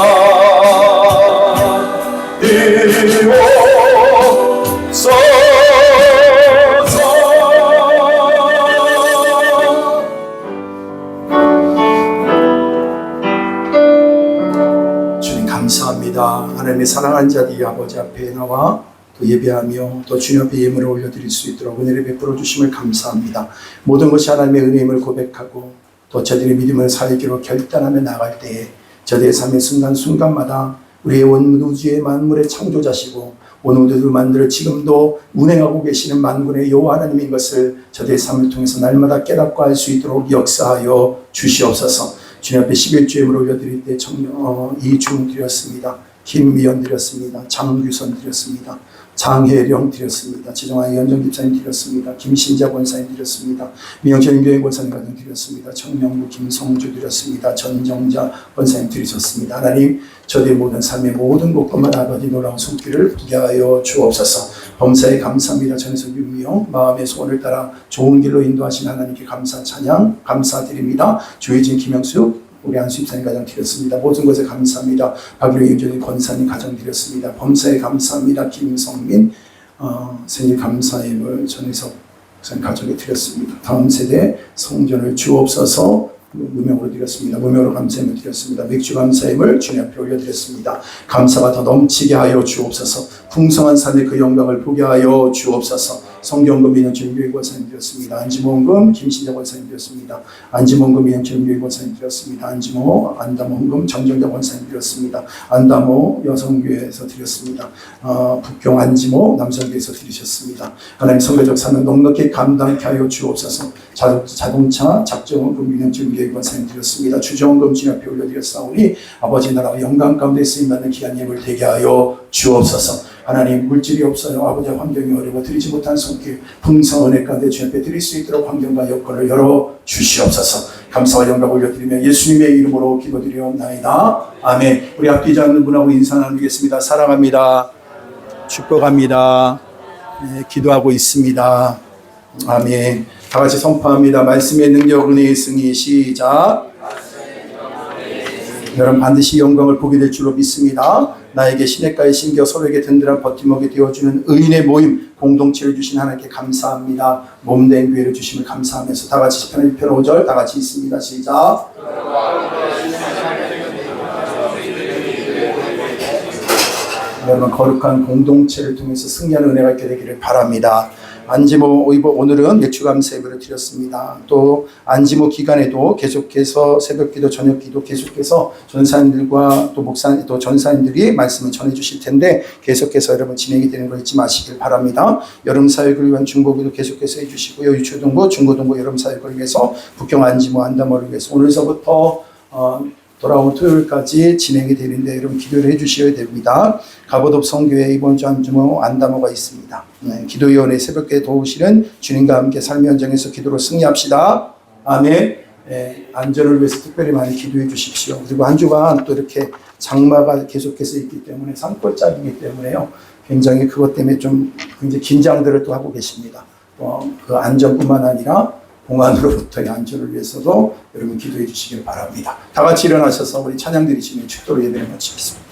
S3: 주님 감사합니다. 하나님의 사랑하는 자들이 아버지 앞에 나와 또 예배하며 또 주님 앞에 예물을 올려드릴 수 있도록 은혜를 베풀어 주심을 감사합니다. 모든 것이 하나님의 은혜임을 고백하고 또 저들의 믿음을 살기로 결단하며 나갈 때에 저들의 삶의 순간순간마다 우리의 온 우주의 만물의 창조자시고 온 우주를 만들어 지금도 운행하고 계시는 만군의 여호와 하나님인 것을 저들의 삶을 통해서 날마다 깨닫고 알 수 있도록 역사하여 주시옵소서. 주님 앞에 11주 예물을 올려드릴 때 이중 드렸습니다. 김미연 드렸습니다. 장규선 드렸습니다. 장혜령 드렸습니다. 지정환 연정 집사님 드렸습니다. 김신자 권사님 드렸습니다. 미영철 교회 권사님 가정 드렸습니다. 청명부 김성주 드렸습니다. 전정자 권사님 드리셨습니다. 하나님 저들의 모든 삶의 모든 곳곳마다 아버지 놀라운 손길을 보게 하여 주옵소서. 범사에 감사합니다. 전에서 유미영 마음의 소원을 따라 좋은 길로 인도하신 하나님께 감사 찬양 감사드립니다. 조혜진 김영숙 우리 안수 집사님 가정 드렸습니다. 모든 것에 감사합니다. 박일호 유전인 권사님 가정 드렸습니다. 범사에 감사합니다. 김성민 생일 감사예물 전혜석 목사님 가정에 드렸습니다. 다음 세대 성전을 주옵소서. 무명으로 드렸습니다. 무명으로 감사함을 드렸습니다. 맥주 감사함을 주님 앞에 올려드렸습니다. 감사가 더 넘치게 하여 주옵소서. 풍성한 삶의 그 영광을 보게 하여 주옵소서. 성경금 이현철 교회 권사님 드렸습니다. 안지모원금 김신자 권사님 드렸습니다. 안지모원금 이현철 교회 권사님 드렸습니다. 안다모원금 정정자 권사님 드렸습니다. 안다모 여성교회에서 드렸습니다. 북경 안지모 남성교회에서 드리셨습니다. 하나님 성교적 사명 넉넉히 감당케 하여 주옵소서. 자동차 작정원금 이현철 교회 권사님 드렸습니다. 주정원금 주님 앞에 올려드렸사오니 아버지 나라와 영광 가운데 쓰임받는 귀한 예물 되게 하여 주옵소서. 하나님 물질이 없어요. 아버지의 환경이 어려워 드리지 못한 손길 풍성한 은혜 가운데 주님 앞에 드릴 수 있도록 환경과 여건을 열어 주시옵소서. 감사와 영광 올려드리며 예수님의 이름으로 기도드리옵나이다. 아멘. 우리 앞뒤지 않는 분하고 인사 나누겠습니다. 사랑합니다. 축복합니다. 네, 기도하고 있습니다. 아멘. 다 같이 선포합니다. 말씀의 능력 은혜의 승리 시작. 여러분 반드시 영광을 보게 될 줄로 믿습니다. 나에게 시냇가에 심겨 서로에게 든든한 버팀목이 되어주는 의인의 모임 공동체를 주신 하나님께 감사합니다. 몸된 교회를 주심을 감사하면서 다 같이 시편 1편 5절 다 같이 있습니다. 시작. 여러분 거룩한 공동체를 통해서 승리하는 은혜가 있게 되기를 바랍니다. 안지모 오늘은 맥주감사 예배를 드렸습니다. 또 안지모 기간에도 계속해서 새벽기도 저녁기도 계속해서 전사님들과 또 목사님 또 전사님들이 말씀을 전해주실 텐데 계속해서 여러분 진행이 되는 거 잊지 마시길 바랍니다. 여름사역을 위한 중보기도 계속해서 해주시고요. 유초동부 중고동부 여름사역을 위해서 북경 안지모 안다모를 위해서 오늘서부터 돌아온 토요일까지 진행이 되는데 여러분 기도를 해주셔야 됩니다. 가보덥 성교회 이번 주 안주모 안다모가 있습니다. 기도위원회 새벽에 도우시는 주님과 함께 삶의 현장에서 기도로 승리합시다. 아멘. 안전을 위해서 특별히 많이 기도해 주십시오. 그리고 한 주간 또 이렇게 장마가 계속해서 있기 때문에 산골짜기이기 때문에요. 굉장히 그것 때문에 좀 굉장히 긴장들을 또 하고 계십니다. 그 안전뿐만 아니라 공안으로부터의 안주를 위해서도 여러분 기도해 주시길 바랍니다. 다 같이 일어나셔서 우리 찬양 드리시며 축도로 예배를 마치겠습니다.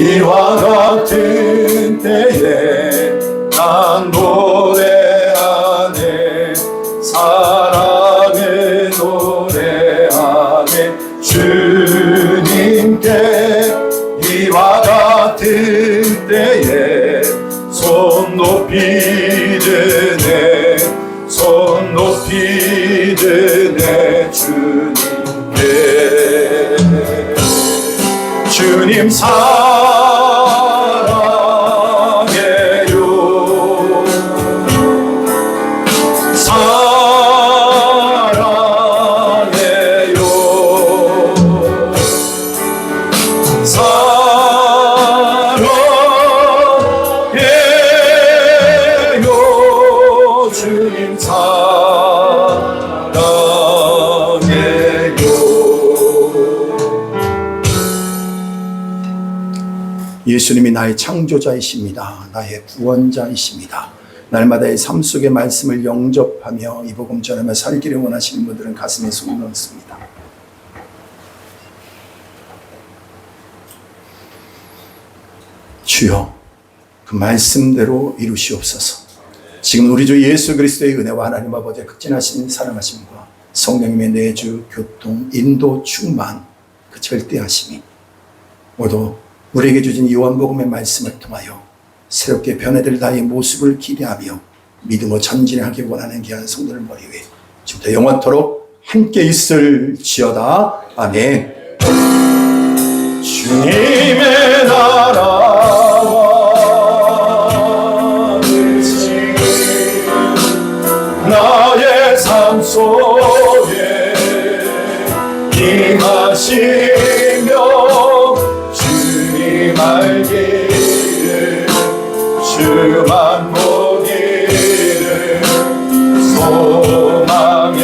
S2: 이와 같은 때에 난 노래하네 사랑의 노래하네 주님께 이와 같은 때에 손 높이 드네 손 높이 드네 주님께 주님 사랑해요 사랑해요 사랑해요 주님 사랑해요
S3: 예수님이 나의 창조자이십니다. 나의 구원자이십니다. 날마다의 삶 속의 말씀을 영접하며 이 복음 전하며 살기를 원하시는 분들은 가슴에 손을 넣습니다. 주여 그 말씀대로 이루시옵소서. 지금 우리 주 예수 그리스도의 은혜와 하나님 아버지의 극진하신 사랑하심과 성령님의 내주, 교통, 인도, 충만 그 절대하심이 모두 우리에게 주신 요한복음의 말씀을 통하여 새롭게 변해될 나의 모습을 기대하며 믿음으로 전진하기 원하는 귀한 성도를 머리 위에 지금부터 영원토록 함께 있을지어다. 아멘.
S2: 주님의 나라와 의지 나의 삶 속에 임하시며 주님 알기를 주만 보기를 소망해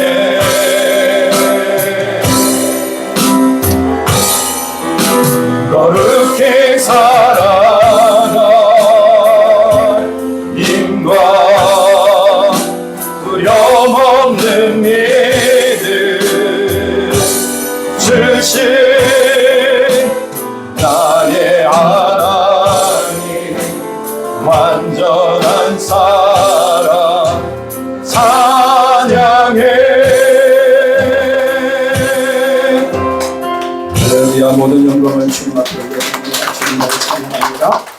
S2: 거룩히 살아갈 힘과 두려움 없는 믿음 주신 나의 하나님 완전한 사랑 찬양해
S3: 모든 영광을 주님 앞에 올려드립니다. 주님을 찬양합니다.